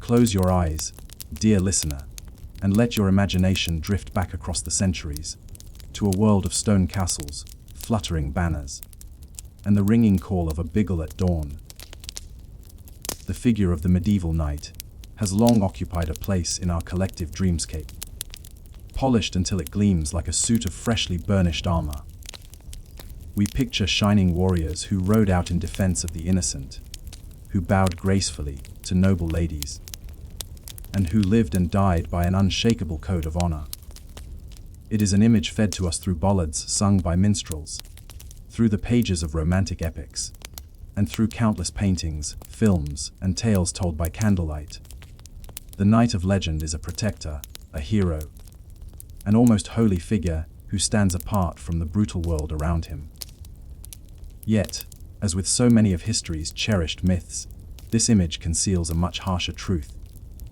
Close your eyes, dear listener, and let your imagination drift back across the centuries to a world of stone castles, fluttering banners, and the ringing call of a bugle at dawn. The figure of the medieval knight has long occupied a place in our collective dreamscape, polished until it gleams like a suit of freshly burnished armor. We picture shining warriors who rode out in defense of the innocent, who bowed gracefully to noble ladies, and who lived and died by an unshakable code of honor. It is an image fed to us through ballads sung by minstrels, through the pages of romantic epics, and through countless paintings, films, and tales told by candlelight. The knight of legend is a protector, a hero, an almost holy figure who stands apart from the brutal world around him. Yet, as with so many of history's cherished myths, this image conceals a much harsher truth.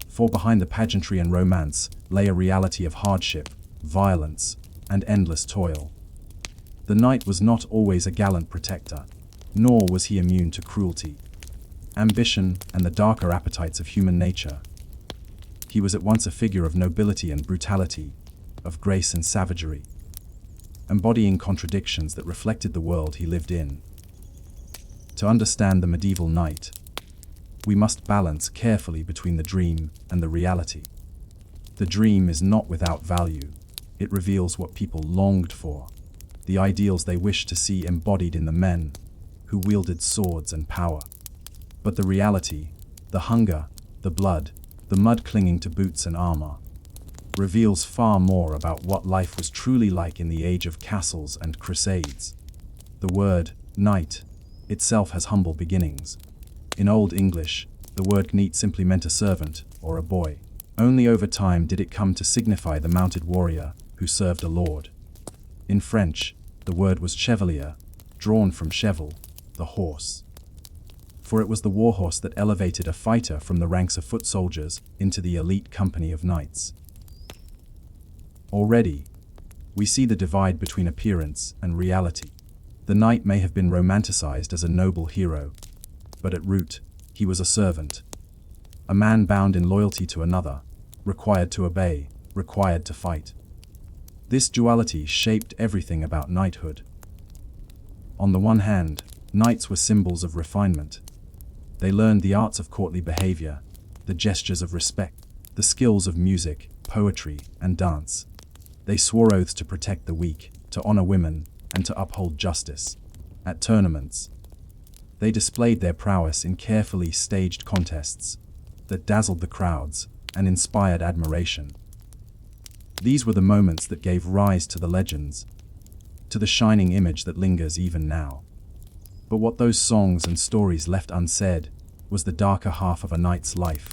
For behind the pageantry and romance lay a reality of hardship, violence, and endless toil. The knight was not always a gallant protector, nor was he immune to cruelty, ambition, and the darker appetites of human nature. He was at once a figure of nobility and brutality, of grace and savagery, embodying contradictions that reflected the world he lived in. To understand the medieval knight, we must balance carefully between the dream and the reality. The dream is not without value. It reveals what people longed for, the ideals they wished to see embodied in the men who wielded swords and power. But the reality, the hunger, the blood, the mud clinging to boots and armor, reveals far more about what life was truly like in the age of castles and crusades. The word knight itself has humble beginnings. In Old English, the word kneat simply meant a servant or a boy. Only over time did it come to signify the mounted warrior who served a lord. In French, the word was chevalier, drawn from cheval, the horse. For it was the warhorse that elevated a fighter from the ranks of foot soldiers into the elite company of knights. Already, we see the divide between appearance and reality. The knight may have been romanticized as a noble hero, but at root, he was a servant. A man bound in loyalty to another, required to obey, required to fight. This duality shaped everything about knighthood. On the one hand, knights were symbols of refinement. They learned the arts of courtly behavior, the gestures of respect, the skills of music, poetry, and dance. They swore oaths to protect the weak, to honor women, and to uphold justice. At tournaments, they displayed their prowess in carefully staged contests that dazzled the crowds and inspired admiration. These were the moments that gave rise to the legends, to the shining image that lingers even now. But what those songs and stories left unsaid was the darker half of a knight's life.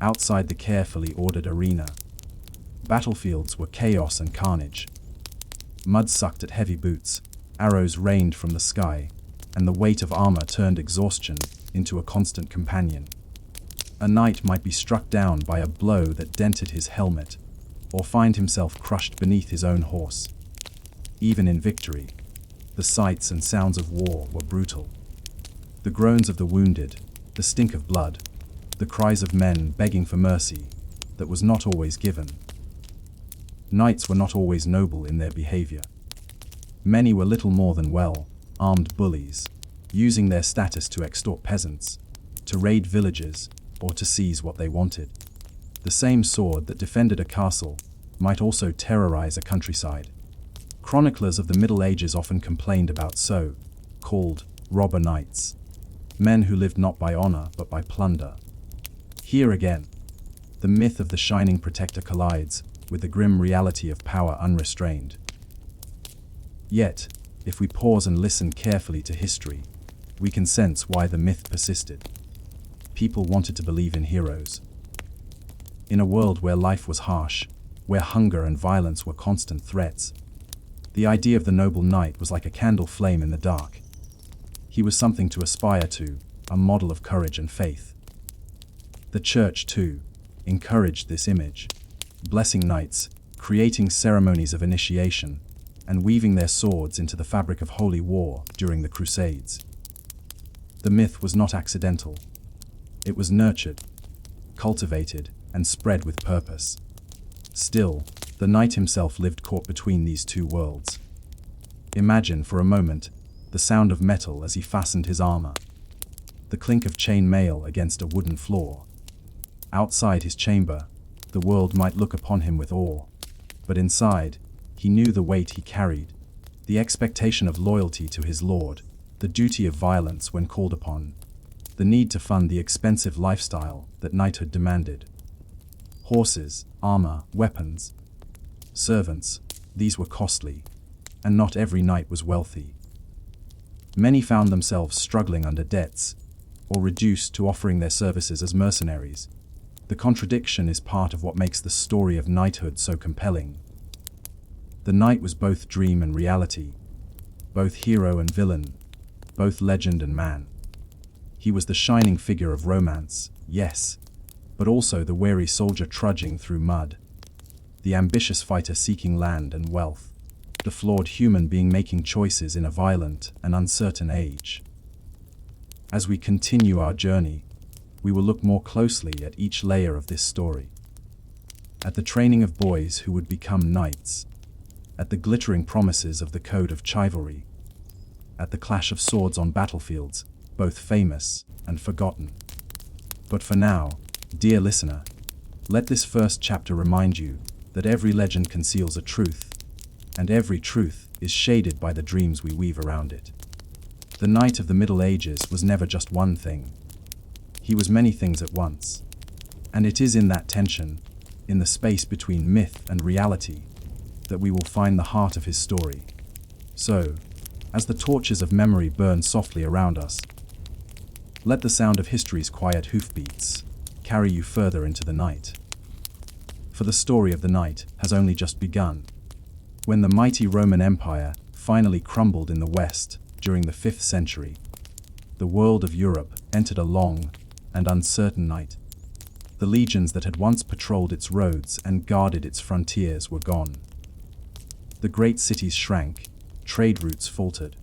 Outside the carefully ordered arena, battlefields were chaos and carnage. Mud sucked at heavy boots, arrows rained from the sky, and the weight of armor turned exhaustion into a constant companion. A knight might be struck down by a blow that dented his helmet, or find himself crushed beneath his own horse. Even in victory, the sights and sounds of war were brutal. The groans of the wounded, the stink of blood, the cries of men begging for mercy that was not always given. Knights were not always noble in their behavior. Many were little more than well-armed bullies, using their status to extort peasants, to raid villages, or to seize what they wanted. The same sword that defended a castle might also terrorize a countryside. Chroniclers of the Middle Ages often complained about so-called robber knights, men who lived not by honor but by plunder. Here again, the myth of the shining protector collides with the grim reality of power unrestrained. Yet, if we pause and listen carefully to history, we can sense why the myth persisted. People wanted to believe in heroes. In a world where life was harsh, where hunger and violence were constant threats, the idea of the noble knight was like a candle flame in the dark. He was something to aspire to, a model of courage and faith. The church, too, encouraged this image, blessing knights, creating ceremonies of initiation, and weaving their swords into the fabric of holy war during the Crusades. The myth was not accidental. It was nurtured, cultivated, and spread with purpose. Still, the knight himself lived caught between these two worlds. Imagine, for a moment, the sound of metal as he fastened his armor, the clink of chain mail against a wooden floor. Outside his chamber, the world might look upon him with awe, but inside, he knew the weight he carried, the expectation of loyalty to his lord, the duty of violence when called upon, the need to fund the expensive lifestyle that knighthood demanded. Horses, armor, weapons, servants, these were costly, and not every knight was wealthy. Many found themselves struggling under debts, or reduced to offering their services as mercenaries. The contradiction is part of what makes the story of knighthood so compelling. The knight was both dream and reality, both hero and villain, both legend and man. He was the shining figure of romance, yes, but also the wary soldier trudging through mud, the ambitious fighter seeking land and wealth, the flawed human being making choices in a violent and uncertain age. As we continue our journey, we will look more closely at each layer of this story. At the training of boys who would become knights, at the glittering promises of the code of chivalry, at the clash of swords on battlefields, both famous and forgotten. But for now, dear listener, let this first chapter remind you that every legend conceals a truth, and every truth is shaded by the dreams we weave around it. The knight of the Middle Ages was never just one thing. He was many things at once. And it is in that tension, in the space between myth and reality, that we will find the heart of his story. So, as the torches of memory burn softly around us, let the sound of history's quiet hoofbeats carry you further into the night. For the story of the knight has only just begun. When the mighty Roman Empire finally crumbled in the West during the 5th century, the world of Europe entered a long and uncertain night. The legions that had once patrolled its roads and guarded its frontiers were gone. The great cities shrank, trade routes faltered,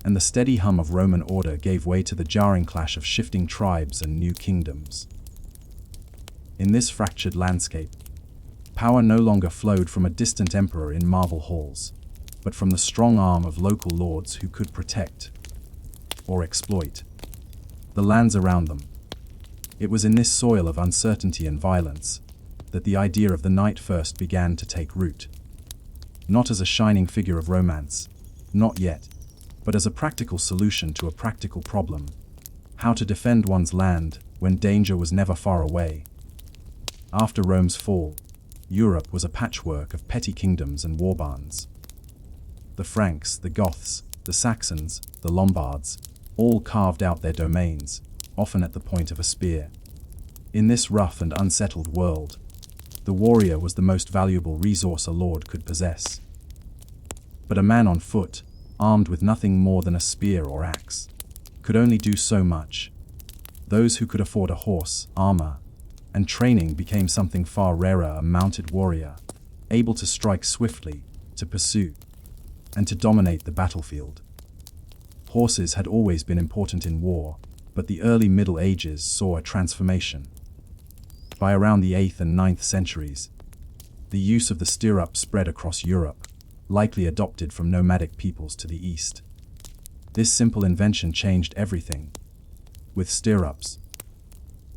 and the steady hum of Roman order gave way to the jarring clash of shifting tribes and new kingdoms. In this fractured landscape, power no longer flowed from a distant emperor in marble halls, but from the strong arm of local lords who could protect, or exploit, the lands around them. It was in this soil of uncertainty and violence that the idea of the knight first began to take root. Not as a shining figure of romance, not yet, but as a practical solution to a practical problem: how to defend one's land when danger was never far away. After Rome's fall, Europe was a patchwork of petty kingdoms and warbands. The Franks, the Goths, the Saxons, the Lombards, all carved out their domains, often at the point of a spear. In this rough and unsettled world, the warrior was the most valuable resource a lord could possess. But a man on foot, armed with nothing more than a spear or axe, could only do so much. Those who could afford a horse, armor, and training became something far rarer: a mounted warrior, able to strike swiftly, to pursue, and to dominate the battlefield. Horses had always been important in war, but the early Middle Ages saw a transformation. By around the 8th and 9th centuries, the use of the stirrup spread across Europe, likely adopted from nomadic peoples to the east. This simple invention changed everything. With stirrups,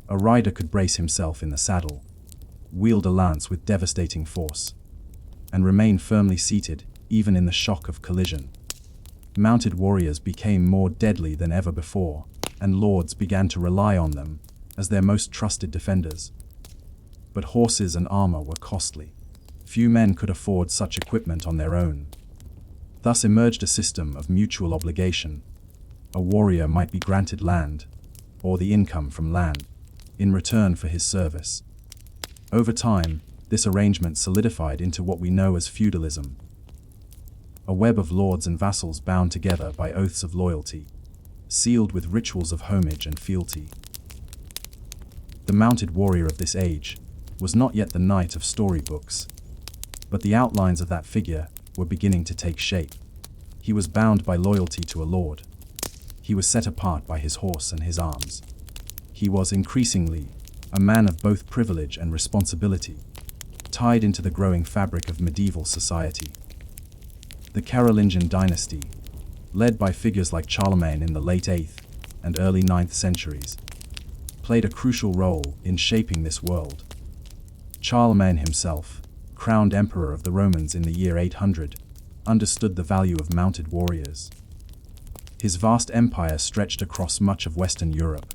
a rider could brace himself in the saddle, wield a lance with devastating force, and remain firmly seated even in the shock of collision. Mounted warriors became more deadly than ever before, and lords began to rely on them as their most trusted defenders. But horses and armor were costly. Few men could afford such equipment on their own. Thus emerged a system of mutual obligation. A warrior might be granted land, or the income from land, in return for his service. Over time, this arrangement solidified into what we know as feudalism, a web of lords and vassals bound together by oaths of loyalty, sealed with rituals of homage and fealty. The mounted warrior of this age was not yet the knight of storybooks, but the outlines of that figure were beginning to take shape. He was bound by loyalty to a lord. He was set apart by his horse and his arms. He was increasingly a man of both privilege and responsibility, tied into the growing fabric of medieval society. The Carolingian dynasty, led by figures like Charlemagne in the late 8th and early 9th centuries, played a crucial role in shaping this world. Charlemagne himself, crowned emperor of the Romans in the year 800, understood the value of mounted warriors. His vast empire stretched across much of Western Europe,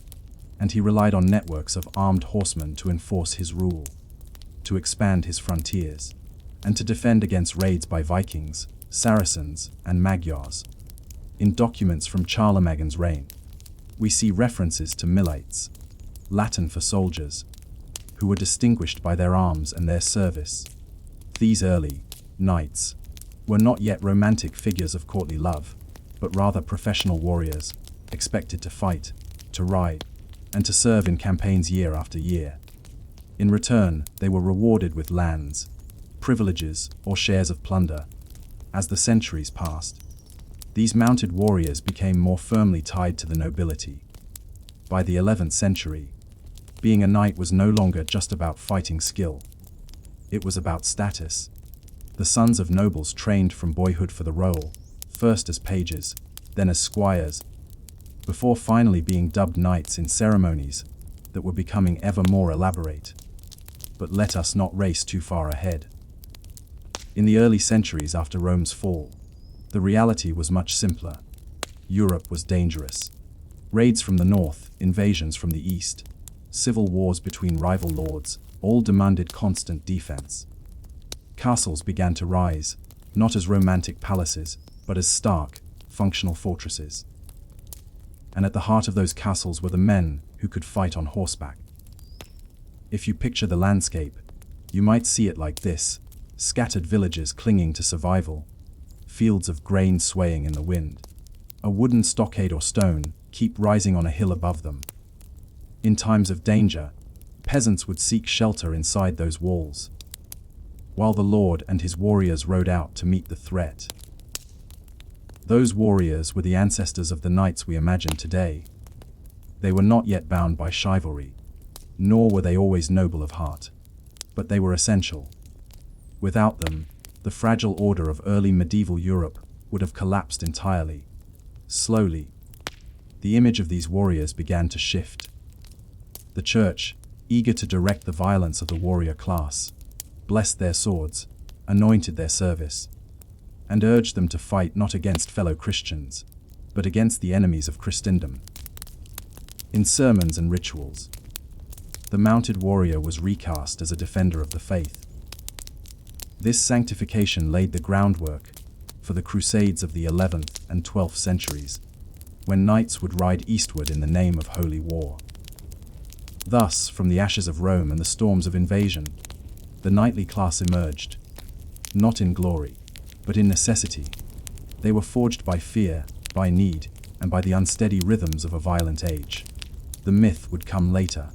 and he relied on networks of armed horsemen to enforce his rule, to expand his frontiers, and to defend against raids by Vikings, Saracens, and Magyars. In documents from Charlemagne's reign, we see references to milites, Latin for soldiers, who were distinguished by their arms and their service. These early knights were not yet romantic figures of courtly love, but rather professional warriors, expected to fight, to ride, and to serve in campaigns year after year. In return, they were rewarded with lands, privileges, or shares of plunder. As the centuries passed, these mounted warriors became more firmly tied to the nobility. By the 11th century, being a knight was no longer just about fighting skill. It was about status. The sons of nobles trained from boyhood for the role, first as pages, then as squires, before finally being dubbed knights in ceremonies that were becoming ever more elaborate. But let us not race too far ahead. In the early centuries after Rome's fall, the reality was much simpler. Europe was dangerous. Raids from the north, invasions from the east, civil wars between rival lords, all demanded constant defense. Castles began to rise, not as romantic palaces, but as stark, functional fortresses. And at the heart of those castles were the men who could fight on horseback. If you picture the landscape, you might see it like this: scattered villages clinging to survival, fields of grain swaying in the wind. A wooden stockade or stone keep rising on a hill above them. In times of danger, peasants would seek shelter inside those walls, while the lord and his warriors rode out to meet the threat. Those warriors were the ancestors of the knights we imagine today. They were not yet bound by chivalry, nor were they always noble of heart, but they were essential. Without them, the fragile order of early medieval Europe would have collapsed entirely. Slowly, the image of these warriors began to shift. The church, eager to direct the violence of the warrior class, blessed their swords, anointed their service, and urged them to fight not against fellow Christians, but against the enemies of Christendom. In sermons and rituals, the mounted warrior was recast as a defender of the faith. This sanctification laid the groundwork for the Crusades of the 11th and 12th centuries, when knights would ride eastward in the name of holy war. Thus, from the ashes of Rome and the storms of invasion, the knightly class emerged, not in glory, but in necessity. They were forged by fear, by need, and by the unsteady rhythms of a violent age. The myth would come later: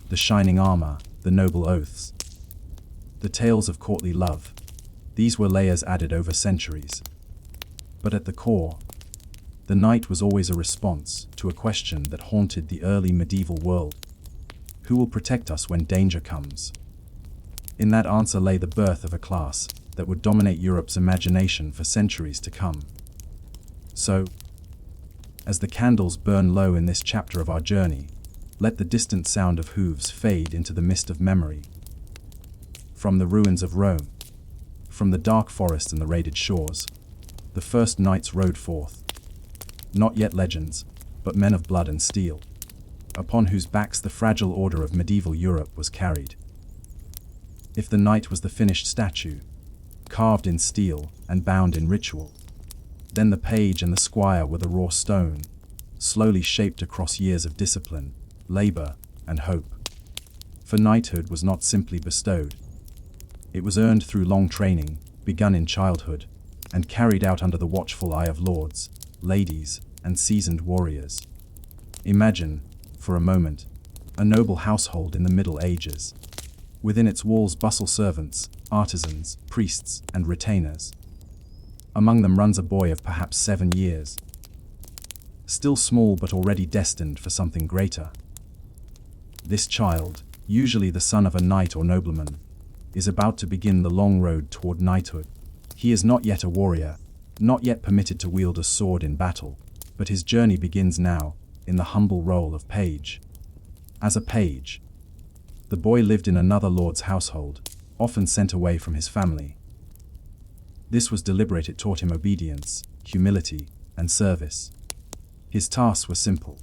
the shining armor, the noble oaths, the tales of courtly love. These were layers added over centuries. But at the core, the knight was always a response to a question that haunted the early medieval world: who will protect us when danger comes? In that answer lay the birth of a class that would dominate Europe's imagination for centuries to come. So, as the candles burn low in this chapter of our journey, let the distant sound of hooves fade into the mist of memory. From the ruins of Rome, from the dark forest and the raided shores, the first knights rode forth. Not yet legends, but men of blood and steel, upon whose backs the fragile order of medieval Europe was carried. If the knight was the finished statue, carved in steel and bound in ritual, then the page and the squire were the raw stone, slowly shaped across years of discipline, labor, and hope. For knighthood was not simply bestowed. It was earned through long training, begun in childhood, and carried out under the watchful eye of lords, ladies, and seasoned warriors. Imagine, for a moment, a noble household in the Middle Ages. Within its walls bustle servants, artisans, priests, and retainers. Among them runs a boy of perhaps 7 years, still small but already destined for something greater. This child, usually the son of a knight or nobleman, is about to begin the long road toward knighthood. He is not yet a warrior, not yet permitted to wield a sword in battle, but his journey begins now, in the humble role of page. As a page, the boy lived in another lord's household, often sent away from his family. This was deliberate. It taught him obedience, humility, and service. His tasks were simple,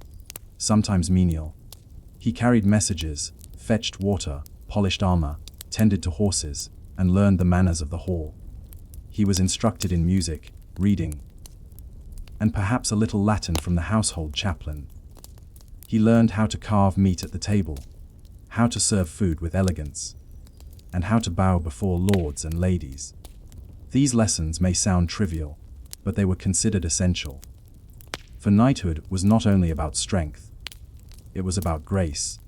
sometimes menial. He carried messages, fetched water, polished armor, tended to horses, and learned the manners of the hall. He was instructed in music, reading, and perhaps a little Latin from the household chaplain. He learned how to carve meat at the table, how to serve food with elegance, and how to bow before lords and ladies. These lessons may sound trivial, but they were considered essential. For knighthood was not only about strength, it was about grace,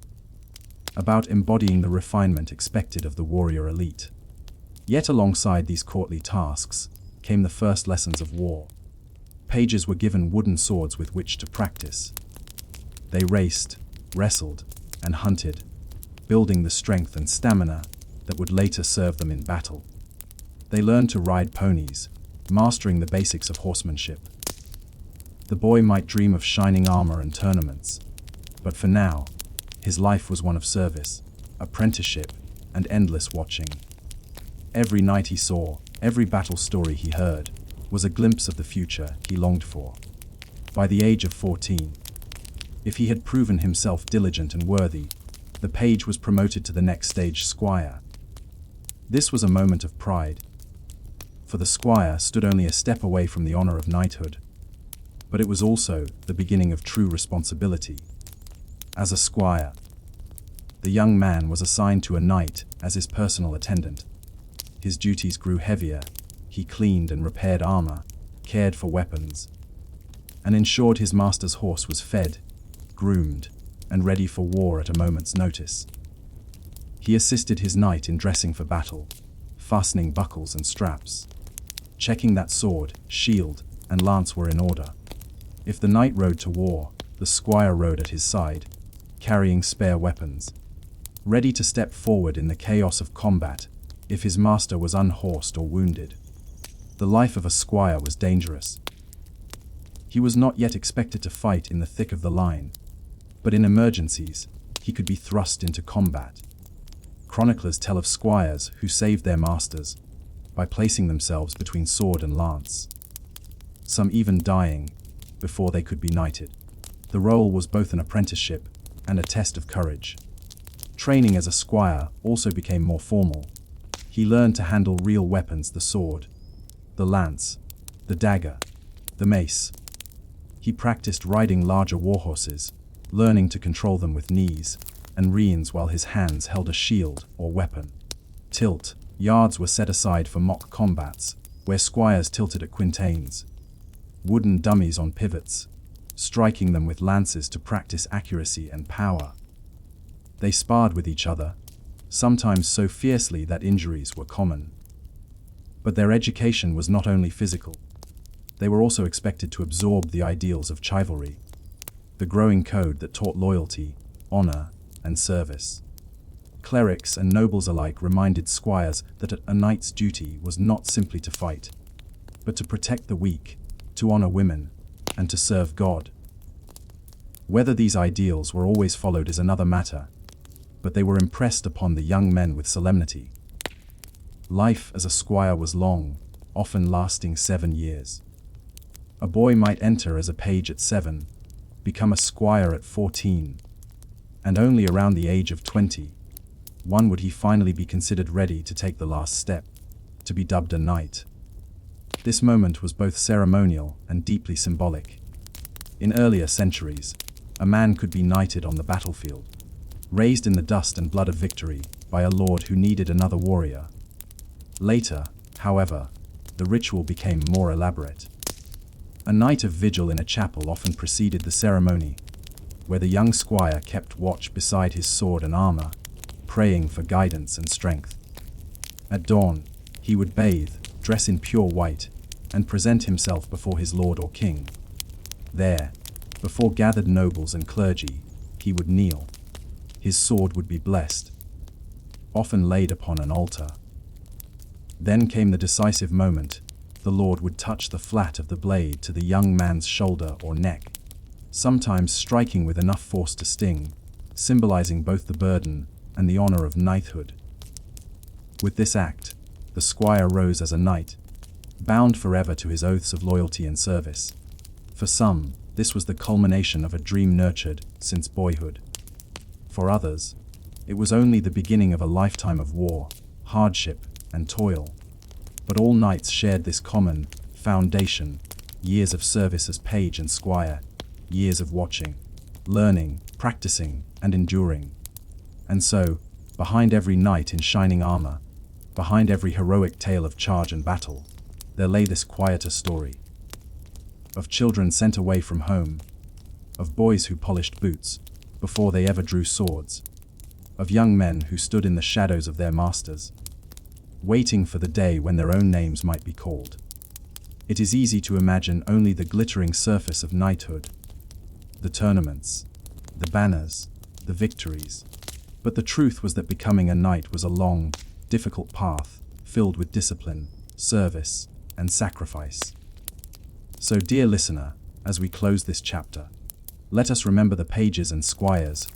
about embodying the refinement expected of the warrior elite. Yet alongside these courtly tasks came the first lessons of war. Pages were given wooden swords with which to practice. They raced, wrestled, and hunted, building the strength and stamina that would later serve them in battle. They learned to ride ponies, mastering the basics of horsemanship. The boy might dream of shining armor and tournaments, but for now, his life was one of service, apprenticeship, and endless watching. Every night he saw, every battle story he heard, was a glimpse of the future he longed for. By the age of 14, if he had proven himself diligent and worthy, the page was promoted to the next stage, squire. This was a moment of pride, for the squire stood only a step away from the honor of knighthood. But it was also the beginning of true responsibility. As a squire, the young man was assigned to a knight as his personal attendant. His duties grew heavier. He cleaned and repaired armor, cared for weapons, and ensured his master's horse was fed, groomed, and ready for war at a moment's notice. He assisted his knight in dressing for battle, fastening buckles and straps, checking that sword, shield, and lance were in order. If the knight rode to war, the squire rode at his side, carrying spare weapons, ready to step forward in the chaos of combat if his master was unhorsed or wounded. The life of a squire was dangerous. He was not yet expected to fight in the thick of the line, but in emergencies, he could be thrust into combat. Chroniclers tell of squires who saved their masters by placing themselves between sword and lance, some even dying before they could be knighted. The role was both an apprenticeship and a test of courage. Training as a squire also became more formal. He learned to handle real weapons: the sword, the lance, the dagger, the mace. He practiced riding larger warhorses, learning to control them with knees and reins while his hands held a shield or weapon. Tilt yards were set aside for mock combats, where squires tilted at quintains, wooden dummies on pivots, striking them with lances to practice accuracy and power. They sparred with each other, sometimes so fiercely that injuries were common. But their education was not only physical. They were also expected to absorb the ideals of chivalry, the growing code that taught loyalty, honor, and service. Clerics and nobles alike reminded squires that a knight's duty was not simply to fight, but to protect the weak, to honor women, and to serve God. Whether these ideals were always followed is another matter, but they were impressed upon the young men with solemnity. Life as a squire was long, often lasting 7 years. A boy might enter as a page at 7, become a squire at 14, and only around the age of 21 would he finally be considered ready to take the last step, to be dubbed a knight. This moment was both ceremonial and deeply symbolic. In earlier centuries, a man could be knighted on the battlefield, raised in the dust and blood of victory by a lord who needed another warrior. Later, however, the ritual became more elaborate. A night of vigil in a chapel often preceded the ceremony, where the young squire kept watch beside his sword and armor, praying for guidance and strength. At dawn, he would bathe, dress in pure white, and present himself before his lord or king. There, before gathered nobles and clergy, he would kneel. his sword would be blessed, often laid upon an altar. Then came the decisive moment. The Lord would touch the flat of the blade to the young man's shoulder or neck, sometimes striking with enough force to sting, symbolizing both the burden and the honor of knighthood. With this act, the squire rose as a knight, bound forever to his oaths of loyalty and service. For some, this was the culmination of a dream nurtured since boyhood. For others, it was only the beginning of a lifetime of war, hardship, and toil. But all knights shared this common foundation: years of service as page and squire, years of watching, learning, practicing, and enduring. And so, behind every knight in shining armor, behind every heroic tale of charge and battle, there lay this quieter story. Of children sent away from home, of boys who polished boots before they ever drew swords, of young men who stood in the shadows of their masters, waiting for the day when their own names might be called. It is easy to imagine only the glittering surface of knighthood, the tournaments, the banners, the victories. But the truth was that becoming a knight was a long, difficult path, filled with discipline, service, and sacrifice. So, dear listener, as we close this chapter, let us remember the pages and squires,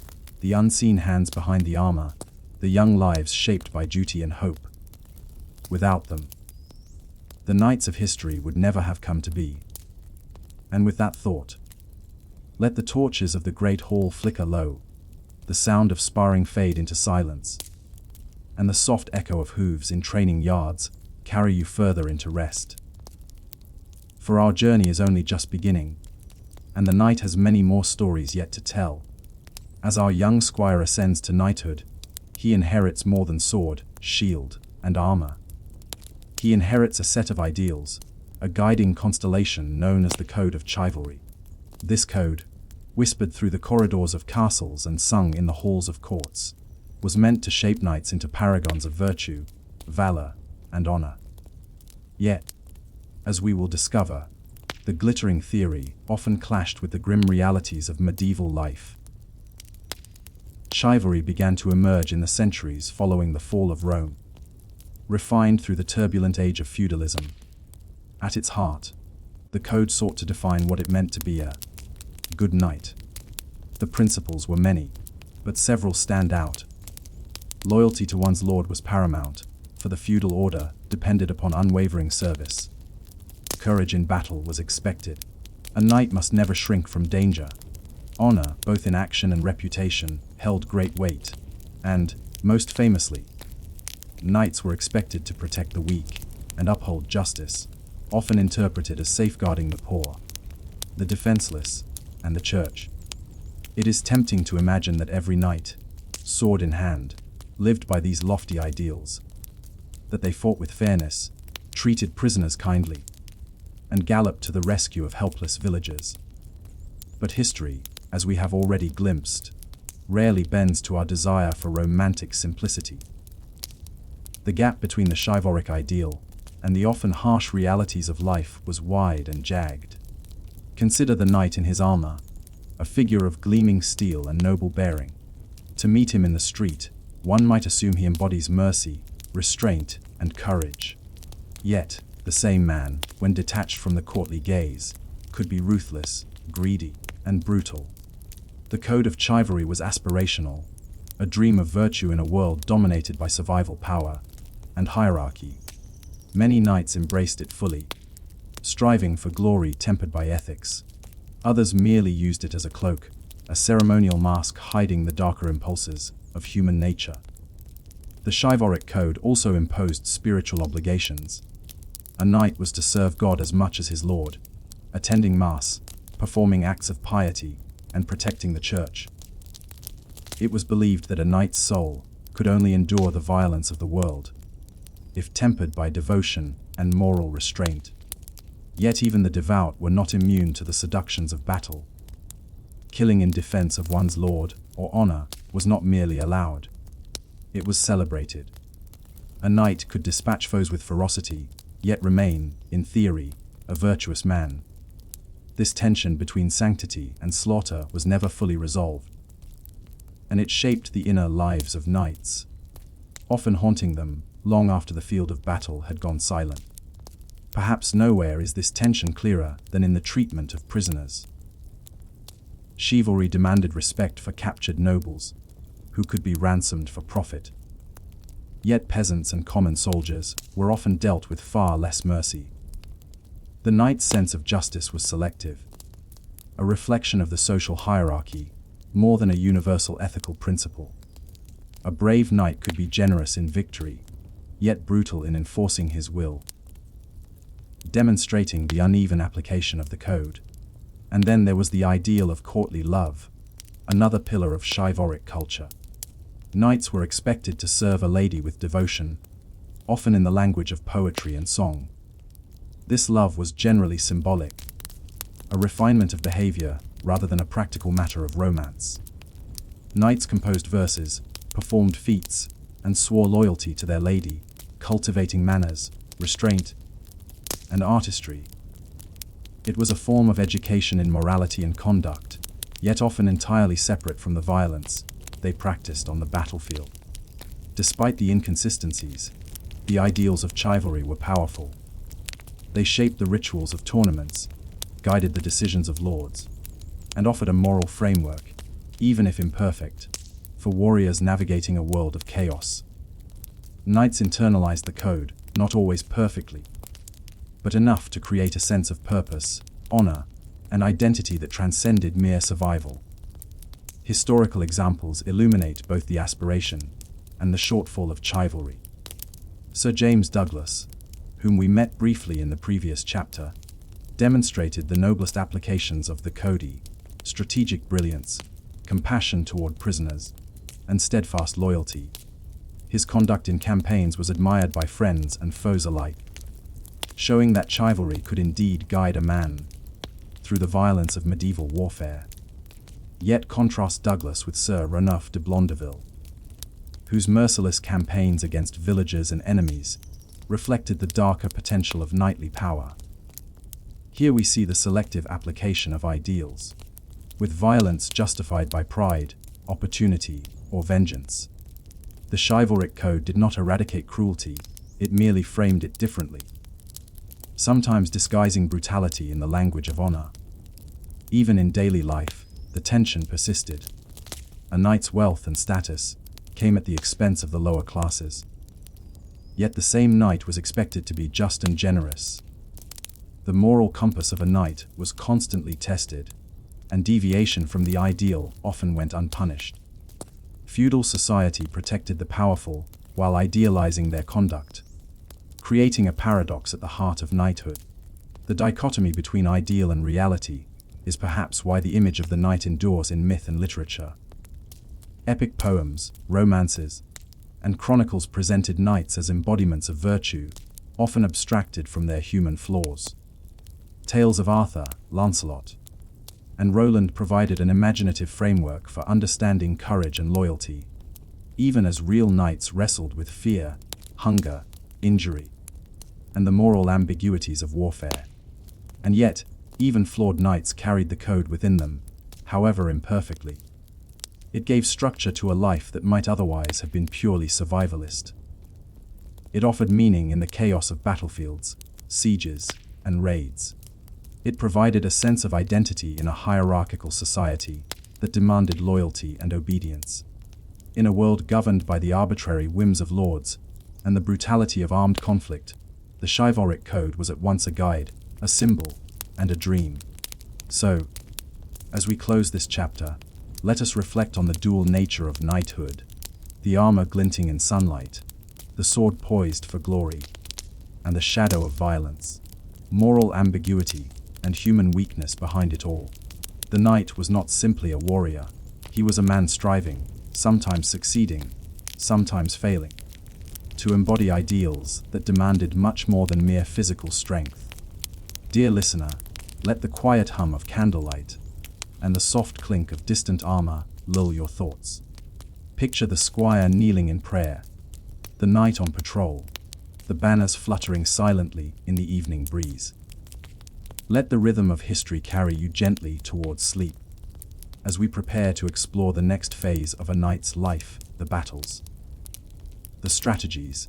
the unseen hands behind the armor, the young lives shaped by duty and hope. Without them, the knights of history would never have come to be. And with that thought, let the torches of the great hall flicker low, the sound of sparring fade into silence, and the soft echo of hooves in training yards carry you further into rest. For our journey is only just beginning, and the knight has many more stories yet to tell. As our young squire ascends to knighthood, he inherits more than sword, shield, and armor. He inherits a set of ideals, a guiding constellation known as the Code of Chivalry. This code, whispered through the corridors of castles and sung in the halls of courts, was meant to shape knights into paragons of virtue, valor, and honor. Yet, as we will discover, the glittering theory often clashed with the grim realities of medieval life. Chivalry began to emerge in the centuries following the fall of Rome, refined through the turbulent age of feudalism. At its heart, the code sought to define what it meant to be a good knight. The principles were many, but several stand out. Loyalty to one's lord was paramount, for the feudal order depended upon unwavering service. Courage in battle was expected. A knight must never shrink from danger. Honor, both in action and reputation, held great weight. And, most famously, knights were expected to protect the weak and uphold justice, often interpreted as safeguarding the poor, the defenseless, and the church. It is tempting to imagine that every knight, sword in hand, lived by these lofty ideals, that they fought with fairness, treated prisoners kindly, and galloped to the rescue of helpless villagers. But history, as we have already glimpsed, rarely bends to our desire for romantic simplicity. The gap between the chivalric ideal and the often harsh realities of life was wide and jagged. Consider the knight in his armor, a figure of gleaming steel and noble bearing. To meet him in the street, one might assume he embodies mercy, restraint, and courage. Yet, the same man, when detached from the courtly gaze, could be ruthless, greedy, and brutal. The code of chivalry was aspirational, a dream of virtue in a world dominated by survival power and hierarchy. Many knights embraced it fully, striving for glory tempered by ethics. Others merely used it as a cloak, a ceremonial mask hiding the darker impulses of human nature. The chivalric code also imposed spiritual obligations. A knight was to serve God as much as his lord, attending mass, performing acts of piety, and protecting the church. It was believed that a knight's soul could only endure the violence of the world if tempered by devotion and moral restraint. Yet even the devout were not immune to the seductions of battle. Killing in defense of one's lord or honor was not merely allowed. It was celebrated. A knight could dispatch foes with ferocity, yet remain, in theory, a virtuous man. This tension between sanctity and slaughter was never fully resolved. and it shaped the inner lives of knights, often haunting them long after the field of battle had gone silent. Perhaps nowhere is this tension clearer than in the treatment of prisoners. Chivalry demanded respect for captured nobles, who could be ransomed for profit. Yet peasants and common soldiers were often dealt with far less mercy. The knight's sense of justice was selective, a reflection of the social hierarchy, more than a universal ethical principle. A brave knight could be generous in victory, yet brutal in enforcing his will, demonstrating the uneven application of the code. And then there was the ideal of courtly love, another pillar of chivalric culture. Knights were expected to serve a lady with devotion, often in the language of poetry and song. This love was generally symbolic, a refinement of behavior rather than a practical matter of romance. Knights composed verses, performed feats, and swore loyalty to their lady, cultivating manners, restraint, and artistry. It was a form of education in morality and conduct, yet often entirely separate from the violence they practiced on the battlefield. Despite the inconsistencies, the ideals of chivalry were powerful. They shaped the rituals of tournaments, guided the decisions of lords, and offered a moral framework, even if imperfect, for warriors navigating a world of chaos. Knights internalized the code, not always perfectly, but enough to create a sense of purpose, honor, and identity that transcended mere survival. Historical examples illuminate both the aspiration and the shortfall of chivalry. Sir James Douglas, whom we met briefly in the previous chapter, demonstrated the noblest applications of the code: strategic brilliance, compassion toward prisoners, and steadfast loyalty. His conduct in campaigns was admired by friends and foes alike, showing that chivalry could indeed guide a man through the violence of medieval warfare. Yet contrast Douglas with Sir Ranulph de Blondeville, whose merciless campaigns against villagers and enemies reflected the darker potential of knightly power. Here we see the selective application of ideals, with violence justified by pride, opportunity, or vengeance. The chivalric code did not eradicate cruelty, it merely framed it differently, sometimes disguising brutality in the language of honor. Even in daily life, the tension persisted. A knight's wealth and status came at the expense of the lower classes. Yet the same knight was expected to be just and generous. The moral compass of a knight was constantly tested, and deviation from the ideal often went unpunished. Feudal society protected the powerful while idealizing their conduct, creating a paradox at the heart of knighthood. The dichotomy between ideal and reality is perhaps why the image of the knight endures in myth and literature. Epic poems, romances, and chronicles presented knights as embodiments of virtue, often abstracted from their human flaws. Tales of Arthur, Lancelot, and Roland provided an imaginative framework for understanding courage and loyalty, even as real knights wrestled with fear, hunger, injury, and the moral ambiguities of warfare. And yet, even flawed knights carried the code within them, however imperfectly. It gave structure to a life that might otherwise have been purely survivalist. It offered meaning in the chaos of battlefields, sieges, and raids. It provided a sense of identity in a hierarchical society that demanded loyalty and obedience. In a world governed by the arbitrary whims of lords and the brutality of armed conflict, the chivalric code was at once a guide, a symbol, and a dream. So, as we close this chapter, let us reflect on the dual nature of knighthood: the armor glinting in sunlight, the sword poised for glory, and the shadow of violence, moral ambiguity, and human weakness behind it all. The knight was not simply a warrior, he was a man striving, sometimes succeeding, sometimes failing, to embody ideals that demanded much more than mere physical strength. Dear listener, let the quiet hum of candlelight and the soft clink of distant armor lull your thoughts. Picture the squire kneeling in prayer, the knight on patrol, the banners fluttering silently in the evening breeze. Let the rhythm of history carry you gently towards sleep. as we prepare to explore the next phase of a knight's life, the battles, the strategies,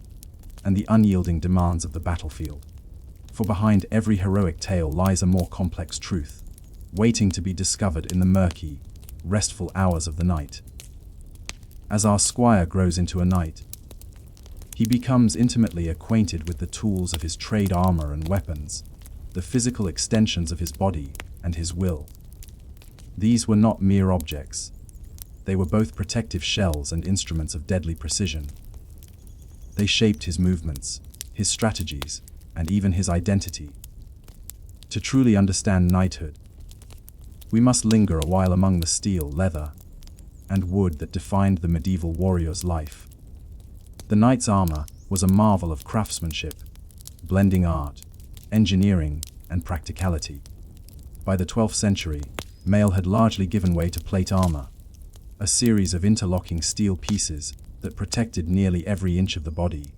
and the unyielding demands of the battlefield. For behind every heroic tale lies a more complex truth, waiting to be discovered in the murky, restful hours of the night. As our squire grows into a knight, he becomes intimately acquainted with the tools of his trade, armor and weapons, the physical extensions of his body and his will. These were not mere objects. They were both protective shells and instruments of deadly precision. They shaped his movements, his strategies, and even his identity. To truly understand knighthood, we must linger a while among the steel, leather, and wood that defined the medieval warrior's life. The knight's armor was a marvel of craftsmanship, blending art, engineering, and practicality. By the 12th century, mail had largely given way to plate armor, a series of interlocking steel pieces that protected nearly every inch of the body.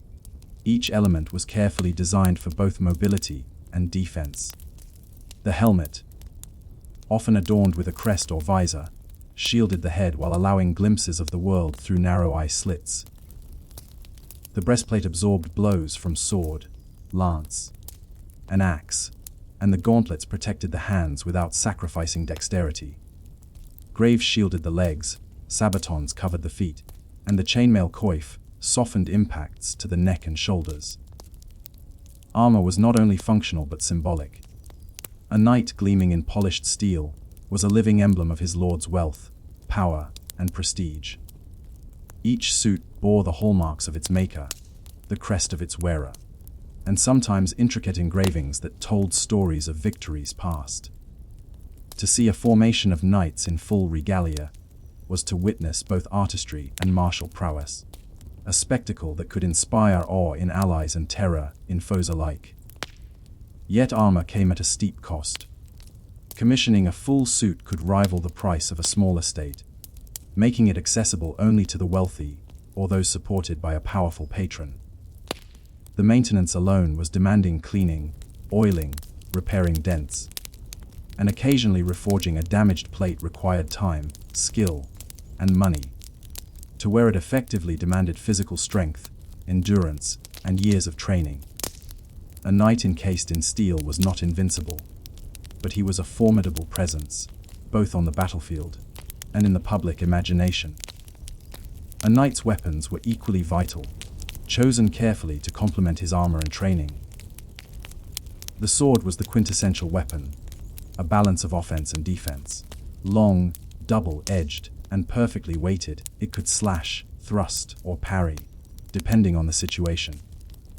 Each element was carefully designed for both mobility and defense. The helmet, often adorned with a crest or visor, shielded the head while allowing glimpses of the world through narrow eye slits. The breastplate absorbed blows from sword, lance, and axe, and the gauntlets protected the hands without sacrificing dexterity. Graves shielded the legs, sabatons covered the feet, and the chainmail coif softened impacts to the neck and shoulders. Armor was not only functional but symbolic. A knight gleaming in polished steel was a living emblem of his lord's wealth, power, and prestige. Each suit bore the hallmarks of its maker, the crest of its wearer, and sometimes intricate engravings that told stories of victories past. To see a formation of knights in full regalia was to witness both artistry and martial prowess, a spectacle that could inspire awe in allies and terror in foes alike. Yet armor came at a steep cost. Commissioning a full suit could rival the price of a small estate, making it accessible only to the wealthy or those supported by a powerful patron. The maintenance alone was demanding cleaning, oiling, repairing dents, and occasionally reforging a damaged plate required time, skill, and money. To wear it effectively demanded physical strength, endurance, and years of training. A knight encased in steel was not invincible, but he was a formidable presence, both on the battlefield and in the public imagination. A knight's weapons were equally vital, chosen carefully to complement his armor and training. The sword was the quintessential weapon, a balance of offense and defense. Long, double-edged, and perfectly weighted, it could slash, thrust, or parry, depending on the situation.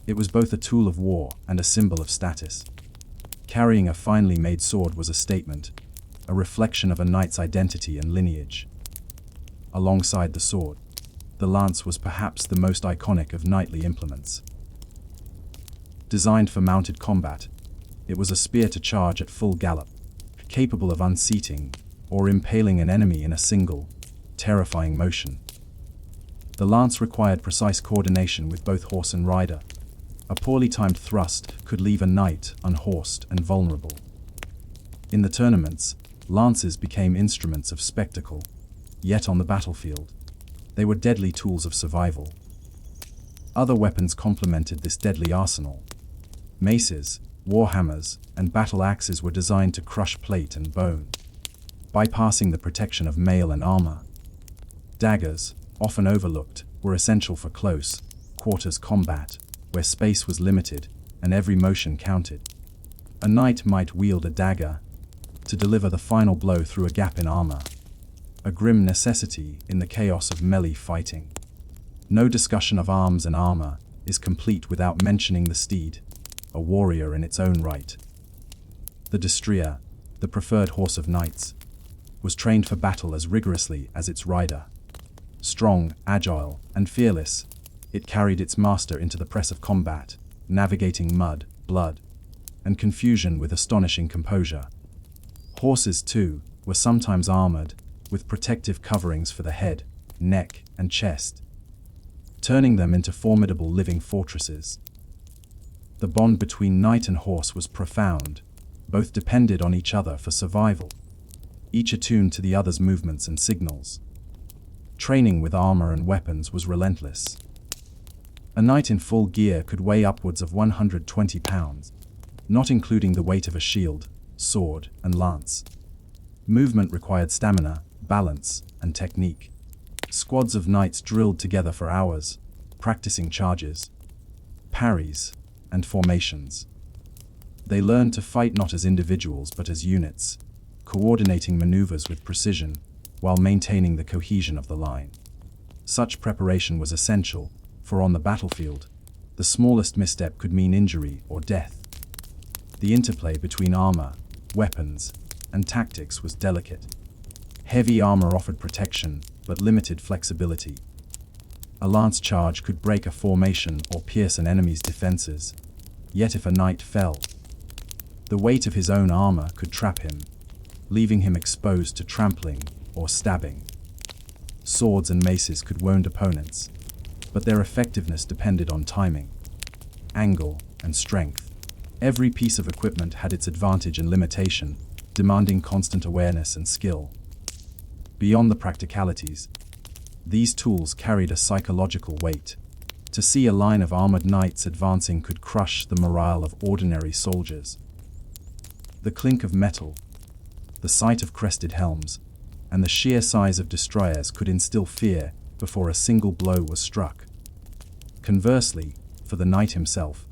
It was both a tool of war and a symbol of status. Carrying a finely made sword was a statement, a reflection of a knight's identity and lineage. Alongside the sword, the lance was perhaps the most iconic of knightly implements. Designed for mounted combat, it was a spear to charge at full gallop, capable of unseating or impaling an enemy in a single, terrifying motion. The lance required precise coordination with both horse and rider. A poorly timed thrust could leave a knight unhorsed and vulnerable. In the tournaments, lances became instruments of spectacle, yet on the battlefield, they were deadly tools of survival. Other weapons complemented this deadly arsenal. Maces, warhammers, and battle axes were designed to crush plate and bone, bypassing the protection of mail and armor. Daggers, often overlooked, were essential for close quarters combat, where space was limited and every motion counted. A knight might wield a dagger to deliver the final blow through a gap in armor, a grim necessity in the chaos of melee fighting. No discussion of arms and armor is complete without mentioning the steed, a warrior in its own right. The destrier, the preferred horse of knights, was trained for battle as rigorously as its rider. Strong, agile, and fearless, it carried its master into the press of combat, navigating mud, blood, and confusion with astonishing composure. Horses, too, were sometimes armored, with protective coverings for the head, neck, and chest, turning them into formidable living fortresses. The bond between knight and horse was profound, both depended on each other for survival. each attuned to the other's movements and signals. Training with armor and weapons was relentless. A knight in full gear could weigh upwards of 120 pounds, not including the weight of a shield, sword, and lance. Movement required stamina, balance, and technique. Squads of knights drilled together for hours, practicing charges, parries, and formations. They learned to fight not as individuals but as units, coordinating maneuvers with precision while maintaining the cohesion of the line. Such preparation was essential, for on the battlefield, the smallest misstep could mean injury or death. The interplay between armor, weapons, and tactics was delicate. Heavy armor offered protection, but limited flexibility. A lance charge could break a formation or pierce an enemy's defenses, yet if a knight fell, the weight of his own armor could trap him, leaving him exposed to trampling or stabbing. Swords and maces could wound opponents, but their effectiveness depended on timing, angle, and strength. Every piece of equipment had its advantage and limitation, demanding constant awareness and skill. Beyond the practicalities, these tools carried a psychological weight. To see a line of armored knights advancing could crush the morale of ordinary soldiers. The clink of metal, the sight of crested helms, and the sheer size of destroyers could instill fear before a single blow was struck. Conversely, for the knight himself,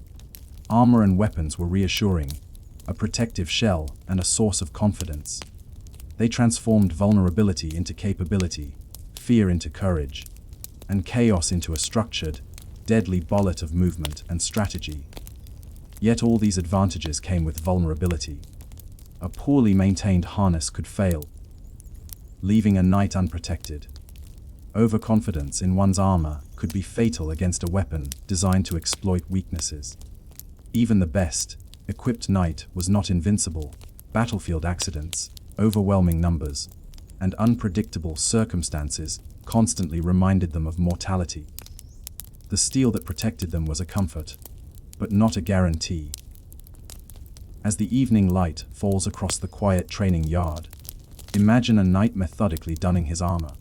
armor and weapons were reassuring, a protective shell and a source of confidence. They transformed vulnerability into capability, fear into courage, and chaos into a structured, deadly bullet of movement and strategy. Yet all these advantages came with vulnerability. A poorly maintained harness could fail, leaving a knight unprotected. Overconfidence in one's armor could be fatal against a weapon designed to exploit weaknesses. Even the best equipped knight was not invincible. Battlefield accidents, overwhelming numbers, and unpredictable circumstances constantly reminded them of mortality. The steel that protected them was a comfort, but not a guarantee. As the evening light falls across the quiet training yard, imagine a knight methodically donning his armor.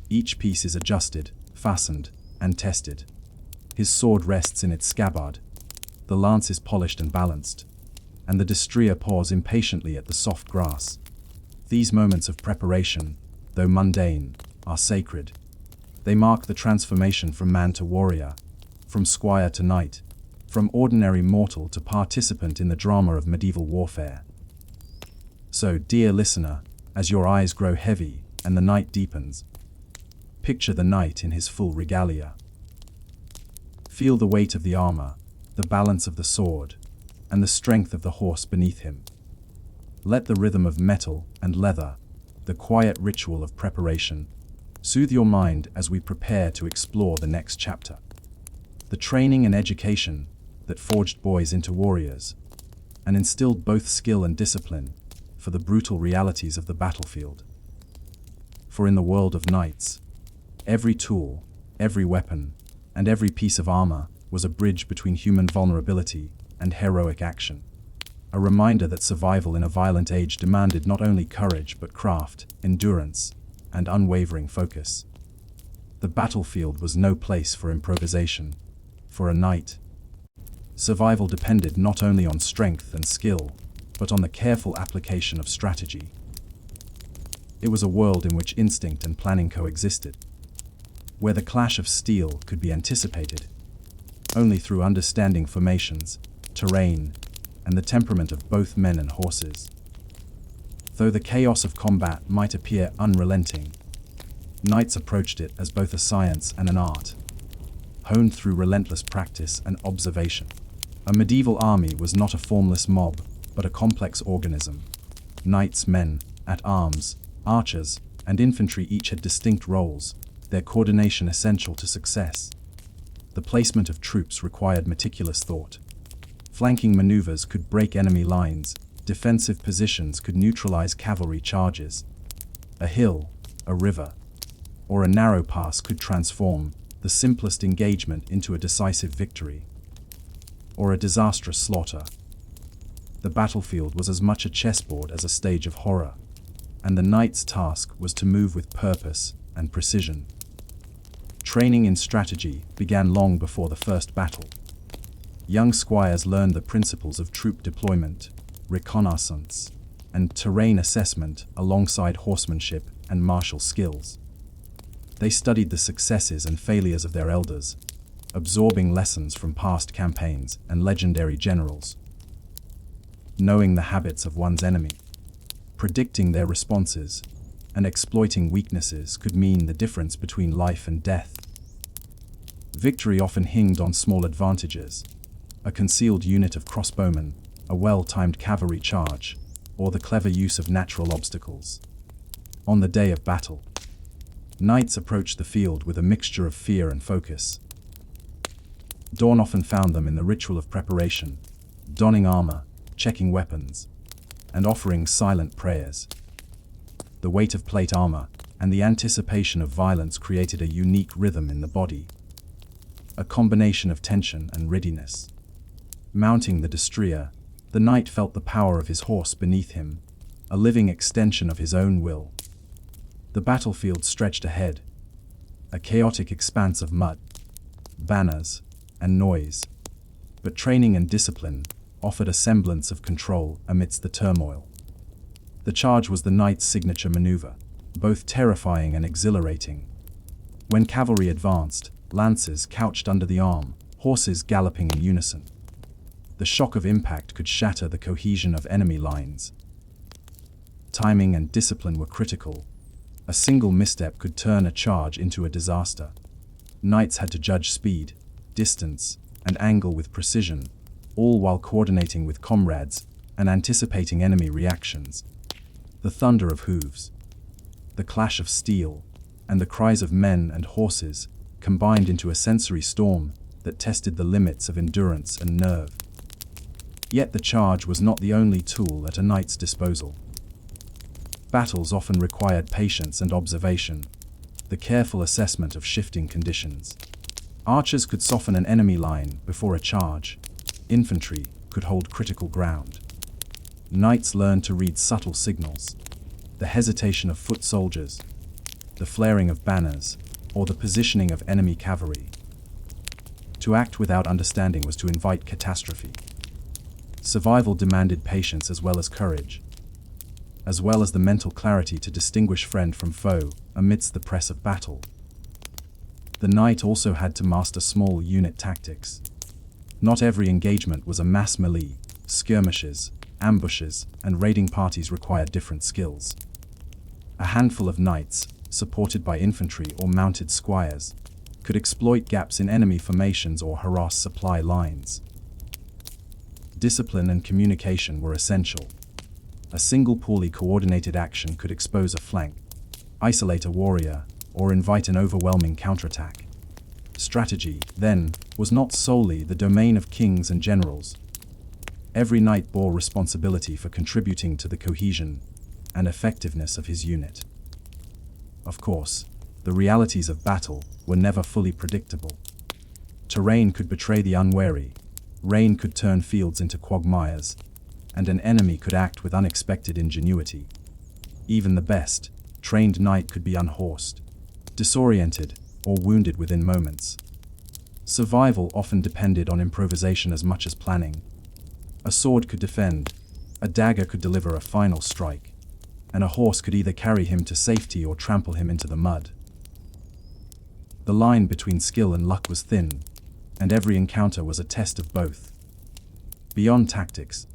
Each piece is adjusted, fastened, and tested. His sword rests in its scabbard, the lance is polished and balanced, and the destrier paws impatiently at the soft grass. These moments of preparation, though mundane, are sacred. They mark the transformation from man to warrior, from squire to knight, from ordinary mortal to participant in the drama of medieval warfare. So, dear listener, as your eyes grow heavy and the night deepens, picture the knight in his full regalia. Feel the weight of the armor, the balance of the sword, and the strength of the horse beneath him. Let the rhythm of metal and leather, the quiet ritual of preparation, soothe your mind as we prepare to explore the next chapter. The training and education that forged boys into warriors and instilled both skill and discipline for the brutal realities of the battlefield. For in the world of knights, every tool, every weapon, and every piece of armor was a bridge between human vulnerability and heroic action. A reminder that survival in a violent age demanded not only courage but craft, endurance, and unwavering focus. The battlefield was no place for improvisation. For a knight, survival depended not only on strength and skill, but on the careful application of strategy. It was a world in which instinct and planning coexisted, where the clash of steel could be anticipated only through understanding formations, terrain, and the temperament of both men and horses. Though the chaos of combat might appear unrelenting, knights approached it as both a science and an art, honed through relentless practice and observation. A medieval army was not a formless mob, but a complex organism. Knights, men, at arms, archers, and infantry each had distinct roles, their coordination essential to success. The placement of troops required meticulous thought. Flanking maneuvers could break enemy lines, defensive positions could neutralize cavalry charges. A hill, a river, or a narrow pass could transform the simplest engagement into a decisive victory, or a disastrous slaughter. The battlefield was as much a chessboard as a stage of horror. and the knight's task was to move with purpose and precision. Training in strategy began long before the first battle. Young squires learned the principles of troop deployment, reconnaissance, and terrain assessment alongside horsemanship and martial skills. They studied the successes and failures of their elders, absorbing lessons from past campaigns and legendary generals. Knowing the habits of one's enemy, predicting their responses, and exploiting weaknesses could mean the difference between life and death. Victory often hinged on small advantages: a concealed unit of crossbowmen, a well-timed cavalry charge, or the clever use of natural obstacles. On the day of battle, knights approached the field with a mixture of fear and focus. Dawn often found them in the ritual of preparation, donning armor, checking weapons, and offering silent prayers. The weight of plate armor and the anticipation of violence created a unique rhythm in the body, a combination of tension and readiness. Mounting the destrier, the knight felt the power of his horse beneath him, a living extension of his own will. The battlefield stretched ahead, a chaotic expanse of mud, banners, and noise, but training and discipline offered a semblance of control amidst the turmoil. The charge was the knight's signature maneuver, both terrifying and exhilarating. When cavalry advanced, lances couched under the arm, horses galloping in unison. The shock of impact could shatter the cohesion of enemy lines. Timing and discipline were critical. A single misstep could turn a charge into a disaster. Knights had to judge speed, distance, and angle with precision, all while coordinating with comrades and anticipating enemy reactions. The thunder of hooves, the clash of steel, and the cries of men and horses combined into a sensory storm that tested the limits of endurance and nerve. Yet the charge was not the only tool at a knight's disposal. Battles often required patience and observation, the careful assessment of shifting conditions. Archers could soften an enemy line before a charge. Infantry could hold critical ground. Knights learned to read subtle signals, the hesitation of foot soldiers, the flaring of banners, or the positioning of enemy cavalry. To act without understanding was to invite catastrophe. Survival demanded patience as well as courage, as well as the mental clarity to distinguish friend from foe amidst the press of battle. The knight also had to master small unit tactics. Not every engagement was a mass melee. Skirmishes, ambushes, and raiding parties required different skills. A handful of knights, supported by infantry or mounted squires, could exploit gaps in enemy formations or harass supply lines. Discipline and communication were essential. A single poorly coordinated action could expose a flank, isolate a warrior, or invite an overwhelming counterattack. Strategy, then, was not solely the domain of kings and generals. Every knight bore responsibility for contributing to the cohesion and effectiveness of his unit. Of course, the realities of battle were never fully predictable. Terrain could betray the unwary, rain could turn fields into quagmires, and an enemy could act with unexpected ingenuity. Even the best, trained knight could be unhorsed, disoriented, or wounded within moments. Survival often depended on improvisation as much as planning. A sword could defend, a dagger could deliver a final strike, and a horse could either carry him to safety or trample him into the mud. The line between skill and luck was thin, and every encounter was a test of both. Beyond tactics,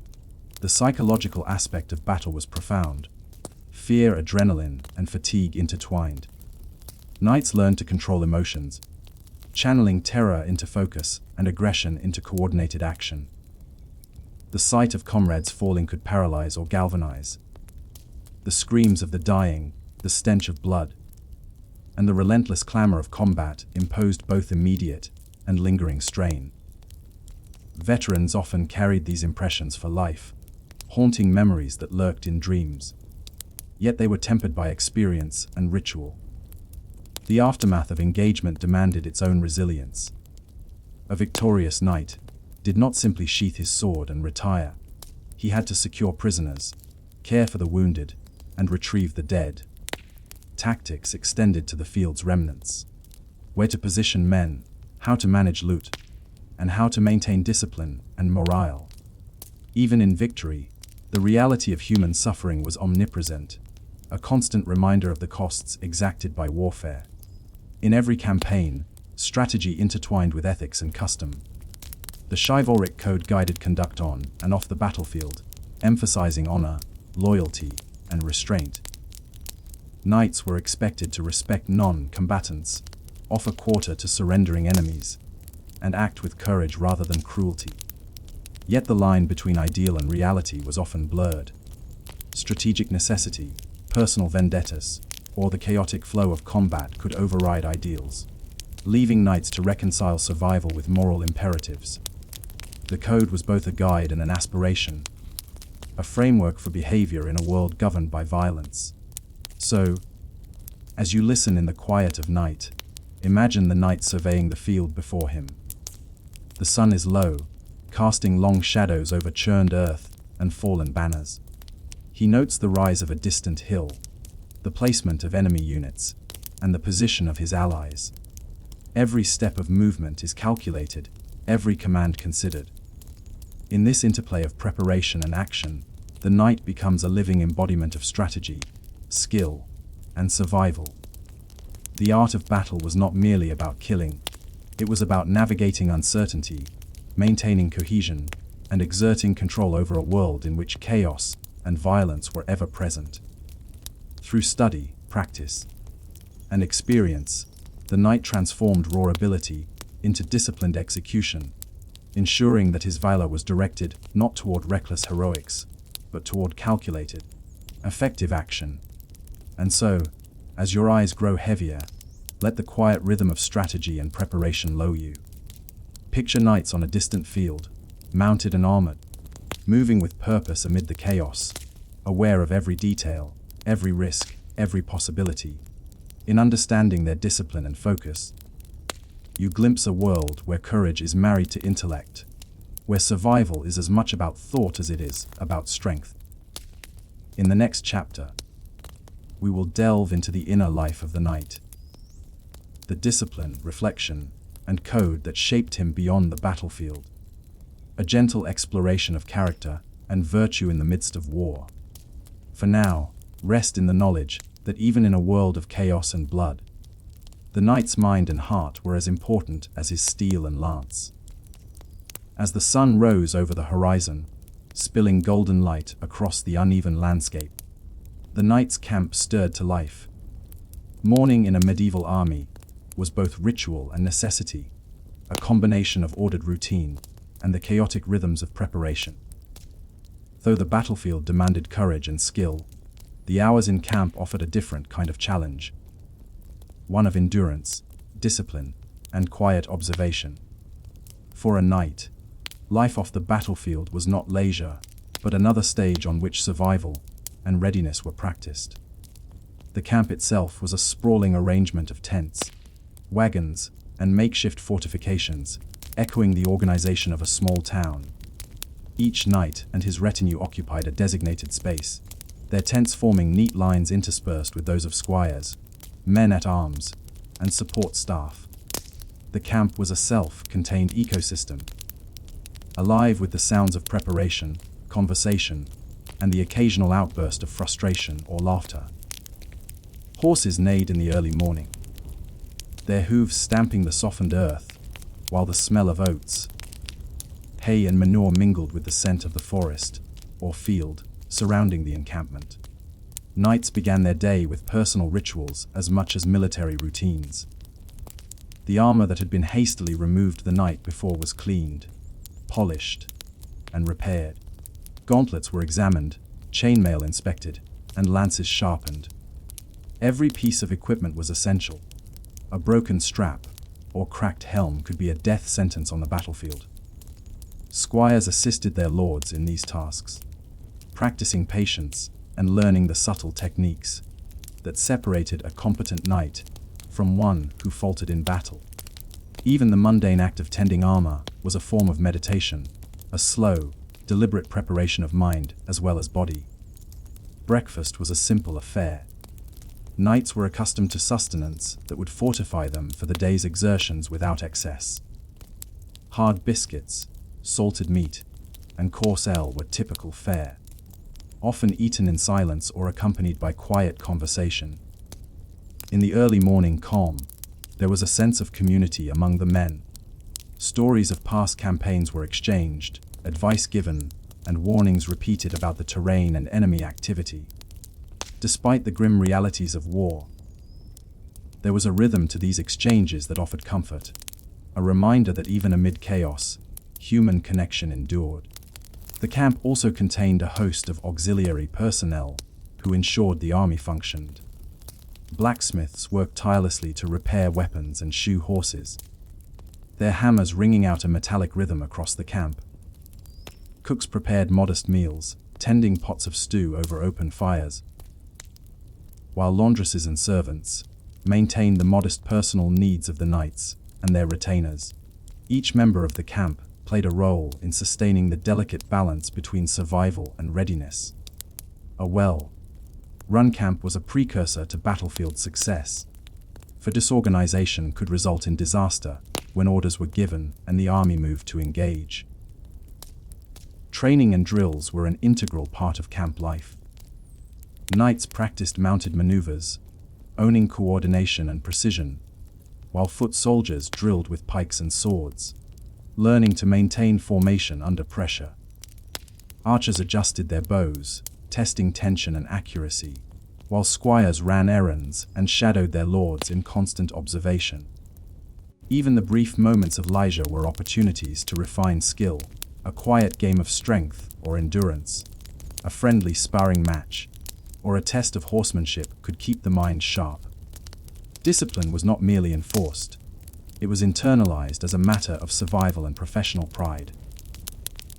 the psychological aspect of battle was profound. Fear, adrenaline, and fatigue intertwined. Knights learned to control emotions, channeling terror into focus and aggression into coordinated action. The sight of comrades falling could paralyze or galvanize. The screams of the dying, the stench of blood, and the relentless clamor of combat imposed both immediate and lingering strain. Veterans often carried these impressions for life, haunting memories that lurked in dreams. Yet they were tempered by experience and ritual. The aftermath of engagement demanded its own resilience. A victorious knight did not simply sheath his sword and retire. He had to secure prisoners, care for the wounded, and retrieve the dead. Tactics extended to the field's remnants. Where to position men, how to manage loot, and how to maintain discipline and morale. Even in victory, the reality of human suffering was omnipresent, a constant reminder of the costs exacted by warfare. In every campaign, strategy intertwined with ethics and custom. The chivalric code guided conduct on and off the battlefield, emphasizing honor, loyalty, and restraint. Knights were expected to respect non-combatants, offer quarter to surrendering enemies, and act with courage rather than cruelty. Yet the line between ideal and reality was often blurred. Strategic necessity, personal vendettas, or the chaotic flow of combat could override ideals, leaving knights to reconcile survival with moral imperatives. The code was both a guide and an aspiration, a framework for behavior in a world governed by violence. So, as you listen in the quiet of night, imagine the knight surveying the field before him. The sun is low, casting long shadows over churned earth and fallen banners. He notes the rise of a distant hill, the placement of enemy units, and the position of his allies. Every step of movement is calculated, every command considered. In this interplay of preparation and action, the knight becomes a living embodiment of strategy, skill, and survival. The art of battle was not merely about killing, it was about navigating uncertainty, maintaining cohesion, and exerting control over a world in which chaos and violence were ever present. Through study, practice, and experience, the knight transformed raw ability into disciplined execution, ensuring that his valor was directed not toward reckless heroics, but toward calculated, effective action. And so, as your eyes grow heavier, let the quiet rhythm of strategy and preparation lull you. Picture knights on a distant field, mounted and armored, moving with purpose amid the chaos, aware of every detail, every risk, every possibility. In understanding their discipline and focus, you glimpse a world where courage is married to intellect, where survival is as much about thought as it is about strength. In the next chapter, we will delve into the inner life of the knight, the discipline, reflection, and code that shaped him beyond the battlefield, a gentle exploration of character and virtue in the midst of war. For now, rest in the knowledge that even in a world of chaos and blood, the knight's mind and heart were as important as his steel and lance. As the sun rose over the horizon, spilling golden light across the uneven landscape, the knight's camp stirred to life. Morning in a medieval army was both ritual and necessity, a combination of ordered routine and the chaotic rhythms of preparation. Though the battlefield demanded courage and skill, the hours in camp offered a different kind of challenge, one of endurance, discipline, and quiet observation. For a knight, life off the battlefield was not leisure, but another stage on which survival and readiness were practiced. The camp itself was a sprawling arrangement of tents, wagons, and makeshift fortifications, echoing the organization of a small town. Each knight and his retinue occupied a designated space, their tents forming neat lines interspersed with those of squires, men-at-arms, and support staff. The camp was a self-contained ecosystem, alive with the sounds of preparation, conversation, and the occasional outburst of frustration or laughter. Horses neighed in the early morning, their hooves stamping the softened earth, while the smell of oats, hay and manure mingled with the scent of the forest, or field, surrounding the encampment. Knights began their day with personal rituals as much as military routines. The armor that had been hastily removed the night before was cleaned, polished, and repaired. Gauntlets were examined, chainmail inspected, and lances sharpened. Every piece of equipment was essential. A broken strap or cracked helm could be a death sentence on the battlefield. Squires assisted their lords in these tasks, practicing patience and learning the subtle techniques that separated a competent knight from one who faltered in battle. Even the mundane act of tending armor was a form of meditation, a slow, deliberate preparation of mind as well as body. Breakfast was a simple affair. Knights were accustomed to sustenance that would fortify them for the day's exertions without excess. Hard biscuits, salted meat, and coarse ale were typical fare, often eaten in silence or accompanied by quiet conversation. In the early morning calm, there was a sense of community among the men. Stories of past campaigns were exchanged, advice given, and warnings repeated about the terrain and enemy activity. Despite the grim realities of war, there was a rhythm to these exchanges that offered comfort, a reminder that even amid chaos, human connection endured. The camp also contained a host of auxiliary personnel who ensured the army functioned. Blacksmiths worked tirelessly to repair weapons and shoe horses, their hammers ringing out a metallic rhythm across the camp. Cooks prepared modest meals, tending pots of stew over open fires, while laundresses and servants maintained the modest personal needs of the knights and their retainers. Each member of the camp played a role in sustaining the delicate balance between survival and readiness. A well-run camp was a precursor to battlefield success, for disorganization could result in disaster when orders were given and the army moved to engage. Training and drills were an integral part of camp life. Knights practiced mounted maneuvers, owning coordination and precision, while foot soldiers drilled with pikes and swords, learning to maintain formation under pressure. Archers adjusted their bows, testing tension and accuracy, while squires ran errands and shadowed their lords in constant observation. Even the brief moments of leisure were opportunities to refine skill, a quiet game of strength or endurance, a friendly sparring match, or a test of horsemanship could keep the mind sharp. Discipline was not merely enforced, it was internalized as a matter of survival and professional pride.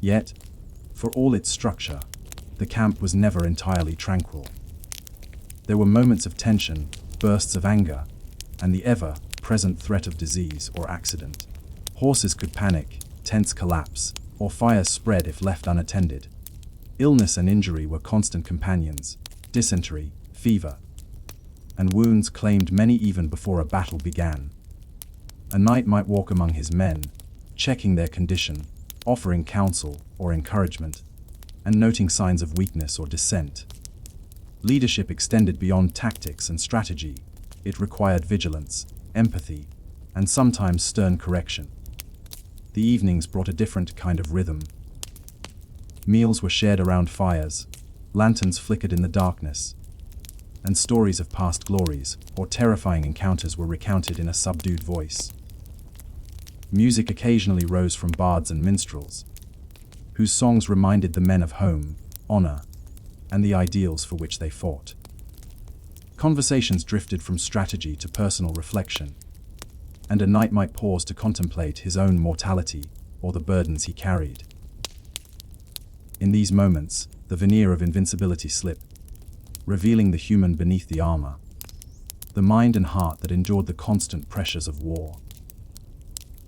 Yet, for all its structure, the camp was never entirely tranquil. There were moments of tension, bursts of anger, and the ever-present threat of disease or accident. Horses could panic, tents collapse, or fires spread if left unattended. Illness and injury were constant companions. Dysentery, fever, and wounds claimed many even before a battle began. A knight might walk among his men, checking their condition, offering counsel or encouragement, and noting signs of weakness or dissent. Leadership extended beyond tactics and strategy. It required vigilance, empathy, and sometimes stern correction. The evenings brought a different kind of rhythm. Meals were shared around fires, lanterns flickered in the darkness, and stories of past glories or terrifying encounters were recounted in a subdued voice. Music occasionally rose from bards and minstrels, whose songs reminded the men of home, honor, and the ideals for which they fought. Conversations drifted from strategy to personal reflection, and a knight might pause to contemplate his own mortality or the burdens he carried. In these moments, the veneer of invincibility slipped, revealing the human beneath the armor, the mind and heart that endured the constant pressures of war.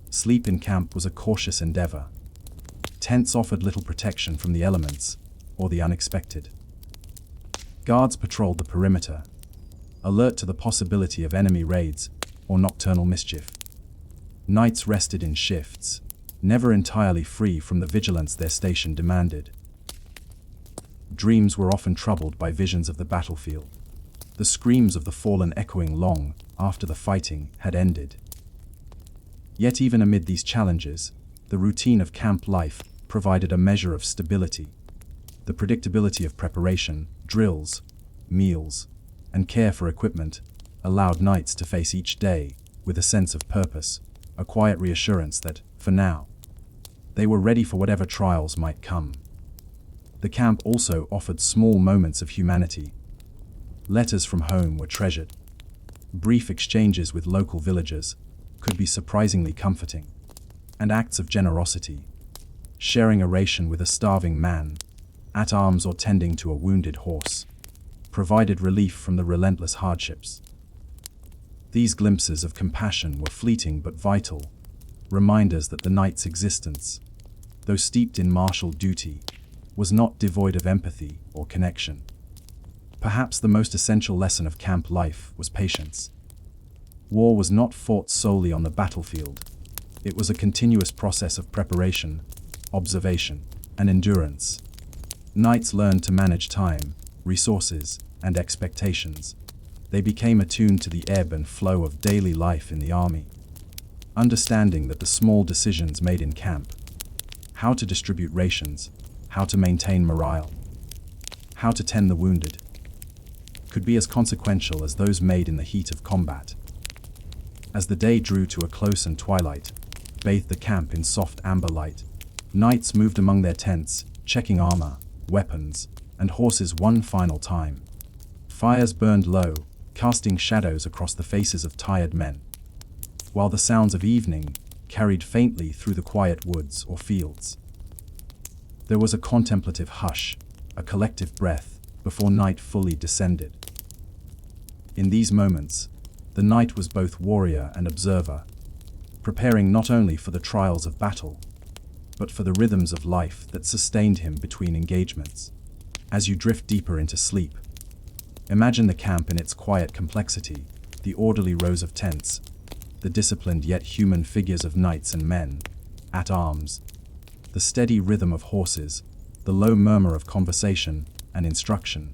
Sleep in camp was a cautious endeavor. Tents offered little protection from the elements or the unexpected. Guards patrolled the perimeter, alert to the possibility of enemy raids or nocturnal mischief. Knights rested in shifts, never entirely free from the vigilance their station demanded. Dreams were often troubled by visions of the battlefield, the screams of the fallen echoing long after the fighting had ended. Yet even amid these challenges, the routine of camp life provided a measure of stability. The predictability of preparation, drills, meals, and care for equipment allowed knights to face each day with a sense of purpose, a quiet reassurance that, for now, they were ready for whatever trials might come. The camp also offered small moments of humanity. Letters from home were treasured. Brief exchanges with local villagers could be surprisingly comforting. And acts of generosity, sharing a ration with a starving man, at arms or tending to a wounded horse, provided relief from the relentless hardships. These glimpses of compassion were fleeting but vital, reminders that the knight's existence, though steeped in martial duty, was not devoid of empathy or connection. Perhaps the most essential lesson of camp life was patience. War was not fought solely on the battlefield. It was a continuous process of preparation, observation, and endurance. Knights learned to manage time, resources, and expectations. They became attuned to the ebb and flow of daily life in the army, understanding that the small decisions made in camp, how to distribute rations, how to maintain morale, how to tend the wounded, could be as consequential as those made in the heat of combat. As the day drew to a close and twilight bathed the camp in soft amber light, knights moved among their tents, checking armor, weapons, and horses one final time. Fires burned low, casting shadows across the faces of tired men, while the sounds of evening carried faintly through the quiet woods or fields. There was a contemplative hush, a collective breath, before night fully descended. In these moments, the knight was both warrior and observer, preparing not only for the trials of battle, but for the rhythms of life that sustained him between engagements. As you drift deeper into sleep, imagine the camp in its quiet complexity, the orderly rows of tents, the disciplined yet human figures of knights and men at arms, the steady rhythm of horses, the low murmur of conversation and instruction.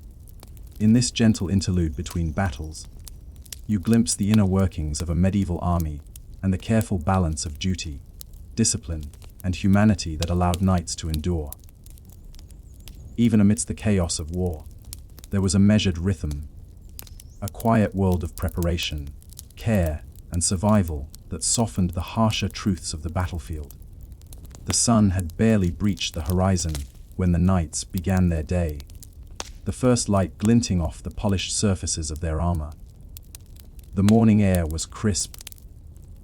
In this gentle interlude between battles, you glimpse the inner workings of a medieval army and the careful balance of duty, discipline, and humanity that allowed knights to endure. Even amidst the chaos of war, there was a measured rhythm, a quiet world of preparation, care, and survival that softened the harsher truths of the battlefield. The sun had barely breached the horizon when the knights began their day, the first light glinting off the polished surfaces of their armor. The morning air was crisp,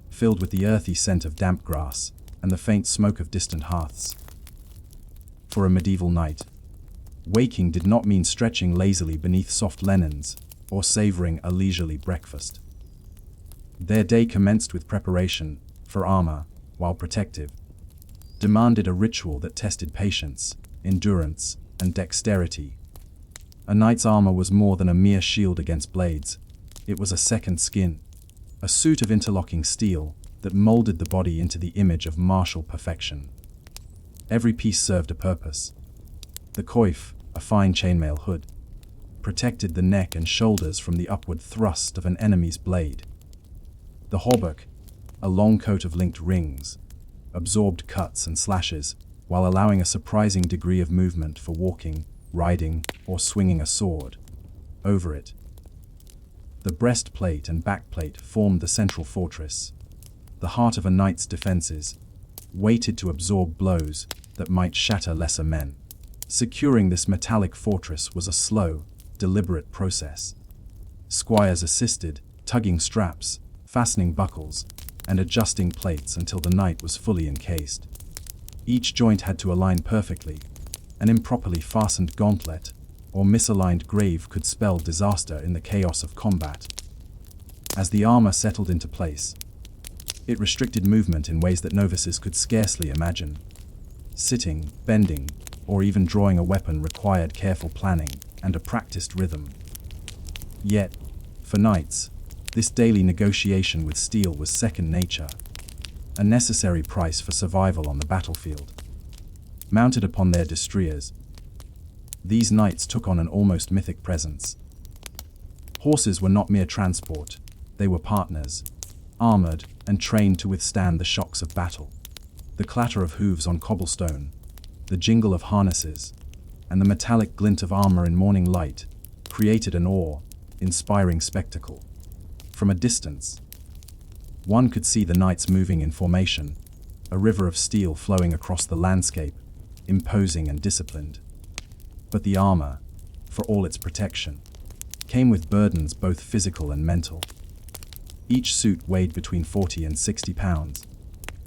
filled with the earthy scent of damp grass and the faint smoke of distant hearths. For a medieval knight, waking did not mean stretching lazily beneath soft linens or savoring a leisurely breakfast. Their day commenced with preparation for armor, while protective, demanded a ritual that tested patience, endurance, and dexterity. A knight's armor was more than a mere shield against blades. It was a second skin, a suit of interlocking steel that molded the body into the image of martial perfection. Every piece served a purpose. The coif, a fine chainmail hood, protected the neck and shoulders from the upward thrust of an enemy's blade. The hauberk, a long coat of linked rings, absorbed cuts and slashes while allowing a surprising degree of movement for walking, riding, or swinging a sword over it. The breastplate and backplate formed the central fortress, the heart of a knight's defenses, weighted to absorb blows that might shatter lesser men. Securing this metallic fortress was a slow, deliberate process. Squires assisted, tugging straps, fastening buckles, and adjusting plates until the knight was fully encased. Each joint had to align perfectly. An improperly fastened gauntlet or misaligned glaive could spell disaster in the chaos of combat. As the armor settled into place, it restricted movement in ways that novices could scarcely imagine. Sitting, bending, or even drawing a weapon required careful planning and a practiced rhythm. Yet, for knights, this daily negotiation with steel was second nature, a necessary price for survival on the battlefield. Mounted upon their destriers, these knights took on an almost mythic presence. Horses were not mere transport, they were partners, armored and trained to withstand the shocks of battle. The clatter of hooves on cobblestone, the jingle of harnesses, and the metallic glint of armor in morning light created an awe-inspiring spectacle. From a distance, one could see the knights moving in formation, a river of steel flowing across the landscape, imposing and disciplined. But the armor, for all its protection, came with burdens both physical and mental. Each suit weighed between 40 and 60 pounds,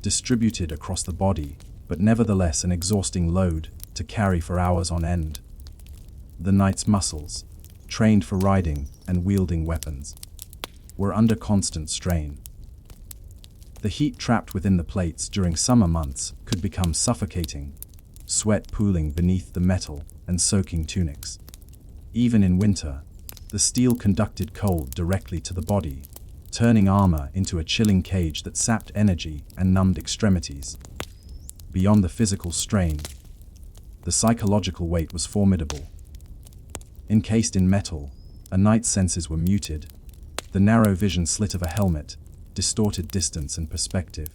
distributed across the body, but nevertheless an exhausting load to carry for hours on end. The knight's muscles, trained for riding and wielding weapons, were under constant strain. The heat trapped within the plates during summer months could become suffocating, sweat pooling beneath the metal and soaking tunics. Even in winter, The steel conducted cold directly to the body, turning armor into a chilling cage that sapped energy and numbed extremities. Beyond the physical strain, the psychological weight was formidable. Encased in metal, a knight's senses were muted. The narrow vision slit of a helmet distorted distance and perspective,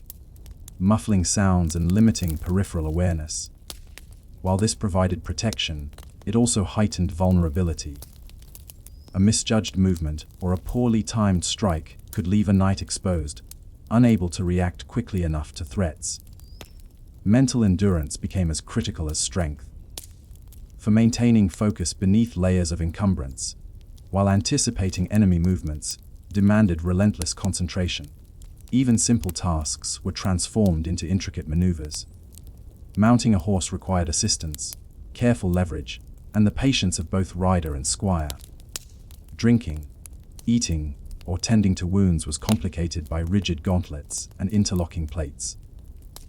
muffling sounds and limiting peripheral awareness. While this provided protection, it also heightened vulnerability. A misjudged movement or a poorly timed strike could leave a knight exposed, unable to react quickly enough to threats. Mental endurance became as critical as strength. For maintaining focus beneath layers of encumbrance, while anticipating enemy movements demanded relentless concentration. Even simple tasks were transformed into intricate maneuvers. Mounting a horse required assistance, careful leverage, and the patience of both rider and squire. Drinking, eating, or tending to wounds was complicated by rigid gauntlets and interlocking plates.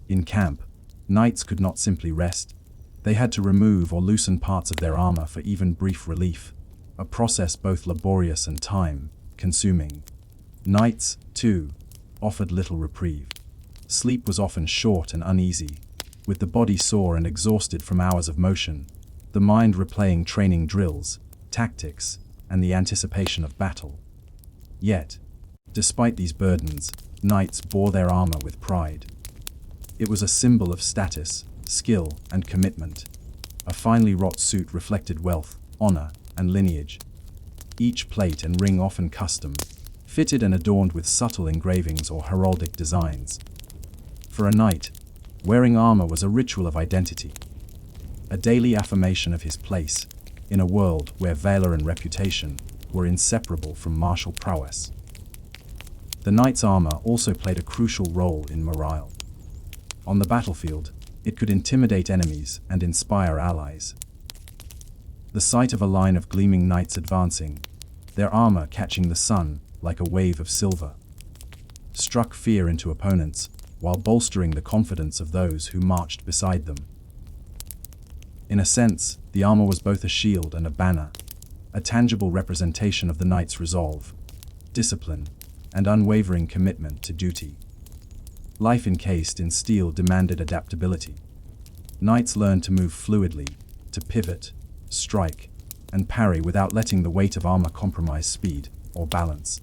In camp, knights could not simply rest. They had to remove or loosen parts of their armor for even brief relief, a process both laborious and time-consuming. Nights, too, offered little reprieve. Sleep was often short and uneasy, with the body sore and exhausted from hours of motion, the mind replaying training drills, tactics, and the anticipation of battle. Yet, despite these burdens, knights bore their armor with pride. It was a symbol of status, skill, and commitment. A finely wrought suit reflected wealth, honor, and lineage. Each plate and ring often custom, fitted and adorned with subtle engravings or heraldic designs. For a knight, wearing armor was a ritual of identity, a daily affirmation of his place in a world where valor and reputation were inseparable from martial prowess. The knight's armor also played a crucial role in morale. On the battlefield, it could intimidate enemies and inspire allies. The sight of a line of gleaming knights advancing, their armor catching the sun like a wave of silver, struck fear into opponents while bolstering the confidence of those who marched beside them. In a sense, the armor was both a shield and a banner, a tangible representation of the knight's resolve, discipline, and unwavering commitment to duty. Life encased in steel demanded adaptability. Knights learned to move fluidly, to pivot, strike, and parry without letting the weight of armor compromise speed or balance.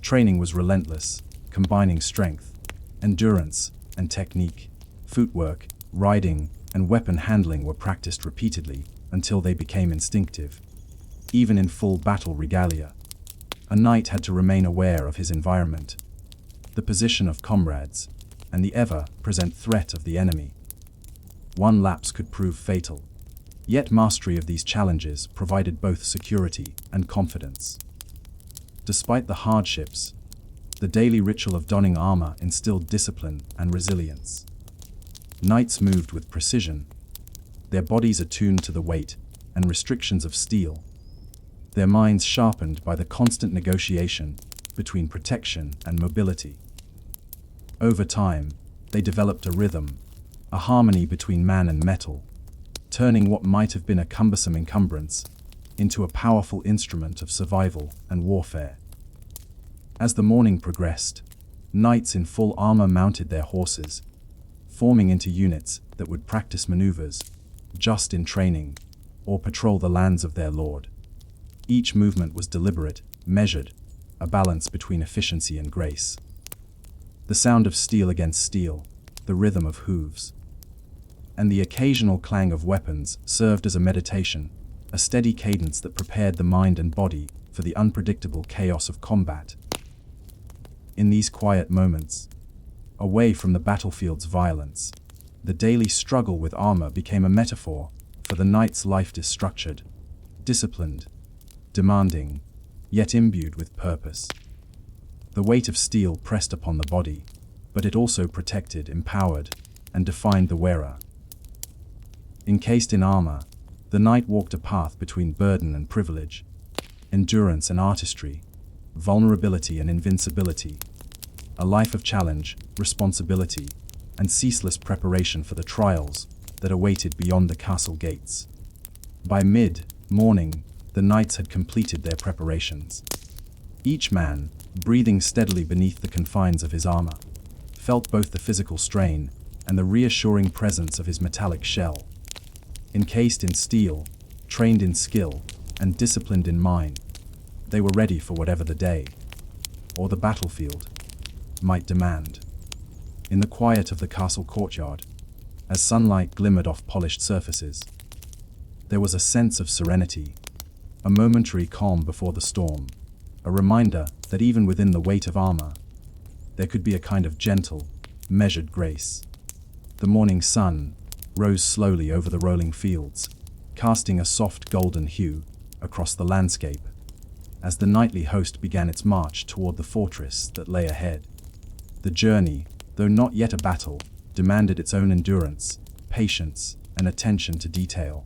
Training was relentless, combining strength, endurance, and technique. Footwork, riding, and weapon handling were practiced repeatedly until they became instinctive. Even in full battle regalia, a knight had to remain aware of his environment, the position of comrades, and the ever-present threat of the enemy. One lapse could prove fatal, yet mastery of these challenges provided both security and confidence. Despite the hardships, the daily ritual of donning armor instilled discipline and resilience. Knights moved with precision, their bodies attuned to the weight and restrictions of steel, their minds sharpened by the constant negotiation between protection and mobility. Over time, they developed a rhythm, a harmony between man and metal, turning what might have been a cumbersome encumbrance into a powerful instrument of survival and warfare. As the morning progressed, knights in full armor mounted their horses, forming into units that would practice maneuvers, just in training, or patrol the lands of their lord. Each movement was deliberate, measured, a balance between efficiency and grace. The sound of steel against steel, the rhythm of hooves, and the occasional clang of weapons served as a meditation, a steady cadence that prepared the mind and body for the unpredictable chaos of combat. In these quiet moments, away from the battlefield's violence, the daily struggle with armor became a metaphor for the knight's life structured, disciplined, demanding, yet imbued with purpose. The weight of steel pressed upon the body, but it also protected, empowered, and defined the wearer. Encased in armor, the knight walked a path between burden and privilege, endurance and artistry, vulnerability and invincibility, a life of challenge, responsibility, and ceaseless preparation for the trials that awaited beyond the castle gates. By mid-morning, the knights had completed their preparations. Each man, breathing steadily beneath the confines of his armor, felt both the physical strain and the reassuring presence of his metallic shell. Encased in steel, trained in skill, and disciplined in mind, they were ready for whatever the day, or the battlefield, might demand. In the quiet of the castle courtyard, as sunlight glimmered off polished surfaces, there was a sense of serenity, a momentary calm before the storm, a reminder that even within the weight of armor, there could be a kind of gentle, measured grace. The morning sun rose slowly over the rolling fields, casting a soft golden hue across the landscape, as the knightly host began its march toward the fortress that lay ahead. The journey, though not yet a battle, demanded its own endurance, patience, and attention to detail.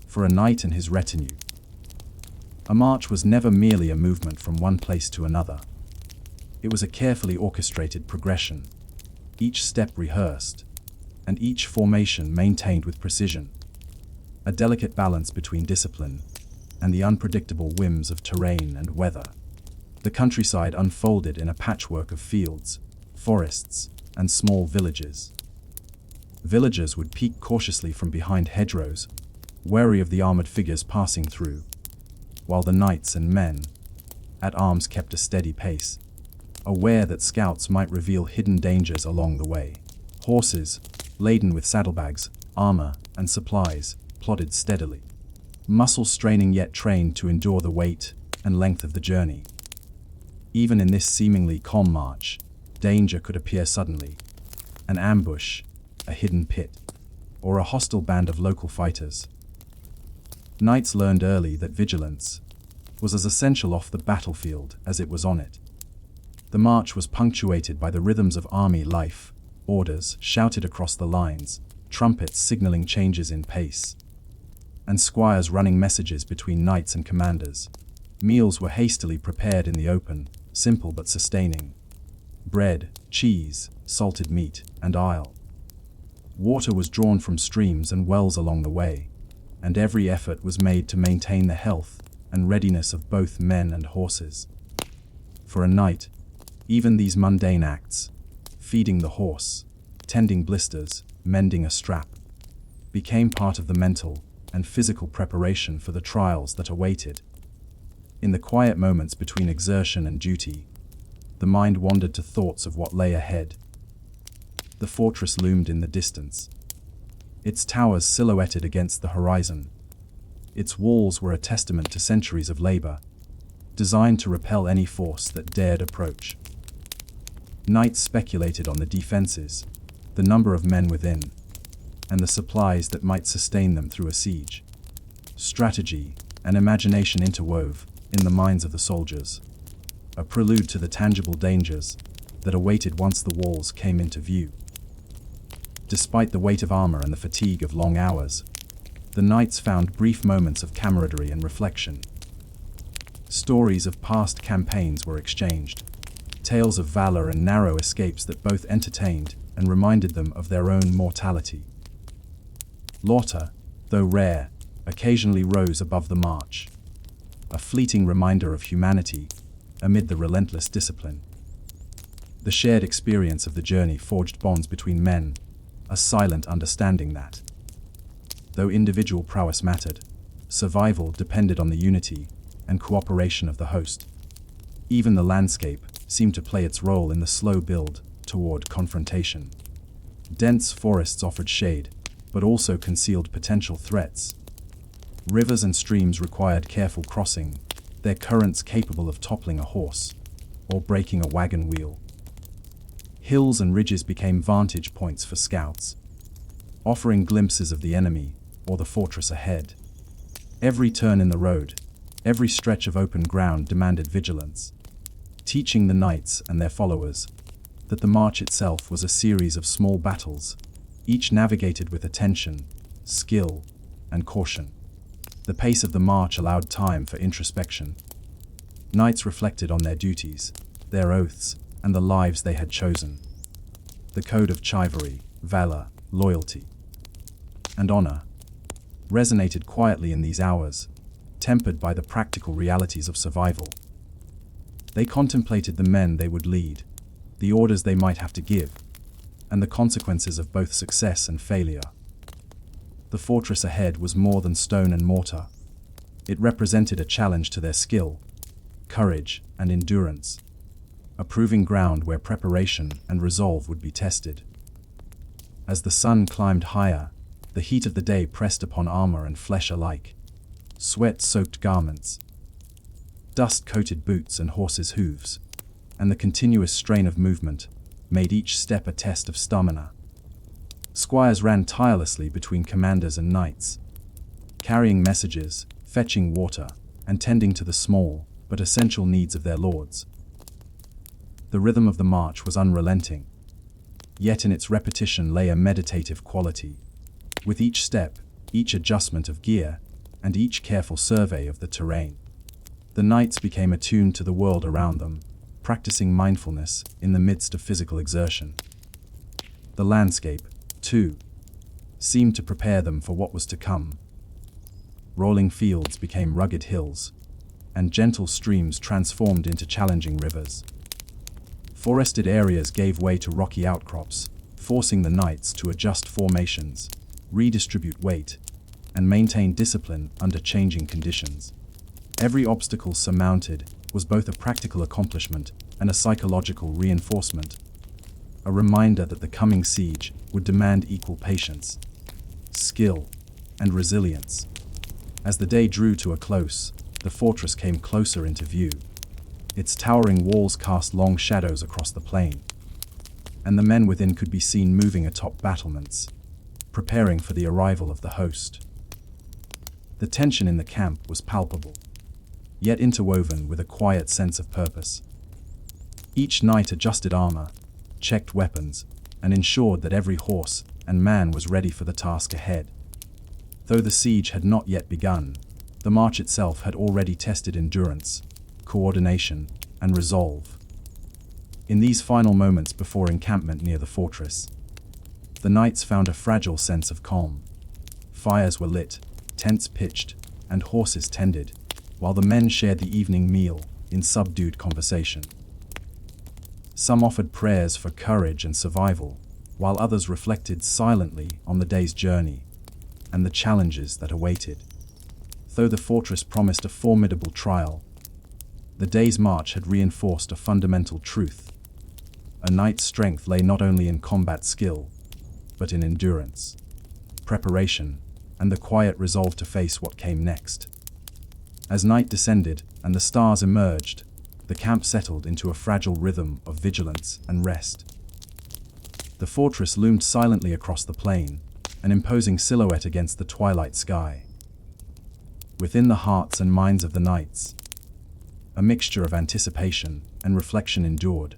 For a knight and his retinue, a march was never merely a movement from one place to another. It was a carefully orchestrated progression, each step rehearsed, and each formation maintained with precision, a delicate balance between discipline and the unpredictable whims of terrain and weather. The countryside unfolded in a patchwork of fields, forests, and small villages. Villagers would peek cautiously from behind hedgerows, wary of the armored figures passing through, while the knights and men at arms kept a steady pace, aware that scouts might reveal hidden dangers along the way. Horses, laden with saddlebags, armor, and supplies, plodded steadily, muscles straining yet trained to endure the weight and length of the journey. Even in this seemingly calm march, danger could appear suddenly. An ambush, a hidden pit, or a hostile band of local fighters. Knights learned early that vigilance was as essential off the battlefield as it was on it. The march was punctuated by the rhythms of army life, orders shouted across the lines, trumpets signaling changes in pace, and squires running messages between knights and commanders. Meals were hastily prepared in the open, simple but sustaining. Bread, cheese, salted meat, and ale. Water was drawn from streams and wells along the way, and every effort was made to maintain the health and readiness of both men and horses. For a knight, even these mundane acts, feeding the horse, tending blisters, mending a strap, became part of the mental and physical preparation for the trials that awaited. In the quiet moments between exertion and duty, the mind wandered to thoughts of what lay ahead. The fortress loomed in the distance, its towers silhouetted against the horizon. Its walls were a testament to centuries of labor, designed to repel any force that dared approach. Knights speculated on the defenses, the number of men within, and the supplies that might sustain them through a siege. Strategy and imagination interwove in the minds of the soldiers, a prelude to the tangible dangers that awaited once the walls came into view. Despite the weight of armor and the fatigue of long hours, the knights found brief moments of camaraderie and reflection. Stories of past campaigns were exchanged, tales of valor and narrow escapes that both entertained and reminded them of their own mortality. Laughter, though rare, occasionally rose above the march, a fleeting reminder of humanity amid the relentless discipline. The shared experience of the journey forged bonds between men, a silent understanding that, though individual prowess mattered, survival depended on the unity and cooperation of the host. Even the landscape seemed to play its role in the slow build toward confrontation. Dense forests offered shade, but also concealed potential threats. Rivers and streams required careful crossing, their currents capable of toppling a horse or breaking a wagon wheel. Hills and ridges became vantage points for scouts, offering glimpses of the enemy or the fortress ahead. Every turn in the road, every stretch of open ground demanded vigilance, teaching the knights and their followers that the march itself was a series of small battles, each navigated with attention, skill, and caution. The pace of the march allowed time for introspection. Knights reflected on their duties, their oaths, and the lives they had chosen. The code of chivalry, valor, loyalty, and honor resonated quietly in these hours, tempered by the practical realities of survival. They contemplated the men they would lead, the orders they might have to give, and the consequences of both success and failure. The fortress ahead was more than stone and mortar. It represented a challenge to their skill, courage, and endurance, a proving ground where preparation and resolve would be tested. As the sun climbed higher, the heat of the day pressed upon armor and flesh alike. Sweat-soaked garments, dust-coated boots and horses' hooves, and the continuous strain of movement made each step a test of stamina. Squires ran tirelessly between commanders and knights, carrying messages, fetching water, and tending to the small but essential needs of their lords. The rhythm of the march was unrelenting, yet in its repetition lay a meditative quality. With each step, each adjustment of gear, and each careful survey of the terrain, the knights became attuned to the world around them, practicing mindfulness in the midst of physical exertion. The landscape, too, seemed to prepare them for what was to come. Rolling fields became rugged hills, and gentle streams transformed into challenging rivers. Forested areas gave way to rocky outcrops, forcing the knights to adjust formations, redistribute weight, and maintain discipline under changing conditions. Every obstacle surmounted was both a practical accomplishment and a psychological reinforcement, a reminder that the coming siege would demand equal patience, skill, and resilience. As the day drew to a close, the fortress came closer into view. Its towering walls cast long shadows across the plain, and the men within could be seen moving atop battlements, preparing for the arrival of the host. The tension in the camp was palpable, yet interwoven with a quiet sense of purpose. Each knight adjusted armor, checked weapons, and ensured that every horse and man was ready for the task ahead. Though the siege had not yet begun, the march itself had already tested endurance, coordination, and resolve. In these final moments before encampment near the fortress, the knights found a fragile sense of calm. Fires were lit, tents pitched, and horses tended, while the men shared the evening meal in subdued conversation. Some offered prayers for courage and survival, while others reflected silently on the day's journey and the challenges that awaited. Though the fortress promised a formidable trial, the day's march had reinforced a fundamental truth. A knight's strength lay not only in combat skill, but in endurance, preparation, and the quiet resolve to face what came next. As night descended and the stars emerged, the camp settled into a fragile rhythm of vigilance and rest. The fortress loomed silently across the plain, an imposing silhouette against the twilight sky. Within the hearts and minds of the knights, a mixture of anticipation and reflection endured,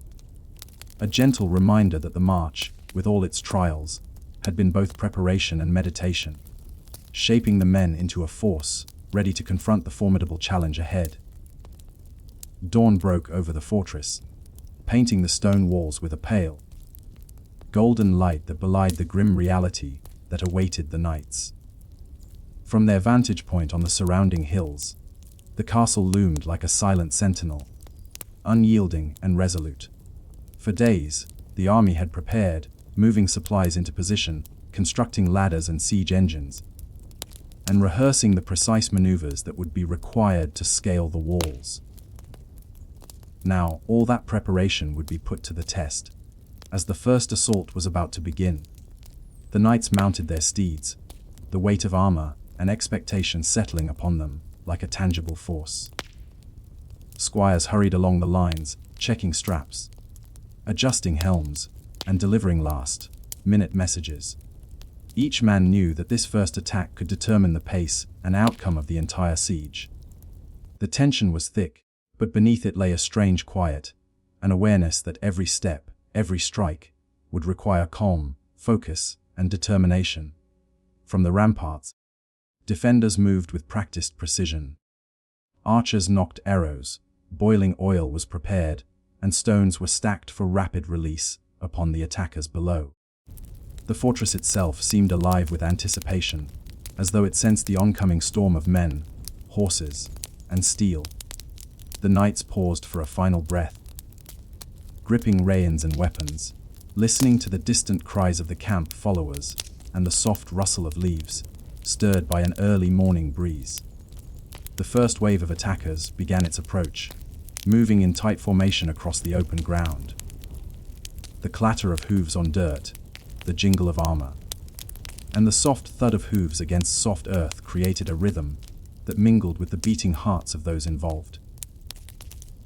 a gentle reminder that the march, with all its trials, had been both preparation and meditation, shaping the men into a force ready to confront the formidable challenge ahead. Dawn broke over the fortress, painting the stone walls with a pale, golden light that belied the grim reality that awaited the knights. From their vantage point on the surrounding hills, the castle loomed like a silent sentinel, unyielding and resolute. For days, the army had prepared, moving supplies into position, constructing ladders and siege engines, and rehearsing the precise maneuvers that would be required to scale the walls. Now, all that preparation would be put to the test, as the first assault was about to begin. The knights mounted their steeds, the weight of armor and expectation settling upon them like a tangible force. Squires hurried along the lines, checking straps, adjusting helms, and delivering last-minute messages. Each man knew that this first attack could determine the pace and outcome of the entire siege. The tension was thick, but beneath it lay a strange quiet, an awareness that every step, every strike, would require calm, focus, and determination. From the ramparts, defenders moved with practiced precision. Archers nocked arrows, boiling oil was prepared, and stones were stacked for rapid release upon the attackers below. The fortress itself seemed alive with anticipation, as though it sensed the oncoming storm of men, horses, and steel. The knights paused for a final breath, gripping reins and weapons, listening to the distant cries of the camp followers and the soft rustle of leaves, stirred by an early morning breeze. The first wave of attackers began its approach, moving in tight formation across the open ground. The clatter of hooves on dirt, the jingle of armor, and the soft thud of hooves against soft earth created a rhythm that mingled with the beating hearts of those involved.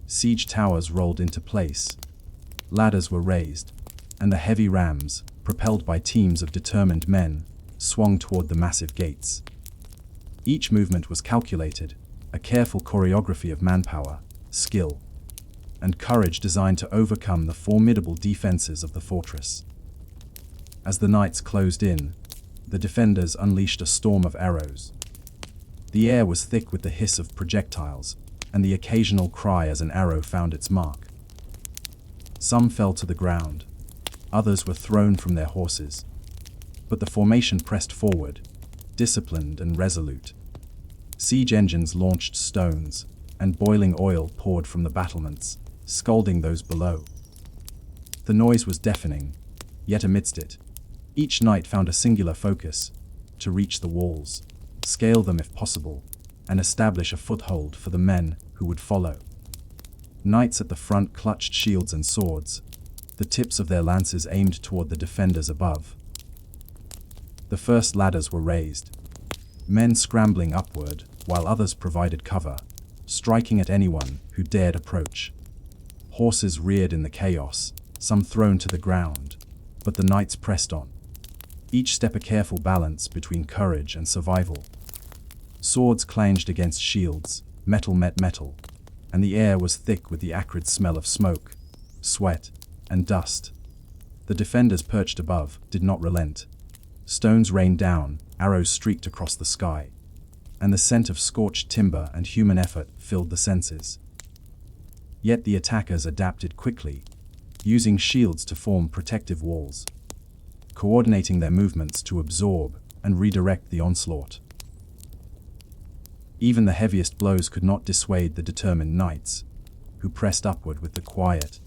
Siege towers rolled into place, ladders were raised, and the heavy rams, propelled by teams of determined men, swung toward the massive gates. Each movement was calculated, a careful choreography of manpower, skill, and courage designed to overcome the formidable defenses of the fortress. As the knights closed in, the defenders unleashed a storm of arrows. The air was thick with the hiss of projectiles, and the occasional cry as an arrow found its mark. Some fell to the ground, others were thrown from their horses, but the formation pressed forward, disciplined and resolute. Siege engines launched stones, and boiling oil poured from the battlements, scalding those below. The noise was deafening, yet amidst it, each knight found a singular focus: to reach the walls, scale them if possible, and establish a foothold for the men who would follow. Knights at the front clutched shields and swords, the tips of their lances aimed toward the defenders above. The first ladders were raised, men scrambling upward while others provided cover, striking at anyone who dared approach. Horses reared in the chaos, some thrown to the ground, but the knights pressed on, each step a careful balance between courage and survival. Swords clanged against shields, metal met metal, and the air was thick with the acrid smell of smoke, sweat, and dust. The defenders perched above did not relent. Stones rained down, arrows streaked across the sky, and the scent of scorched timber and human effort filled the senses. Yet the attackers adapted quickly, using shields to form protective walls, coordinating their movements to absorb and redirect the onslaught. Even the heaviest blows could not dissuade the determined knights, who pressed upward with the quiet,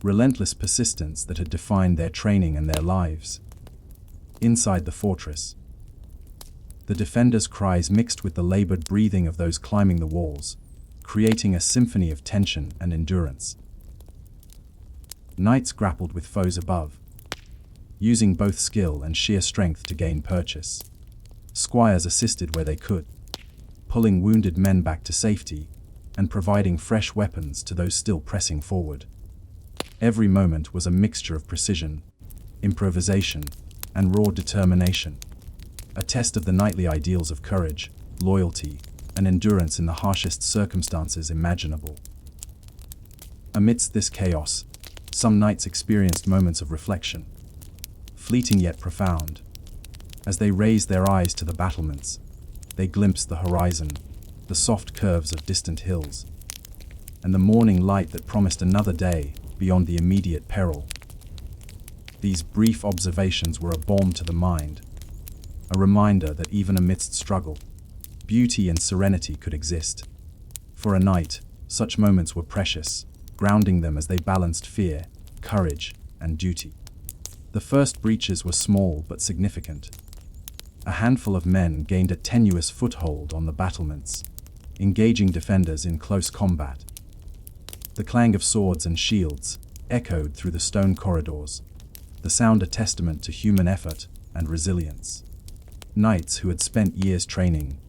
relentless persistence that had defined their training and their lives. Inside the fortress, the defenders' cries mixed with the labored breathing of those climbing the walls, creating a symphony of tension and endurance. Knights grappled with foes above, using both skill and sheer strength to gain purchase. Squires assisted where they could, pulling wounded men back to safety and providing fresh weapons to those still pressing forward. Every moment was a mixture of precision, improvisation, and raw determination, a test of the knightly ideals of courage, loyalty, and endurance in the harshest circumstances imaginable. Amidst this chaos, some knights experienced moments of reflection, fleeting yet profound. As they raised their eyes to the battlements, they glimpsed the horizon, the soft curves of distant hills, and the morning light that promised another day beyond the immediate peril. These brief observations were a balm to the mind, a reminder that even amidst struggle, beauty and serenity could exist. For a knight, such moments were precious, grounding them as they balanced fear, courage, and duty. The first breaches were small but significant. A handful of men gained a tenuous foothold on the battlements, engaging defenders in close combat. The clang of swords and shields echoed through the stone corridors, the sound a testament to human effort and resilience. Knights who had spent years training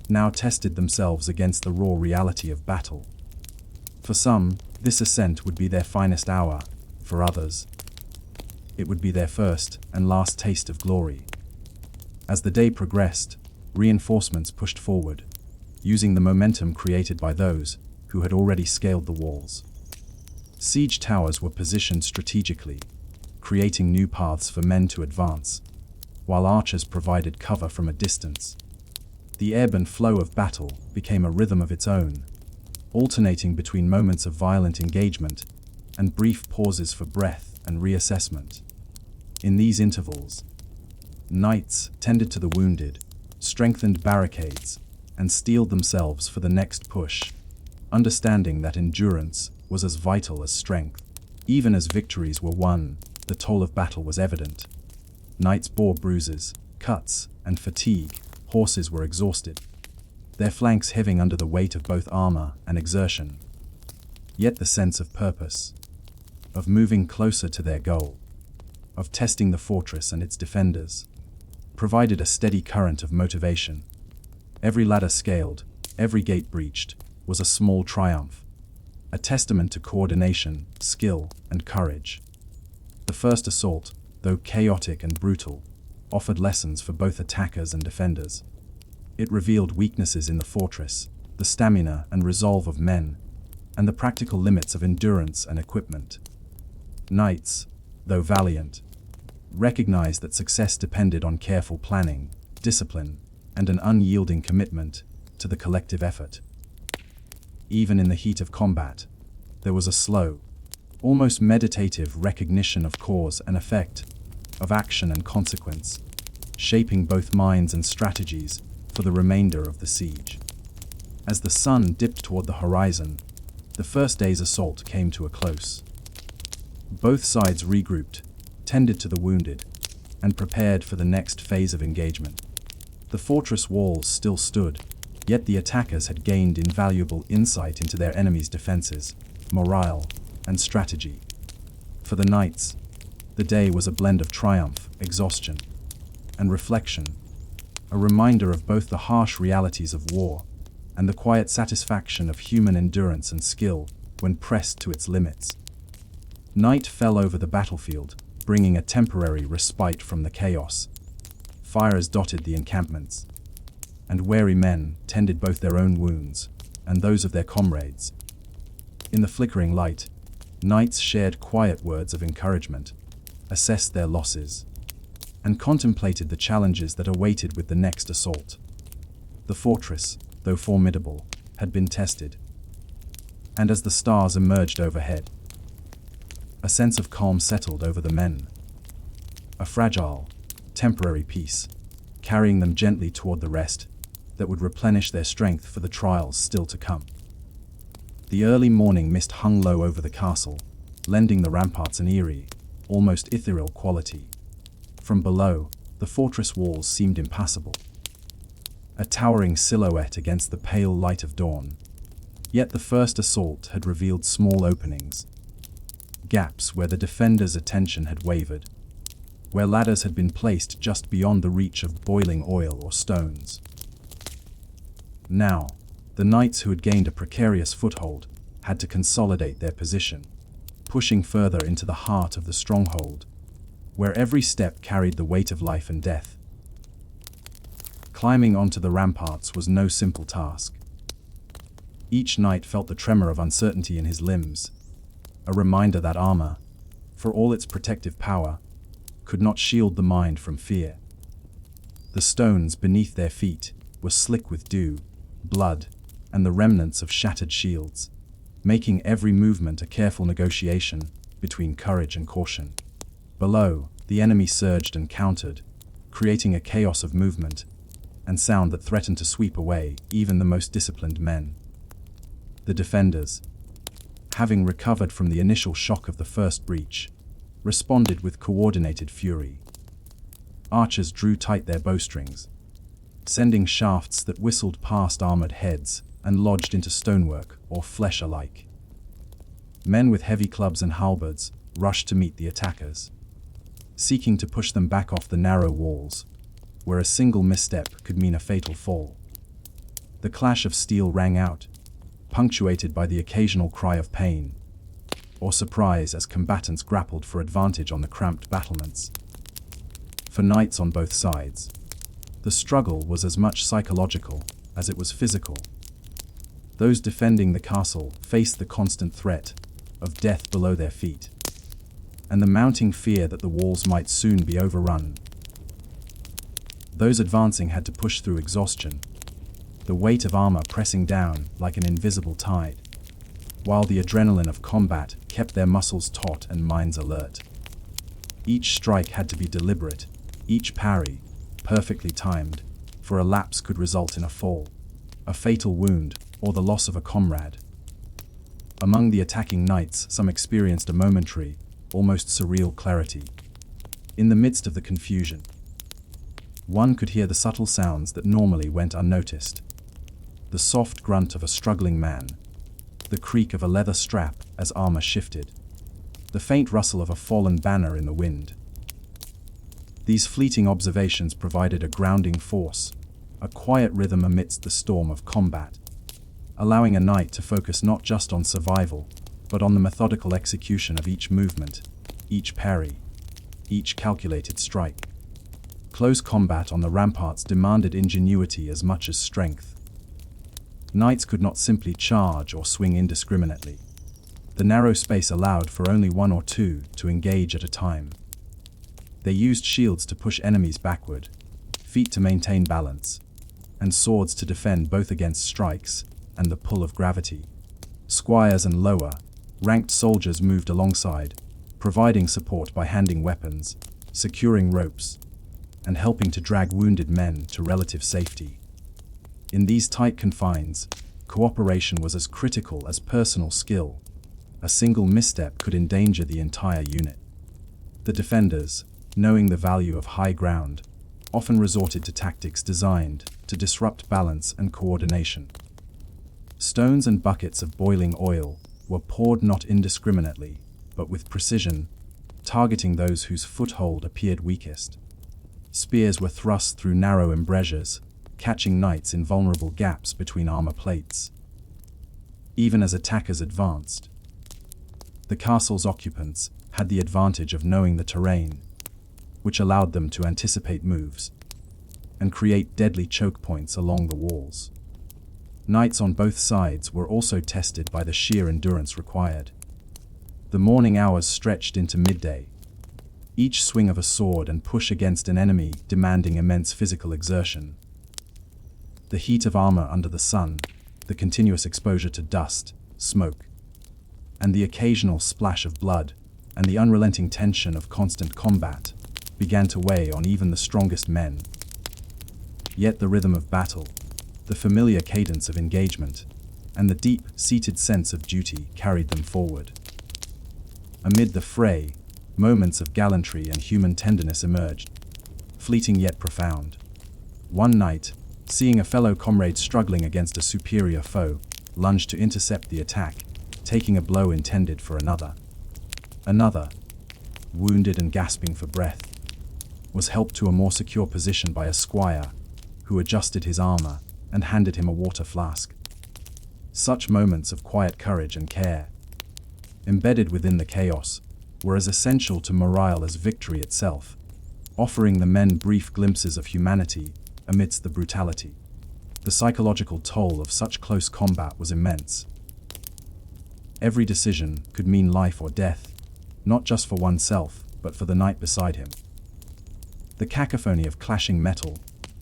now tested themselves against the raw reality of battle. For some, this ascent would be their finest hour; for others, it would be their first and last taste of glory. As the day progressed, reinforcements pushed forward, using the momentum created by those who had already scaled the walls. Siege towers were positioned strategically, creating new paths for men to advance, while archers provided cover from a distance. The ebb and flow of battle became a rhythm of its own, alternating between moments of violent engagement and brief pauses for breath and reassessment. In these intervals, knights tended to the wounded, strengthened barricades, and steeled themselves for the next push, understanding that endurance was as vital as strength. Even as victories were won, the toll of battle was evident. Knights bore bruises, cuts, and fatigue. Horses were exhausted, their flanks heaving under the weight of both armor and exertion. Yet the sense of purpose, of moving closer to their goal, of testing the fortress and its defenders, provided a steady current of motivation. Every ladder scaled, every gate breached, was a small triumph, a testament to coordination, skill, and courage. The first assault, though chaotic and brutal, offered lessons for both attackers and defenders. It revealed weaknesses in the fortress, the stamina and resolve of men, and the practical limits of endurance and equipment. Knights, though valiant, recognized that success depended on careful planning, discipline, and an unyielding commitment to the collective effort. Even in the heat of combat, there was a slow, almost meditative recognition of cause and effect, of action and consequence, shaping both minds and strategies for the remainder of the siege. As the sun dipped toward the horizon, the first day's assault came to a close. Both sides regrouped, tended to the wounded, and prepared for the next phase of engagement. The fortress walls still stood, yet the attackers had gained invaluable insight into their enemy's defenses, morale, and strategy. For the knights, the day was a blend of triumph, exhaustion, and reflection, a reminder of both the harsh realities of war and the quiet satisfaction of human endurance and skill when pressed to its limits. Night fell over the battlefield, bringing a temporary respite from the chaos. Fires dotted the encampments, and wary men tended both their own wounds and those of their comrades. In the flickering light, knights shared quiet words of encouragement, assessed their losses, and contemplated the challenges that awaited with the next assault. The fortress, though formidable, had been tested, and as the stars emerged overhead, a sense of calm settled over the men. A fragile, temporary peace, carrying them gently toward the rest that would replenish their strength for the trials still to come. The early morning mist hung low over the castle, lending the ramparts an eerie, almost ethereal quality. From below, the fortress walls seemed impassable, a towering silhouette against the pale light of dawn. Yet the first assault had revealed small openings, gaps where the defenders' attention had wavered, where ladders had been placed just beyond the reach of boiling oil or stones. Now, the knights who had gained a precarious foothold had to consolidate their position, pushing further into the heart of the stronghold, where every step carried the weight of life and death. Climbing onto the ramparts was no simple task. Each knight felt the tremor of uncertainty in his limbs, a reminder that armor, for all its protective power, could not shield the mind from fear. The stones beneath their feet were slick with dew, blood, and the remnants of shattered shields, making every movement a careful negotiation between courage and caution. Below, the enemy surged and countered, creating a chaos of movement and sound that threatened to sweep away even the most disciplined men. The defenders, having recovered from the initial shock of the first breach, responded with coordinated fury. Archers drew tight their bowstrings, sending shafts that whistled past armored heads and lodged into stonework or flesh alike. Men with heavy clubs and halberds rushed to meet the attackers, seeking to push them back off the narrow walls, where a single misstep could mean a fatal fall. The clash of steel rang out, punctuated by the occasional cry of pain or surprise as combatants grappled for advantage on the cramped battlements. For knights on both sides, the struggle was as much psychological as it was physical. Those defending the castle faced the constant threat of death below their feet, and the mounting fear that the walls might soon be overrun. Those advancing had to push through exhaustion, the weight of armor pressing down like an invisible tide, while the adrenaline of combat kept their muscles taut and minds alert. Each strike had to be deliberate, each parry perfectly timed, for a lapse could result in a fall. a fatal wound, or the loss of a comrade. Among the attacking knights, some experienced a momentary, almost surreal clarity. In the midst of the confusion, one could hear the subtle sounds that normally went unnoticed. The soft grunt of a struggling man, the creak of a leather strap as armor shifted, the faint rustle of a fallen banner in the wind. These fleeting observations provided a grounding force, a quiet rhythm amidst the storm of combat, allowing a knight to focus not just on survival, but on the methodical execution of each movement, each parry, each calculated strike. Close combat on the ramparts demanded ingenuity as much as strength. Knights could not simply charge or swing indiscriminately. The narrow space allowed for only one or two to engage at a time. They used shields to push enemies backward, feet to maintain balance, and swords to defend both against strikes and the pull of gravity. Squires and lower, ranked soldiers moved alongside, providing support by handing weapons, securing ropes, and helping to drag wounded men to relative safety. In these tight confines, cooperation was as critical as personal skill. A single misstep could endanger the entire unit. The defenders, knowing the value of high ground, often resorted to tactics designed to disrupt balance and coordination. Stones and buckets of boiling oil were poured not indiscriminately, but with precision, targeting those whose foothold appeared weakest. Spears were thrust through narrow embrasures, catching knights in vulnerable gaps between armor plates. Even as attackers advanced, the castle's occupants had the advantage of knowing the terrain, which allowed them to anticipate moves and create deadly choke points along the walls. Knights on both sides were also tested by the sheer endurance required. The morning hours stretched into midday, each swing of a sword and push against an enemy demanding immense physical exertion. The heat of armor under the sun, the continuous exposure to dust, smoke, and the occasional splash of blood, and the unrelenting tension of constant combat, began to weigh on even the strongest men. Yet the rhythm of battle, the familiar cadence of engagement, and the deep-seated sense of duty carried them forward. Amid the fray, moments of gallantry and human tenderness emerged, fleeting yet profound. One knight, seeing a fellow comrade struggling against a superior foe, lunged to intercept the attack, taking a blow intended for another. Another, wounded and gasping for breath, was helped to a more secure position by a squire, who adjusted his armor and handed him a water flask. Such moments of quiet courage and care, embedded within the chaos, were as essential to morale as victory itself, offering the men brief glimpses of humanity amidst the brutality. The psychological toll of such close combat was immense. Every decision could mean life or death, not just for oneself, but for the knight beside him. The cacophony of clashing metal,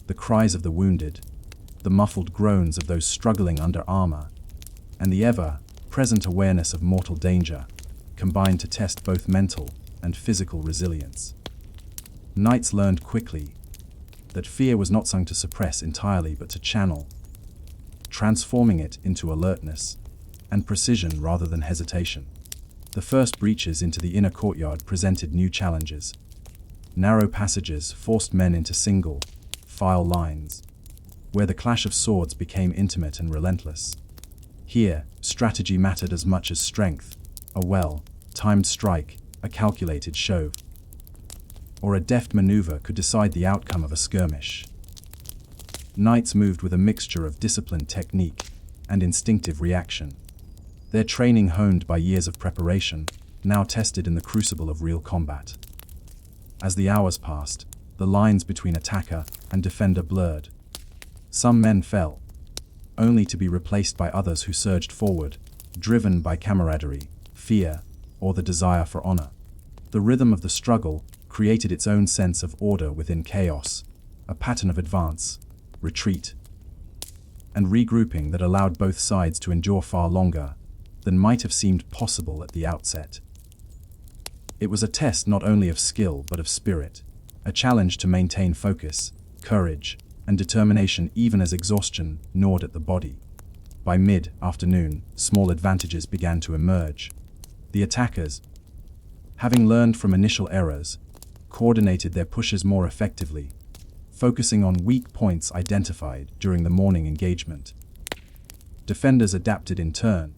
the cries of the wounded, the muffled groans of those struggling under armor, and the ever-present awareness of mortal danger, combined to test both mental and physical resilience. Knights learned quickly that fear was not something to suppress entirely but to channel, transforming it into alertness and precision rather than hesitation. The first breaches into the inner courtyard presented new challenges. Narrow passages forced men into single, file lines, where the clash of swords became intimate and relentless. Here, strategy mattered as much as strength. A well-timed strike, a calculated shove, or a deft maneuver could decide the outcome of a skirmish. Knights moved with a mixture of disciplined technique and instinctive reaction, their training honed by years of preparation, now tested in the crucible of real combat. As the hours passed, the lines between attacker and defender blurred. Some men fell, only to be replaced by others who surged forward, driven by camaraderie, fear, or the desire for honor. The rhythm of the struggle created its own sense of order within chaos, a pattern of advance, retreat, and regrouping that allowed both sides to endure far longer than might have seemed possible at the outset. It was a test not only of skill but of spirit, a challenge to maintain focus, courage, and determination even as exhaustion gnawed at the body. By mid-afternoon, small advantages began to emerge. The attackers, having learned from initial errors, coordinated their pushes more effectively, focusing on weak points identified during the morning engagement. Defenders adapted in turn,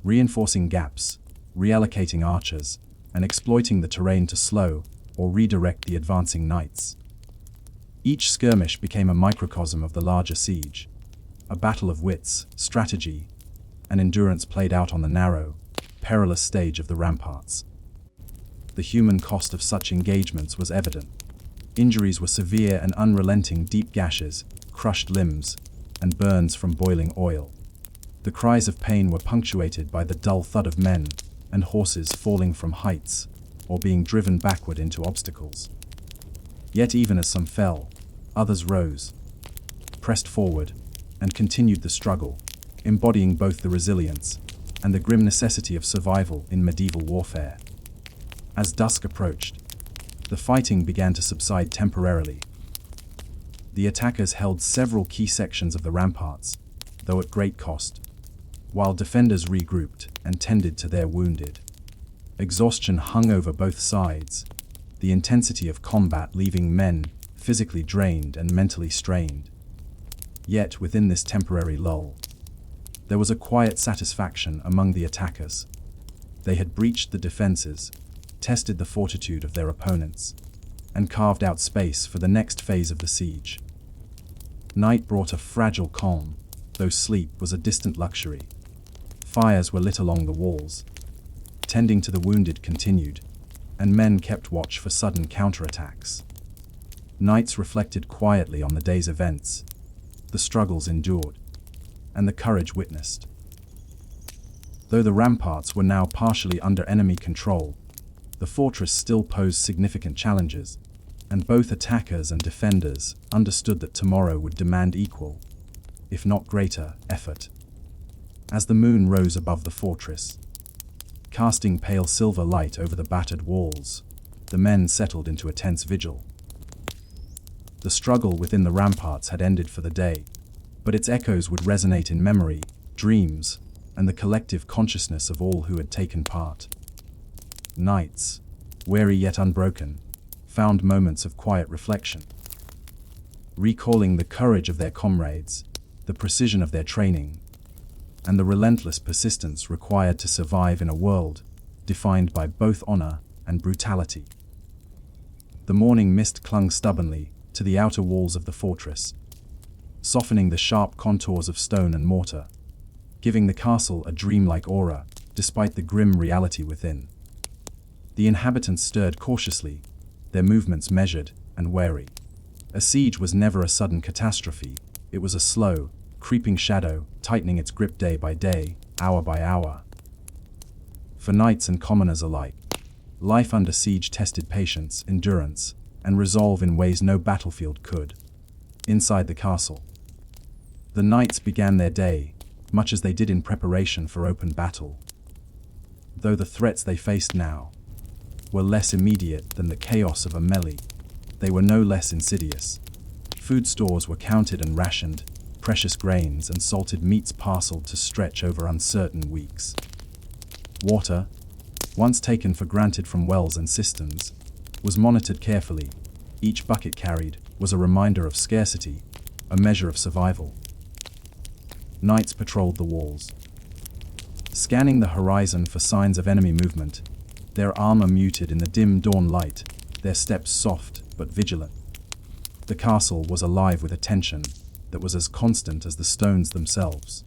reinforcing gaps, reallocating archers, and exploiting the terrain to slow or redirect the advancing knights. Each skirmish became a microcosm of the larger siege, a battle of wits, strategy, and endurance played out on the narrow, perilous stage of the ramparts. The human cost of such engagements was evident. Injuries were severe and unrelenting: deep gashes, crushed limbs, and burns from boiling oil. The cries of pain were punctuated by the dull thud of men and horses falling from heights or being driven backward into obstacles. Yet even as some fell, others rose, pressed forward, and continued the struggle, embodying both the resilience and the grim necessity of survival in medieval warfare. As dusk approached, the fighting began to subside temporarily. The attackers held several key sections of the ramparts, though at great cost, while defenders regrouped and tended to their wounded. Exhaustion hung over both sides, the intensity of combat leaving men physically drained and mentally strained. Yet within this temporary lull, there was a quiet satisfaction among the attackers. They had breached the defenses, tested the fortitude of their opponents, and carved out space for the next phase of the siege. Night brought a fragile calm, though sleep was a distant luxury. Fires were lit along the walls. Tending to the wounded continued, and men kept watch for sudden counterattacks. Nights reflected quietly on the day's events, the struggles endured, and the courage witnessed. Though the ramparts were now partially under enemy control, the fortress still posed significant challenges, and both attackers and defenders understood that tomorrow would demand equal, if not greater, effort. As the moon rose above the fortress, casting pale silver light over the battered walls, the men settled into a tense vigil. The struggle within the ramparts had ended for the day, but its echoes would resonate in memory, dreams, and the collective consciousness of all who had taken part. Knights, wary yet unbroken, found moments of quiet reflection, recalling the courage of their comrades, the precision of their training, and the relentless persistence required to survive in a world defined by both honor and brutality. The morning mist clung stubbornly to the outer walls of the fortress, softening the sharp contours of stone and mortar, giving the castle a dreamlike aura despite the grim reality within. The inhabitants stirred cautiously, their movements measured and wary. A siege was never a sudden catastrophe, it was a slow, creeping shadow, tightening its grip day by day, hour by hour. For knights and commoners alike, life under siege tested patience, endurance, and resolve in ways no battlefield could. Inside the castle, the knights began their day, much as they did in preparation for open battle. Though the threats they faced now were less immediate than the chaos of a melee, they were no less insidious. Food stores were counted and rationed, precious grains and salted meats parceled to stretch over uncertain weeks. Water, once taken for granted from wells and cisterns, was monitored carefully. Each bucket carried was a reminder of scarcity, a measure of survival. Knights patrolled the walls, scanning the horizon for signs of enemy movement, their armor muted in the dim dawn light, their steps soft but vigilant. The castle was alive with a tension that was as constant as the stones themselves.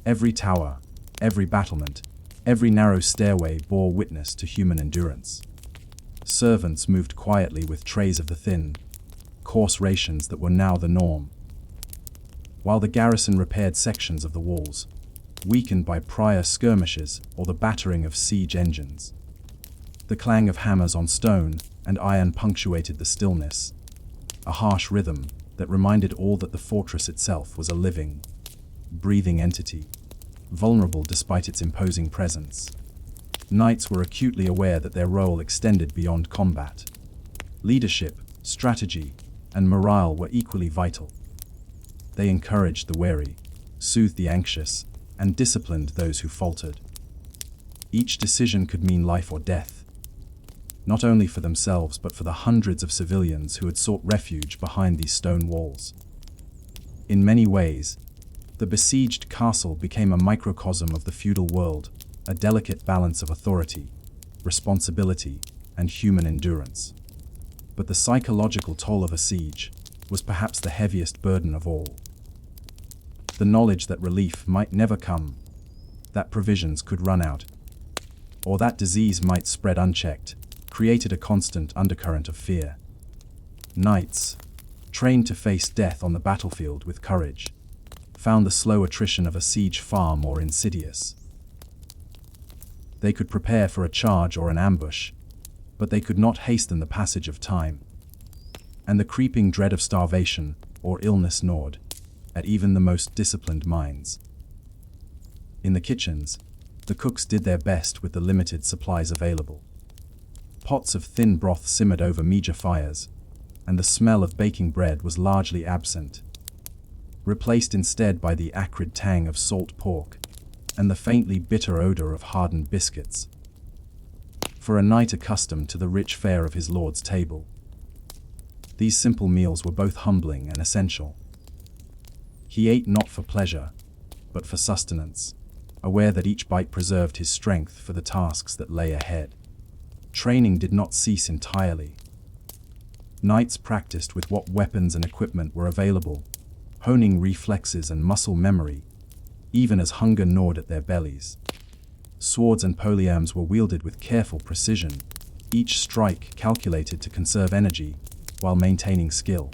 Every tower, every battlement, every narrow stairway bore witness to human endurance. Servants moved quietly with trays of the thin, coarse rations that were now the norm, while the garrison repaired sections of the walls, weakened by prior skirmishes or the battering of siege engines. The clang of hammers on stone and iron punctuated the stillness, a harsh rhythm that reminded all that the fortress itself was a living, breathing entity, vulnerable despite its imposing presence. Knights were acutely aware that their role extended beyond combat. Leadership, strategy, and morale were equally vital. They encouraged the wary, soothed the anxious, and disciplined those who faltered. Each decision could mean life or death, not only for themselves but for the hundreds of civilians who had sought refuge behind these stone walls. In many ways, the besieged castle became a microcosm of the feudal world, a delicate balance of authority, responsibility, and human endurance. But the psychological toll of a siege was perhaps the heaviest burden of all. The knowledge that relief might never come, that provisions could run out, or that disease might spread unchecked, created a constant undercurrent of fear. Knights, trained to face death on the battlefield with courage, found the slow attrition of a siege far more insidious. They could prepare for a charge or an ambush, but they could not hasten the passage of time. And the creeping dread of starvation or illness gnawed at even the most disciplined minds. In the kitchens, the cooks did their best with the limited supplies available. Pots of thin broth simmered over meager fires, and the smell of baking bread was largely absent, replaced instead by the acrid tang of salt pork and the faintly bitter odor of hardened biscuits. For a knight accustomed to the rich fare of his lord's table, these simple meals were both humbling and essential. He ate not for pleasure, but for sustenance, aware that each bite preserved his strength for the tasks that lay ahead. Training did not cease entirely. Knights practiced with what weapons and equipment were available, honing reflexes and muscle memory, even as hunger gnawed at their bellies. Swords and polearms were wielded with careful precision, each strike calculated to conserve energy while maintaining skill.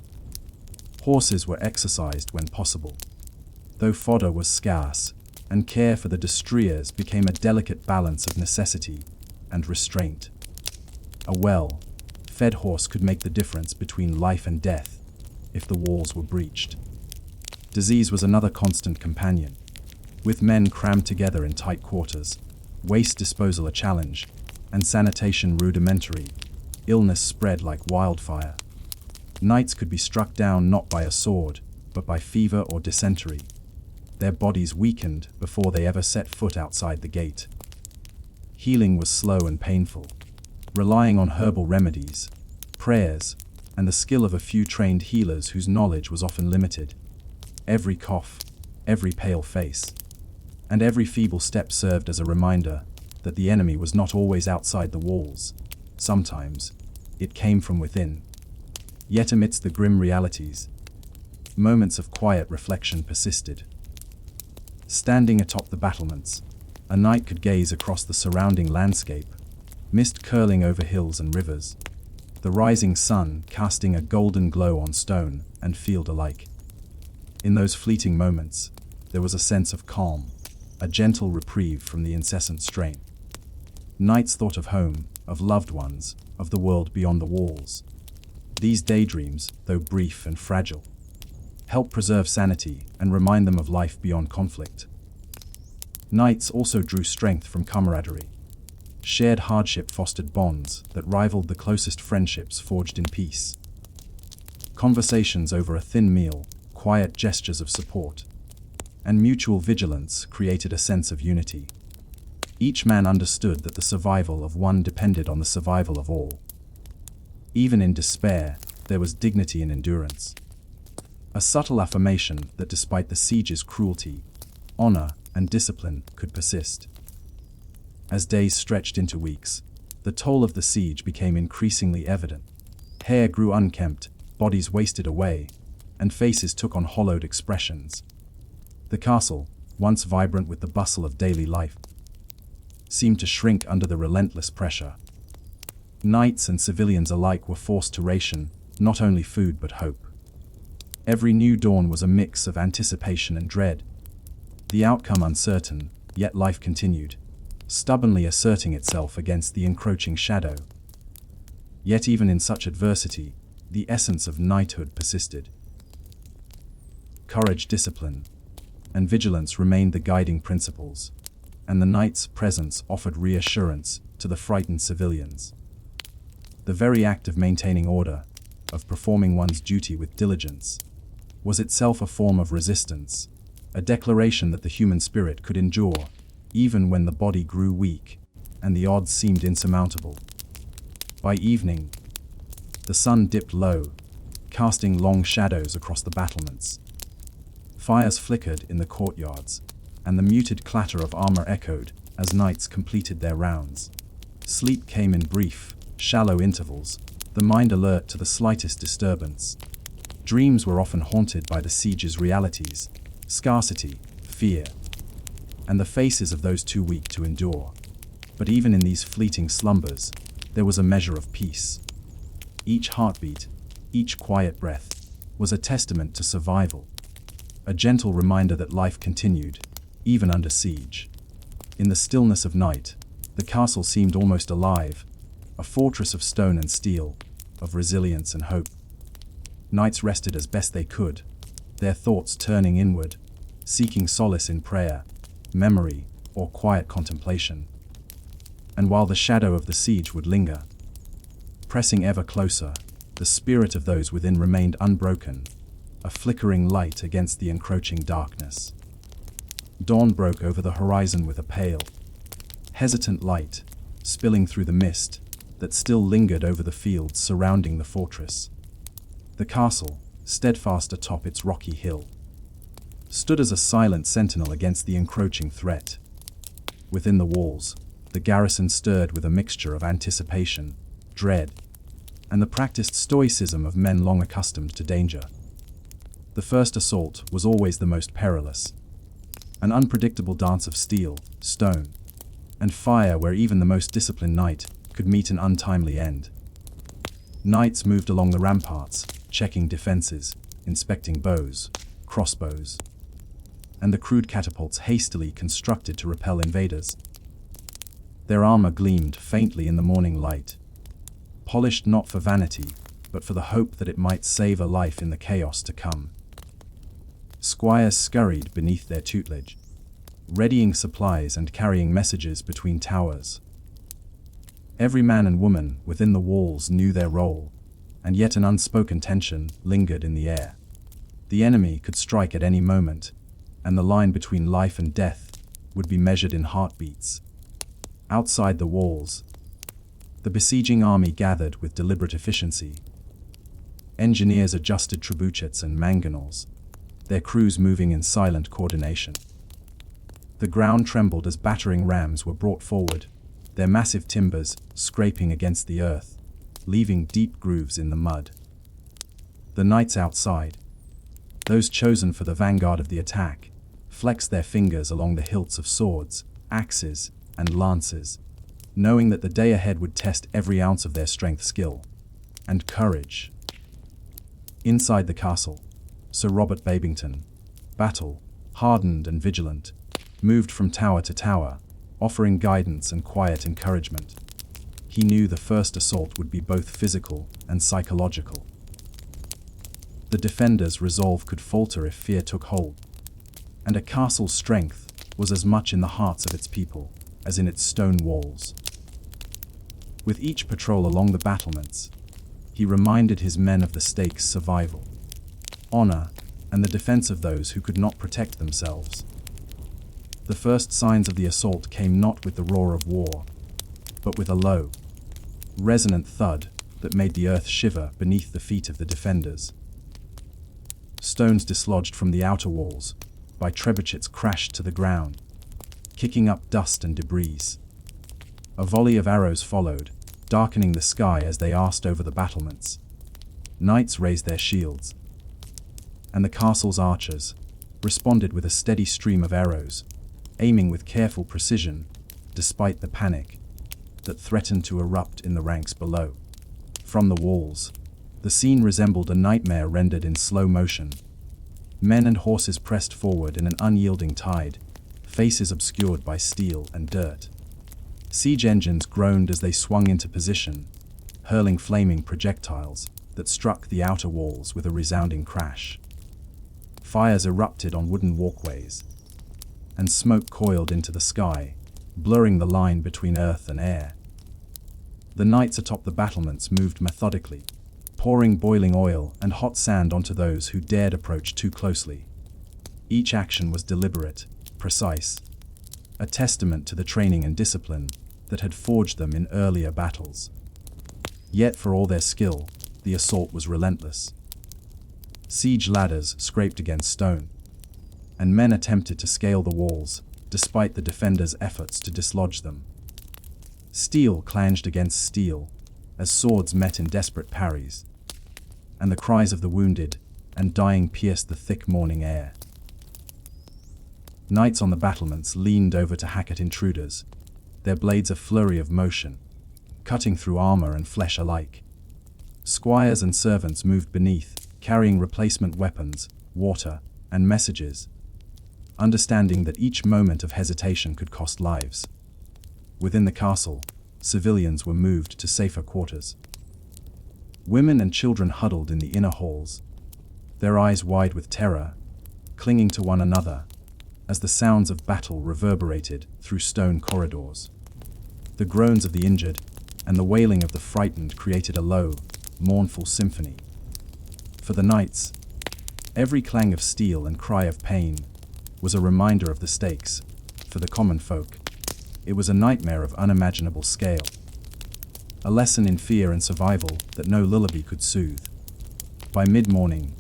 Horses were exercised when possible, though fodder was scarce, and care for the destriers became a delicate balance of necessity and restraint. A well-fed horse could make the difference between life and death if the walls were breached. Disease was another constant companion. With men crammed together in tight quarters, waste disposal a challenge, and sanitation rudimentary, illness spread like wildfire. Knights could be struck down not by a sword, but by fever or dysentery. Their bodies weakened before they ever set foot outside the gate. Healing was slow and painful, relying on herbal remedies, prayers, and the skill of a few trained healers whose knowledge was often limited. Every cough, every pale face, and every feeble step served as a reminder that the enemy was not always outside the walls. Sometimes, it came from within. Yet amidst the grim realities, moments of quiet reflection persisted. Standing atop the battlements, a knight could gaze across the surrounding landscape, mist curling over hills and rivers, the rising sun casting a golden glow on stone and field alike. In those fleeting moments, there was a sense of calm, a gentle reprieve from the incessant strain. Knights thought of home, of loved ones, of the world beyond the walls. These daydreams, though brief and fragile, help preserve sanity and remind them of life beyond conflict. Knights also drew strength from camaraderie. Shared hardship fostered bonds that rivaled the closest friendships forged in peace. Conversations over a thin meal, quiet gestures of support, and mutual vigilance created a sense of unity. Each man understood that the survival of one depended on the survival of all. Even in despair, there was dignity in endurance. A subtle affirmation that despite the siege's cruelty, honor and discipline could persist. As days stretched into weeks, the toll of the siege became increasingly evident. Hair grew unkempt, bodies wasted away, and faces took on hollowed expressions. The castle, once vibrant with the bustle of daily life, seemed to shrink under the relentless pressure. Knights and civilians alike were forced to ration not only food but hope. Every new dawn was a mix of anticipation and dread. The outcome uncertain, yet life continued, stubbornly asserting itself against the encroaching shadow. Yet even in such adversity, the essence of knighthood persisted. Courage, discipline, and vigilance remained the guiding principles, and the knight's presence offered reassurance to the frightened civilians. The very act of maintaining order, of performing one's duty with diligence, was itself a form of resistance, a declaration that the human spirit could endure, even when the body grew weak, and the odds seemed insurmountable. By evening, the sun dipped low, casting long shadows across the battlements. Fires flickered in the courtyards, and the muted clatter of armor echoed as knights completed their rounds. Sleep came in brief, shallow intervals, the mind alert to the slightest disturbance. Dreams were often haunted by the siege's realities, scarcity, fear, and the faces of those too weak to endure. But even in these fleeting slumbers, there was a measure of peace. Each heartbeat, each quiet breath, was a testament to survival, a gentle reminder that life continued, even under siege. In the stillness of night, the castle seemed almost alive, a fortress of stone and steel, of resilience and hope. Knights rested as best they could, their thoughts turning inward, seeking solace in prayer, memory, or quiet contemplation. And while the shadow of the siege would linger, pressing ever closer, the spirit of those within remained unbroken, a flickering light against the encroaching darkness. Dawn broke over the horizon with a pale, hesitant light, spilling through the mist that still lingered over the fields surrounding the fortress. The castle, steadfast atop its rocky hill, stood as a silent sentinel against the encroaching threat. Within the walls, the garrison stirred with a mixture of anticipation, dread, and the practiced stoicism of men long accustomed to danger. The first assault was always the most perilous, an unpredictable dance of steel, stone, and fire where even the most disciplined knight could meet an untimely end. Knights moved along the ramparts, checking defenses, inspecting bows, crossbows, and the crude catapults hastily constructed to repel invaders. Their armor gleamed faintly in the morning light, polished not for vanity, but for the hope that it might save a life in the chaos to come. Squires scurried beneath their tutelage, readying supplies and carrying messages between towers. Every man and woman within the walls knew their role, and yet an unspoken tension lingered in the air. The enemy could strike at any moment, and the line between life and death would be measured in heartbeats. Outside the walls, the besieging army gathered with deliberate efficiency. Engineers adjusted trebuchets and mangonels, their crews moving in silent coordination. The ground trembled as battering rams were brought forward, their massive timbers scraping against the earth, leaving deep grooves in the mud. The knights outside, those chosen for the vanguard of the attack, flexed their fingers along the hilts of swords, axes, and lances, knowing that the day ahead would test every ounce of their strength, skill, and courage. Inside the castle, Sir Robert Babington, battle-hardened and vigilant, moved from tower to tower, offering guidance and quiet encouragement. He knew the first assault would be both physical and psychological. The defenders' resolve could falter if fear took hold, and a castle's strength was as much in the hearts of its people as in its stone walls. With each patrol along the battlements, he reminded his men of the stakes: survival, honor, and the defense of those who could not protect themselves. The first signs of the assault came not with the roar of war, but with a low, resonant thud that made the earth shiver beneath the feet of the defenders. Stones dislodged from the outer walls by trebuchets crashed to the ground, kicking up dust and debris. A volley of arrows followed, darkening the sky as they arced over the battlements. Knights raised their shields, and the castle's archers responded with a steady stream of arrows, aiming with careful precision, despite the panic that threatened to erupt in the ranks below. From the walls, the scene resembled a nightmare rendered in slow motion. Men and horses pressed forward in an unyielding tide, faces obscured by steel and dirt. Siege engines groaned as they swung into position, hurling flaming projectiles that struck the outer walls with a resounding crash. Fires erupted on wooden walkways, and smoke coiled into the sky, blurring the line between earth and air. The knights atop the battlements moved methodically, pouring boiling oil and hot sand onto those who dared approach too closely. Each action was deliberate, precise, a testament to the training and discipline that had forged them in earlier battles. Yet for all their skill, the assault was relentless. Siege ladders scraped against stone, and men attempted to scale the walls, despite the defenders' efforts to dislodge them. Steel clanged against steel, as swords met in desperate parries, and the cries of the wounded and dying pierced the thick morning air. Knights on the battlements leaned over to hack at intruders, their blades a flurry of motion, cutting through armor and flesh alike. Squires and servants moved beneath, carrying replacement weapons, water, and messages, understanding that each moment of hesitation could cost lives. Within the castle, civilians were moved to safer quarters. Women and children huddled in the inner halls, their eyes wide with terror, clinging to one another, as the sounds of battle reverberated through stone corridors. The groans of the injured and the wailing of the frightened created a low, mournful symphony. For the knights, every clang of steel and cry of pain was a reminder of the stakes. For the common folk, it was a nightmare of unimaginable scale, a lesson in fear and survival that no lullaby could soothe. By mid-morning,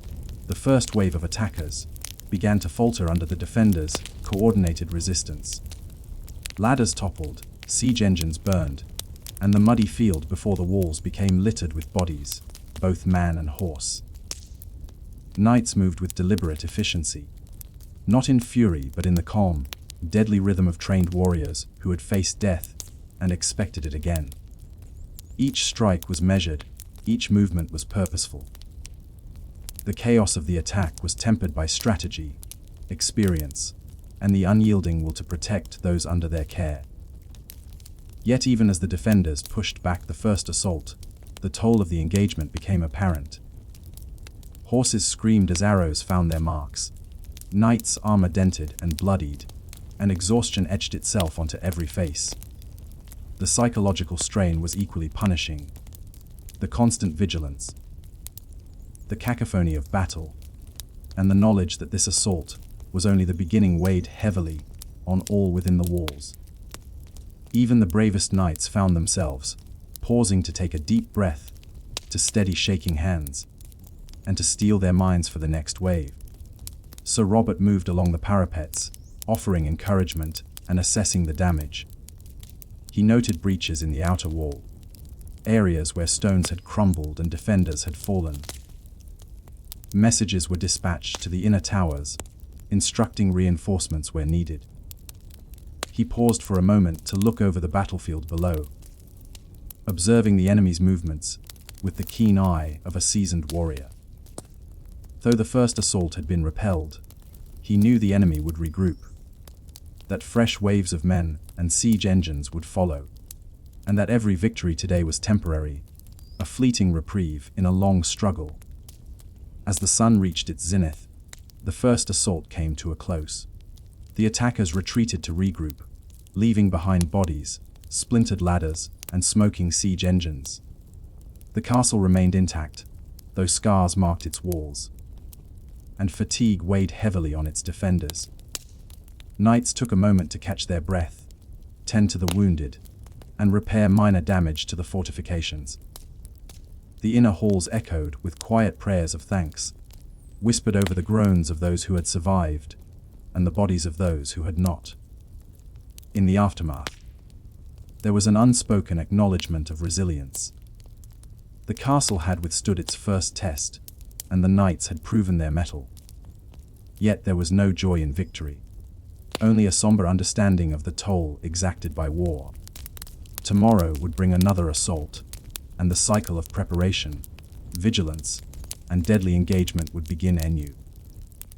the first wave of attackers began to falter under the defenders' coordinated resistance. Ladders toppled, siege engines burned, and the muddy field before the walls became littered with bodies, both man and horse. Knights moved with deliberate efficiency, not in fury but in the calm, deadly rhythm of trained warriors who had faced death and expected it again. Each strike was measured, each movement was purposeful. The chaos of the attack was tempered by strategy, experience, and the unyielding will to protect those under their care. Yet even as the defenders pushed back the first assault, the toll of the engagement became apparent. Horses screamed as arrows found their marks, knights' armor dented and bloodied, and exhaustion etched itself onto every face. The psychological strain was equally punishing. The constant vigilance, the cacophony of battle, and the knowledge that this assault was only the beginning weighed heavily on all within the walls. Even the bravest knights found themselves pausing to take a deep breath, to steady shaking hands, and to steel their minds for the next wave. Sir Robert moved along the parapets, offering encouragement and assessing the damage. He noted breaches in the outer wall, areas where stones had crumbled and defenders had fallen. Messages were dispatched to the inner towers, instructing reinforcements where needed. He paused for a moment to look over the battlefield below, observing the enemy's movements with the keen eye of a seasoned warrior. Though the first assault had been repelled, he knew the enemy would regroup, that fresh waves of men and siege engines would follow, and that every victory today was temporary, a fleeting reprieve in a long struggle. As the sun reached its zenith, the first assault came to a close. The attackers retreated to regroup, leaving behind bodies, splintered ladders, and smoking siege engines. The castle remained intact, though scars marked its walls, and fatigue weighed heavily on its defenders. Knights took a moment to catch their breath, tend to the wounded, and repair minor damage to the fortifications. The inner halls echoed with quiet prayers of thanks, whispered over the groans of those who had survived, and the bodies of those who had not. In the aftermath, there was an unspoken acknowledgement of resilience. The castle had withstood its first test, and the knights had proven their mettle. Yet there was no joy in victory, only a somber understanding of the toll exacted by war. Tomorrow would bring another assault, and the cycle of preparation, vigilance, and deadly engagement would begin anew.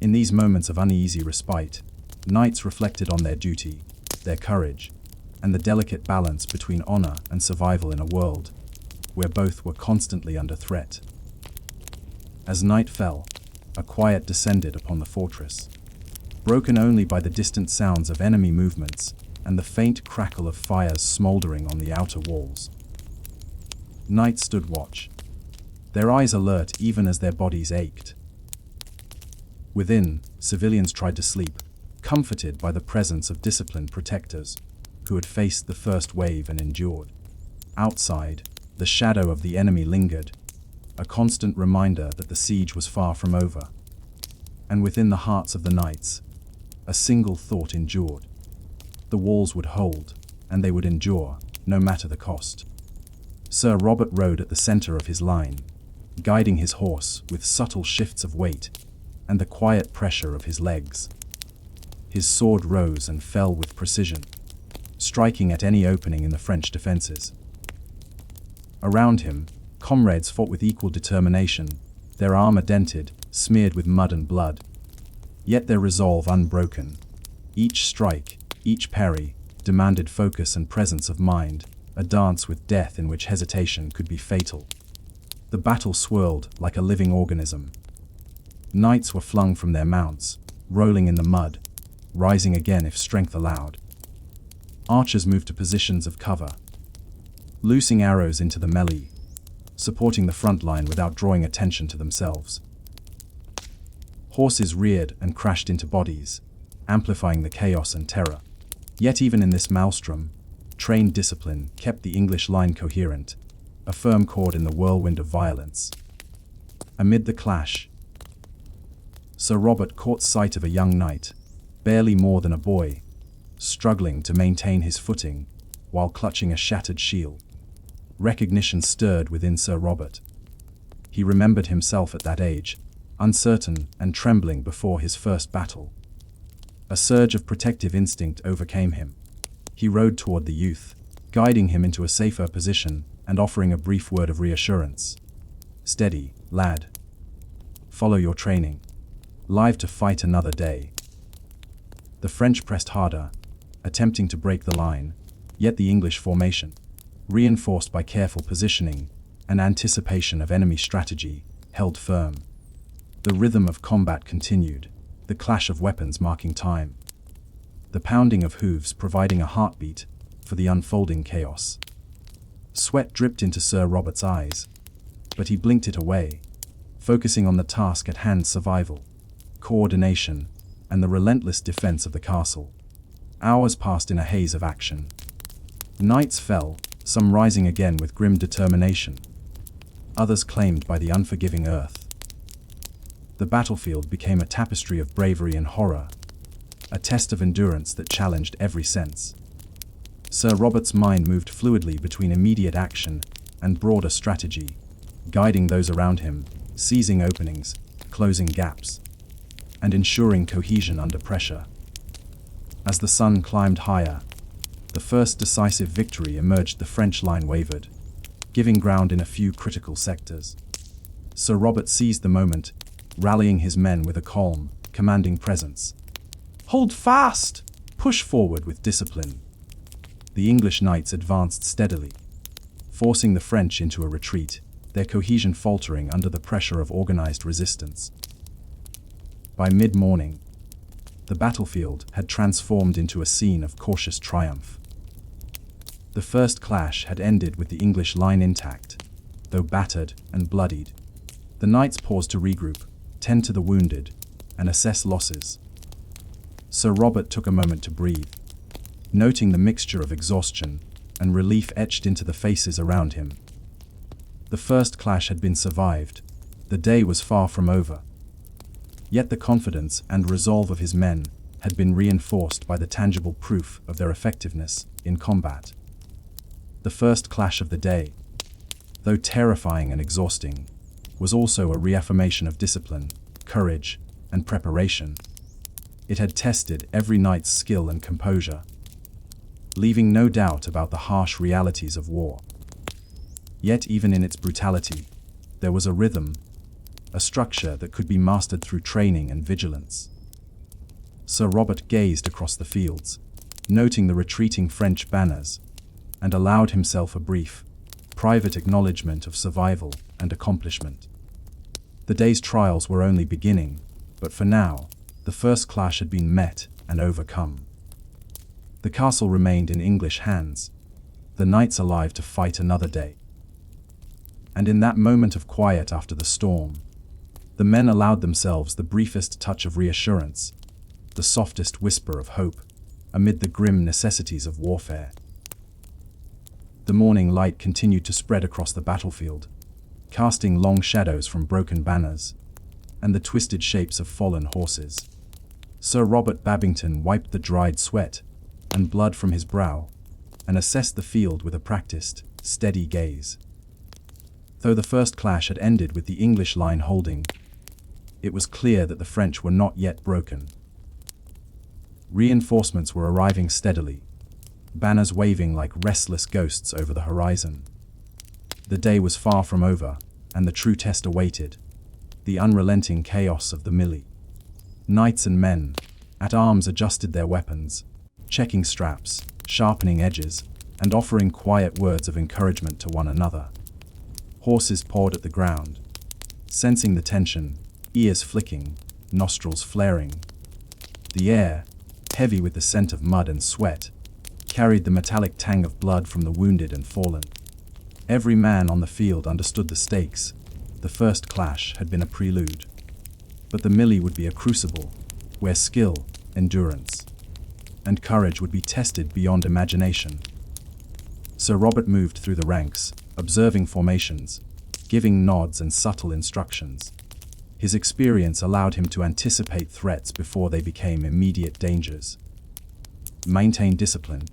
In these moments of uneasy respite, knights reflected on their duty, their courage, and the delicate balance between honor and survival in a world where both were constantly under threat. As night fell, a quiet descended upon the fortress, broken only by the distant sounds of enemy movements and the faint crackle of fires smoldering on the outer walls. Knights stood watch, their eyes alert even as their bodies ached. Within, civilians tried to sleep, comforted by the presence of disciplined protectors, who had faced the first wave and endured. Outside, the shadow of the enemy lingered, a constant reminder that the siege was far from over. And within the hearts of the knights, a single thought endured. The walls would hold, and they would endure, no matter the cost. Sir Robert rode at the center of his line, guiding his horse with subtle shifts of weight and the quiet pressure of his legs. His sword rose and fell with precision, striking at any opening in the French defenses. Around him, comrades fought with equal determination, their armor dented, smeared with mud and blood, yet their resolve unbroken. Each strike, each parry, demanded focus and presence of mind, a dance with death in which hesitation could be fatal. The battle swirled like a living organism. Knights were flung from their mounts, rolling in the mud, rising again if strength allowed. Archers moved to positions of cover, loosing arrows into the melee, supporting the front line without drawing attention to themselves. Horses reared and crashed into bodies, amplifying the chaos and terror. Yet even in this maelstrom, trained discipline kept the English line coherent, a firm chord in the whirlwind of violence. Amid the clash, Sir Robert caught sight of a young knight, barely more than a boy, struggling to maintain his footing while clutching a shattered shield. Recognition stirred within Sir Robert. He remembered himself at that age, uncertain and trembling before his first battle. A surge of protective instinct overcame him. He rode toward the youth, guiding him into a safer position and offering a brief word of reassurance. "Steady, lad. Follow your training. Live to fight another day." The French pressed harder, attempting to break the line, yet the English formation, reinforced by careful positioning and anticipation of enemy strategy, held firm. The rhythm of combat continued, the clash of weapons marking time, the pounding of hooves providing a heartbeat for the unfolding chaos. Sweat dripped into Sir Robert's eyes, but he blinked it away, focusing on the task at hand: survival, coordination, and the relentless defense of the castle. Hours passed in a haze of action. Knights fell, some rising again with grim determination, others claimed by the unforgiving earth. The battlefield became a tapestry of bravery and horror, a test of endurance that challenged every sense. Sir Robert's mind moved fluidly between immediate action and broader strategy, guiding those around him, seizing openings, closing gaps, and ensuring cohesion under pressure. As the sun climbed higher, the first decisive victory emerged. The French line wavered, giving ground in a few critical sectors. Sir Robert seized the moment, rallying his men with a calm, commanding presence. "Hold fast! Push forward with discipline." The English knights advanced steadily, forcing the French into a retreat, their cohesion faltering under the pressure of organized resistance. By mid-morning, the battlefield had transformed into a scene of cautious triumph. The first clash had ended with the English line intact, though battered and bloodied. The knights paused to regroup, tend to the wounded, and assess losses. Sir Robert took a moment to breathe, noting the mixture of exhaustion and relief etched into the faces around him. The first clash had been survived. The day was far from over. Yet the confidence and resolve of his men had been reinforced by the tangible proof of their effectiveness in combat. The first clash of the day, though terrifying and exhausting, was also a reaffirmation of discipline, courage, and preparation. It had tested every knight's skill and composure, leaving no doubt about the harsh realities of war. Yet even in its brutality, there was a rhythm, a structure that could be mastered through training and vigilance. Sir Robert gazed across the fields, noting the retreating French banners, and allowed himself a brief, private acknowledgement of survival and accomplishment. The day's trials were only beginning, but for now, the first clash had been met and overcome. The castle remained in English hands, the knights alive to fight another day. And in that moment of quiet after the storm, the men allowed themselves the briefest touch of reassurance, the softest whisper of hope, amid the grim necessities of warfare. The morning light continued to spread across the battlefield, casting long shadows from broken banners and the twisted shapes of fallen horses. Sir Robert Babington wiped the dried sweat and blood from his brow and assessed the field with a practiced, steady gaze. Though the first clash had ended with the English line holding, it was clear that the French were not yet broken. Reinforcements were arriving steadily, banners waving like restless ghosts over the horizon. The day was far from over, and the true test awaited, the unrelenting chaos of the melee. Knights and men, at arms, adjusted their weapons, checking straps, sharpening edges, and offering quiet words of encouragement to one another. Horses pawed at the ground, sensing the tension, ears flicking, nostrils flaring. The air, heavy with the scent of mud and sweat, carried the metallic tang of blood from the wounded and fallen. Every man on the field understood the stakes. The first clash had been a prelude, but the melee would be a crucible, where skill, endurance, and courage would be tested beyond imagination. Sir Robert moved through the ranks, observing formations, giving nods and subtle instructions. His experience allowed him to anticipate threats before they became immediate dangers. Maintain discipline.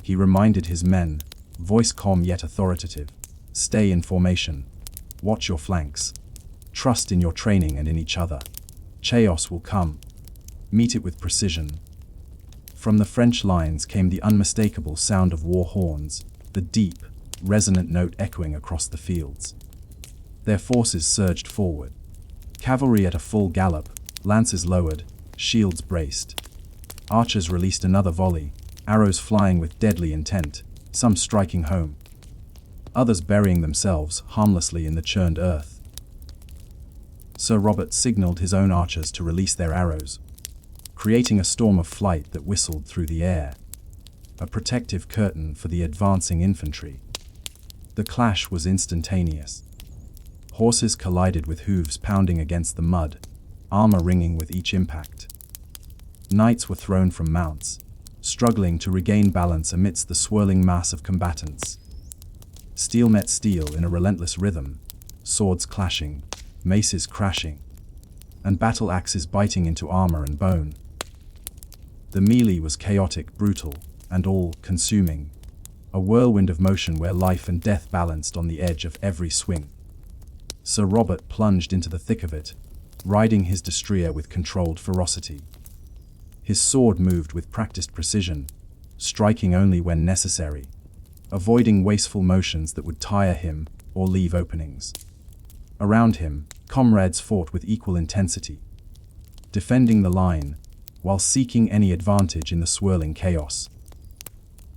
He reminded his men, voice calm yet authoritative. Stay in formation. Watch your flanks. Trust in your training and in each other. Chaos will come. Meet it with precision. From the French lines came the unmistakable sound of war horns, the deep, resonant note echoing across the fields. Their forces surged forward. Cavalry at a full gallop, lances lowered, shields braced. Archers released another volley, arrows flying with deadly intent, some striking home, others burying themselves harmlessly in the churned earth. Sir Robert signaled his own archers to release their arrows, creating a storm of flight that whistled through the air, a protective curtain for the advancing infantry. The clash was instantaneous. Horses collided with hooves pounding against the mud, armor ringing with each impact. Knights were thrown from mounts, struggling to regain balance amidst the swirling mass of combatants. Steel met steel in a relentless rhythm, swords clashing, maces crashing, and battle axes biting into armor and bone. The melee was chaotic, brutal, and all-consuming, a whirlwind of motion where life and death balanced on the edge of every swing. Sir Robert plunged into the thick of it, riding his destrier with controlled ferocity. His sword moved with practiced precision, striking only when necessary, avoiding wasteful motions that would tire him or leave openings. Around him, comrades fought with equal intensity, defending the line while seeking any advantage in the swirling chaos.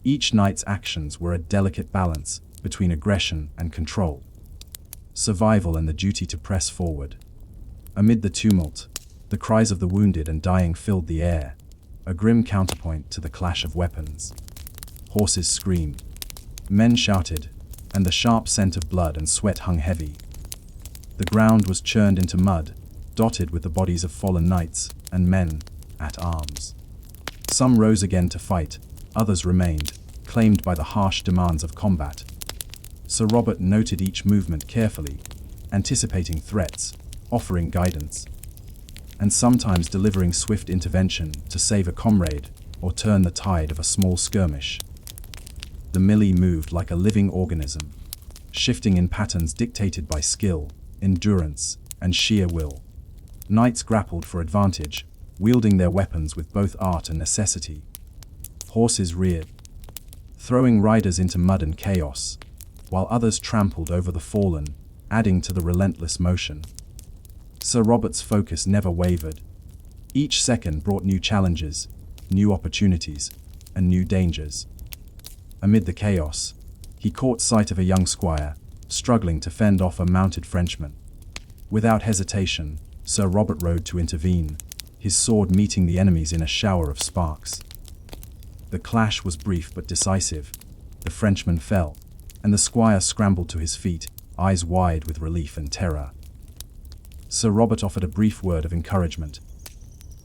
Each knight's actions were a delicate balance between aggression and control, survival and the duty to press forward. Amid the tumult, the cries of the wounded and dying filled the air, a grim counterpoint to the clash of weapons. Horses screamed, men shouted, and the sharp scent of blood and sweat hung heavy. The ground was churned into mud, dotted with the bodies of fallen knights and men at arms. Some rose again to fight, others remained, claimed by the harsh demands of combat. Sir Robert noted each movement carefully, anticipating threats, offering guidance, and sometimes delivering swift intervention to save a comrade or turn the tide of a small skirmish. The melee moved like a living organism, shifting in patterns dictated by skill, endurance, and sheer will. Knights grappled for advantage, wielding their weapons with both art and necessity. Horses reared, throwing riders into mud and chaos, while others trampled over the fallen, adding to the relentless motion. Sir Robert's focus never wavered. Each second brought new challenges, new opportunities, and new dangers. Amid the chaos, he caught sight of a young squire, struggling to fend off a mounted Frenchman. Without hesitation, Sir Robert rode to intervene, his sword meeting the enemy's in a shower of sparks. The clash was brief but decisive. The Frenchman fell, and the squire scrambled to his feet, eyes wide with relief and terror. Sir Robert offered a brief word of encouragement.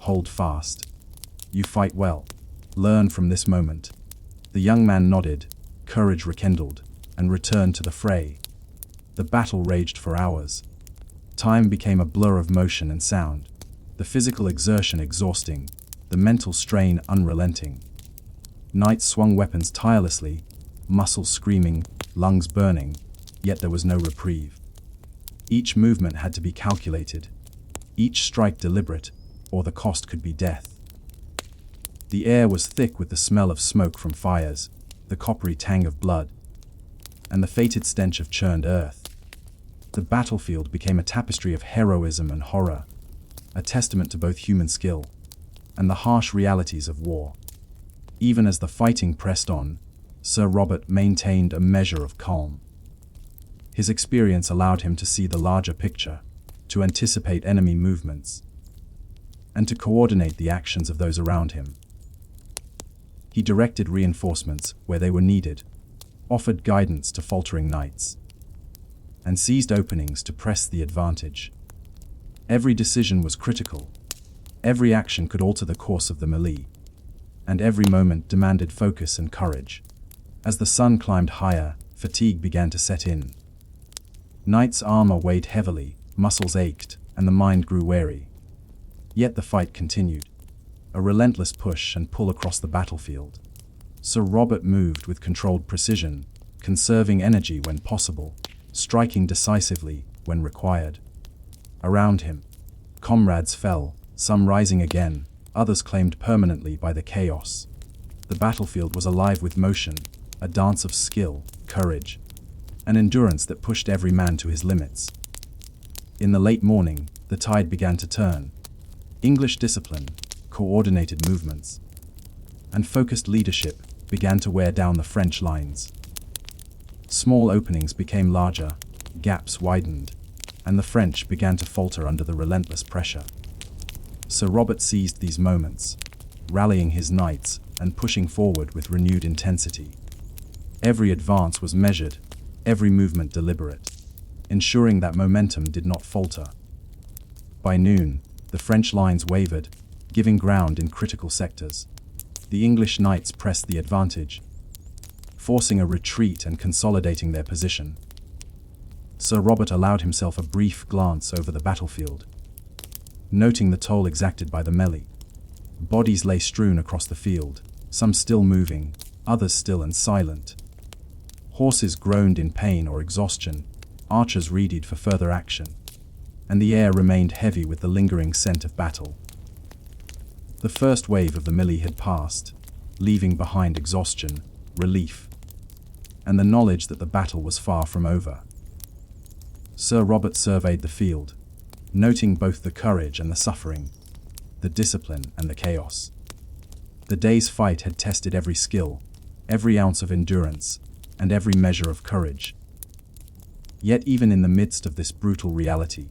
"Hold fast. You fight well. Learn from this moment." The young man nodded, courage rekindled, and returned to the fray. The battle raged for hours. Time became a blur of motion and sound, the physical exertion exhausting, the mental strain unrelenting. Knights swung weapons tirelessly, muscles screaming, lungs burning, yet there was no reprieve. Each movement had to be calculated, each strike deliberate, or the cost could be death. The air was thick with the smell of smoke from fires, the coppery tang of blood, and the fated stench of churned earth. The battlefield became a tapestry of heroism and horror, a testament to both human skill and the harsh realities of war. Even as the fighting pressed on, Sir Robert maintained a measure of calm. His experience allowed him to see the larger picture, to anticipate enemy movements, and to coordinate the actions of those around him. He directed reinforcements where they were needed, offered guidance to faltering knights, and seized openings to press the advantage. Every decision was critical. Every action could alter the course of the melee, and every moment demanded focus and courage. As the sun climbed higher, fatigue began to set in. Knights' armor weighed heavily, muscles ached, and the mind grew weary. Yet the fight continued, a relentless push and pull across the battlefield. Sir Robert moved with controlled precision, conserving energy when possible, striking decisively when required. Around him, comrades fell, some rising again, others claimed permanently by the chaos. The battlefield was alive with motion, a dance of skill, courage, and endurance that pushed every man to his limits. In the late morning, the tide began to turn. English discipline, coordinated movements, and focused leadership began to wear down the French lines. Small openings became larger, gaps widened, and the French began to falter under the relentless pressure. Sir Robert seized these moments, rallying his knights and pushing forward with renewed intensity. Every advance was measured, every movement deliberate, ensuring that momentum did not falter. By noon, the French lines wavered, giving ground in critical sectors. The English knights pressed the advantage, forcing a retreat and consolidating their position. Sir Robert allowed himself a brief glance over the battlefield, noting the toll exacted by the melee. Bodies lay strewn across the field, some still moving, others still and silent. Horses groaned in pain or exhaustion, archers readied for further action, and the air remained heavy with the lingering scent of battle. The first wave of the melee had passed, leaving behind exhaustion, relief, and the knowledge that the battle was far from over. Sir Robert surveyed the field, noting both the courage and the suffering, the discipline and the chaos. The day's fight had tested every skill, every ounce of endurance, and every measure of courage. Yet even in the midst of this brutal reality,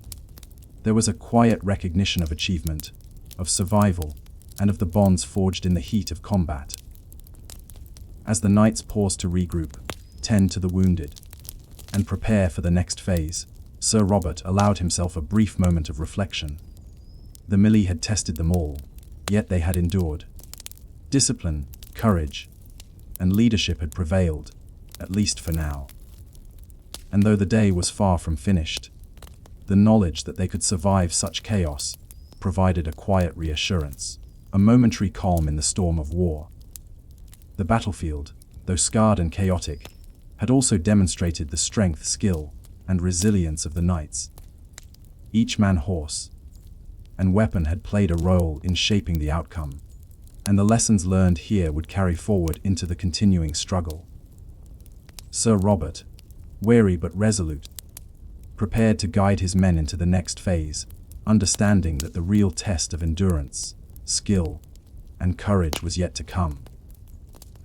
there was a quiet recognition of achievement, of survival, and of the bonds forged in the heat of combat. As the knights paused to regroup, tend to the wounded, and prepare for the next phase, Sir Robert allowed himself a brief moment of reflection. The melee had tested them all, yet they had endured. Discipline, courage, and leadership had prevailed, at least for now. And though the day was far from finished, the knowledge that they could survive such chaos provided a quiet reassurance, a momentary calm in the storm of war. The battlefield, though scarred and chaotic, had also demonstrated the strength, skill, and resilience of the knights. Each man, horse, and weapon had played a role in shaping the outcome, and the lessons learned here would carry forward into the continuing struggle. Sir Robert, wary but resolute, prepared to guide his men into the next phase, understanding that the real test of endurance, skill, and courage was yet to come.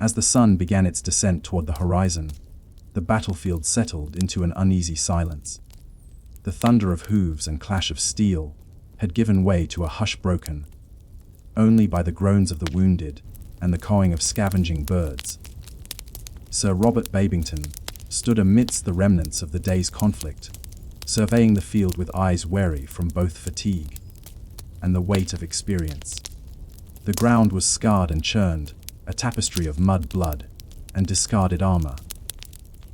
As the sun began its descent toward the horizon, the battlefield settled into an uneasy silence. The thunder of hooves and clash of steel had given way to a hush broken only by the groans of the wounded and the cawing of scavenging birds. Sir Robert Babington, stood amidst the remnants of the day's conflict, surveying the field with eyes wary from both fatigue and the weight of experience. The ground was scarred and churned, a tapestry of mud, blood, and discarded armor.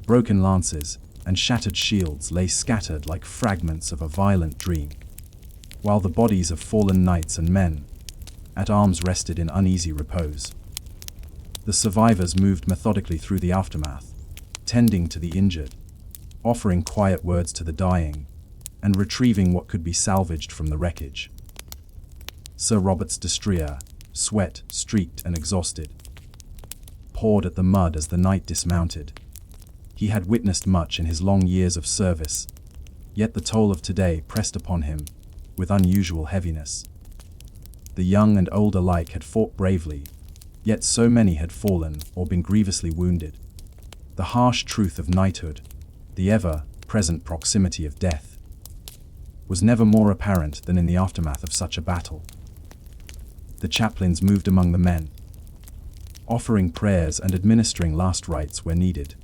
Broken lances and shattered shields lay scattered like fragments of a violent dream, while the bodies of fallen knights and men at arms rested in uneasy repose. The survivors moved methodically through the aftermath, tending to the injured, offering quiet words to the dying, and retrieving what could be salvaged from the wreckage. Sir Robert's destrier, sweat, streaked and exhausted, pawed at the mud as the knight dismounted. He had witnessed much in his long years of service, yet the toll of today pressed upon him with unusual heaviness. The young and old alike had fought bravely, yet so many had fallen or been grievously wounded. The harsh truth of knighthood, the ever-present proximity of death, was never more apparent than in the aftermath of such a battle. The chaplains moved among the men, offering prayers and administering last rites where needed.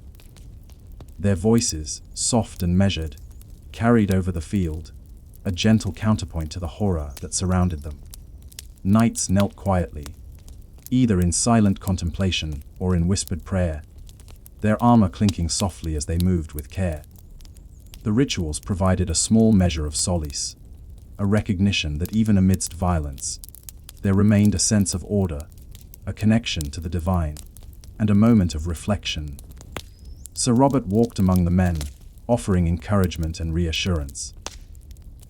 Their voices, soft and measured, carried over the field, a gentle counterpoint to the horror that surrounded them. Knights knelt quietly, either in silent contemplation or in whispered prayer, their armor clinking softly as they moved with care. The rituals provided a small measure of solace, a recognition that even amidst violence, there remained a sense of order, a connection to the divine, and a moment of reflection. Sir Robert walked among the men, offering encouragement and reassurance.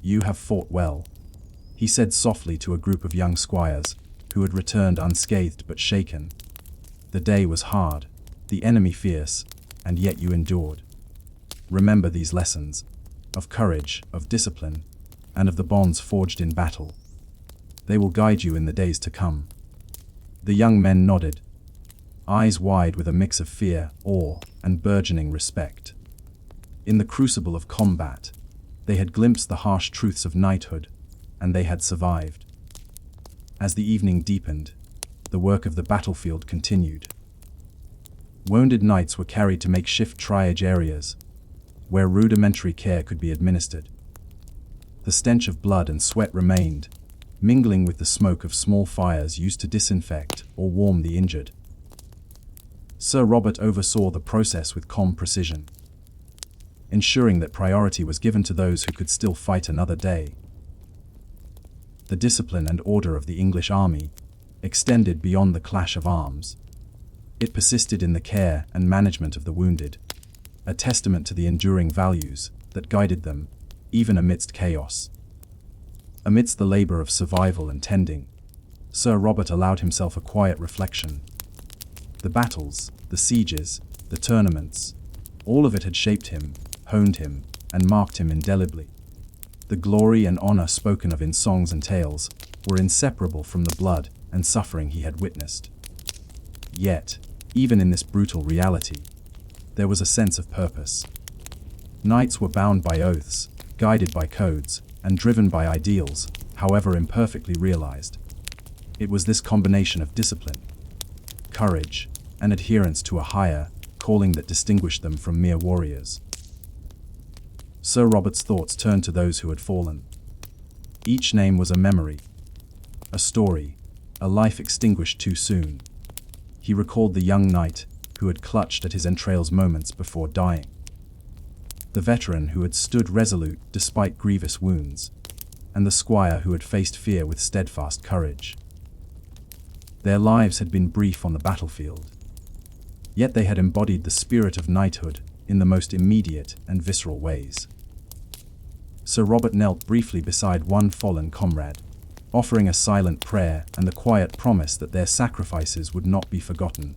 "You have fought well," he said softly to a group of young squires who had returned unscathed but shaken. "The day was hard, the enemy fierce, and yet you endured. Remember these lessons, of courage, of discipline, and of the bonds forged in battle. They will guide you in the days to come." The young men nodded, eyes wide with a mix of fear, awe, and burgeoning respect. In the crucible of combat, they had glimpsed the harsh truths of knighthood, and they had survived. As the evening deepened, the work of the battlefield continued. Wounded knights were carried to makeshift triage areas, where rudimentary care could be administered. The stench of blood and sweat remained, mingling with the smoke of small fires used to disinfect or warm the injured. Sir Robert oversaw the process with calm precision, ensuring that priority was given to those who could still fight another day. The discipline and order of the English army extended beyond the clash of arms. It persisted in the care and management of the wounded, a testament to the enduring values that guided them, even amidst chaos. Amidst the labor of survival and tending, Sir Robert allowed himself a quiet reflection. The battles, the sieges, the tournaments, all of it had shaped him, honed him, and marked him indelibly. The glory and honor spoken of in songs and tales were inseparable from the blood and suffering he had witnessed. Yet, even in this brutal reality, there was a sense of purpose. Knights were bound by oaths, guided by codes, and driven by ideals, however imperfectly realized. It was this combination of discipline, courage, and adherence to a higher calling that distinguished them from mere warriors. Sir Robert's thoughts turned to those who had fallen. Each name was a memory, a story, a life extinguished too soon. He recalled the young knight who had clutched at his entrails moments before dying, the veteran who had stood resolute despite grievous wounds, and the squire who had faced fear with steadfast courage. Their lives had been brief on the battlefield, yet they had embodied the spirit of knighthood in the most immediate and visceral ways. Sir Robert knelt briefly beside one fallen comrade, offering a silent prayer and the quiet promise that their sacrifices would not be forgotten.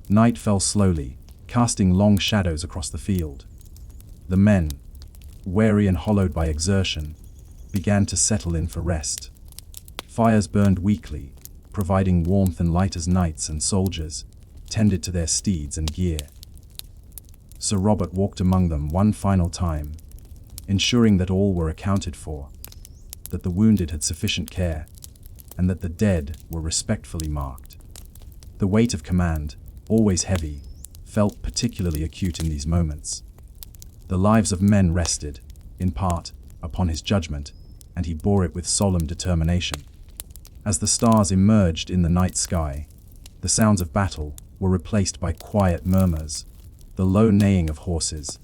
Night fell slowly, casting long shadows across the field. The men, weary and hollowed by exertion, began to settle in for rest. Fires burned weakly, providing warmth and light as knights and soldiers tended to their steeds and gear. Sir Robert walked among them one final time, ensuring that all were accounted for, that the wounded had sufficient care, and that the dead were respectfully marked. The weight of command, always heavy, felt particularly acute in these moments. The lives of men rested, in part, upon his judgment, and he bore it with solemn determination. As the stars emerged in the night sky, the sounds of battle were replaced by quiet murmurs, the low neighing of horses,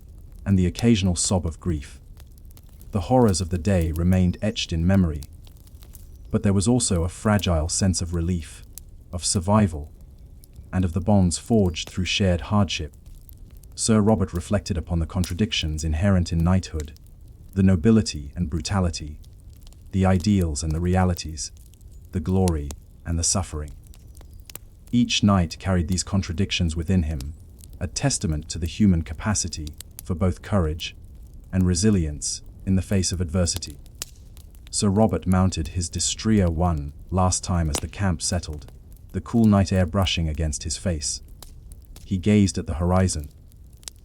and the occasional sob of grief. The horrors of the day remained etched in memory, but there was also a fragile sense of relief, of survival, and of the bonds forged through shared hardship. Sir Robert reflected upon the contradictions inherent in knighthood, the nobility and brutality, the ideals and the realities, the glory and the suffering. Each knight carried these contradictions within him, a testament to the human capacity for both courage and resilience in the face of adversity. Sir Robert mounted his destrier one last time as the camp settled, the cool night air brushing against his face. He gazed at the horizon,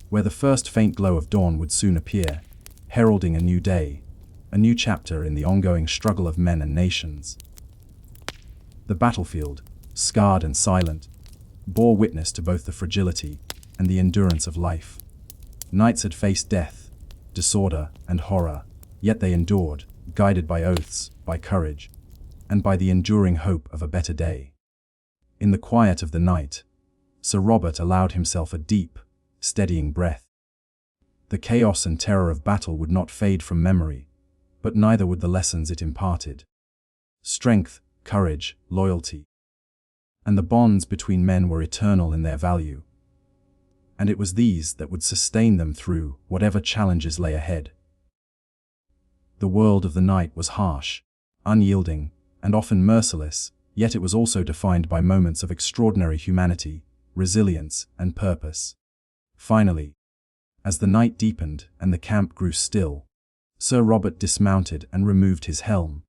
where the first faint glow of dawn would soon appear, heralding a new day, a new chapter in the ongoing struggle of men and nations. The battlefield, scarred and silent, bore witness to both the fragility and the endurance of life. Knights had faced death, disorder, and horror, yet they endured, guided by oaths, by courage, and by the enduring hope of a better day. In the quiet of the night, Sir Robert allowed himself a deep, steadying breath. The chaos and terror of battle would not fade from memory, but neither would the lessons it imparted. Strength, courage, loyalty, and the bonds between men were eternal in their value, and it was these that would sustain them through whatever challenges lay ahead. The world of the knight was harsh, unyielding, and often merciless, yet it was also defined by moments of extraordinary humanity, resilience, and purpose. Finally, as the night deepened and the camp grew still, Sir Robert dismounted and removed his helm,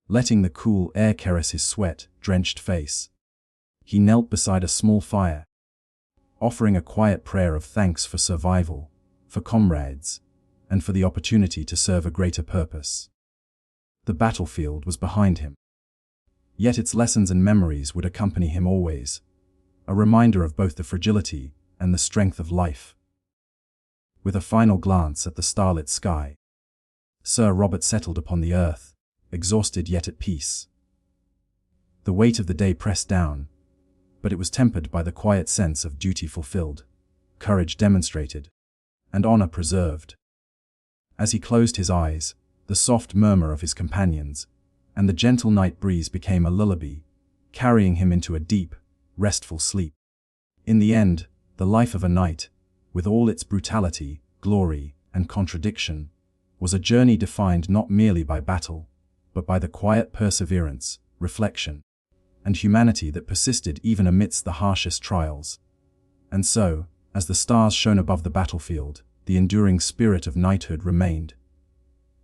letting the cool air caress his sweat-drenched face. He knelt beside a small fire, offering a quiet prayer of thanks for survival, for comrades, and for the opportunity to serve a greater purpose. The battlefield was behind him, yet its lessons and memories would accompany him always, a reminder of both the fragility and the strength of life. With a final glance at the starlit sky, Sir Robert settled upon the earth, exhausted yet at peace. The weight of the day pressed down, but it was tempered by the quiet sense of duty fulfilled, courage demonstrated, and honor preserved. As he closed his eyes, the soft murmur of his companions and the gentle night breeze became a lullaby, carrying him into a deep, restful sleep. In the end, the life of a knight, with all its brutality, glory, and contradiction, was a journey defined not merely by battle, but by the quiet perseverance, reflection, and humanity that persisted even amidst the harshest trials. And so, as the stars shone above the battlefield, the enduring spirit of knighthood remained,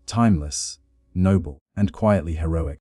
timeless, noble, and quietly heroic.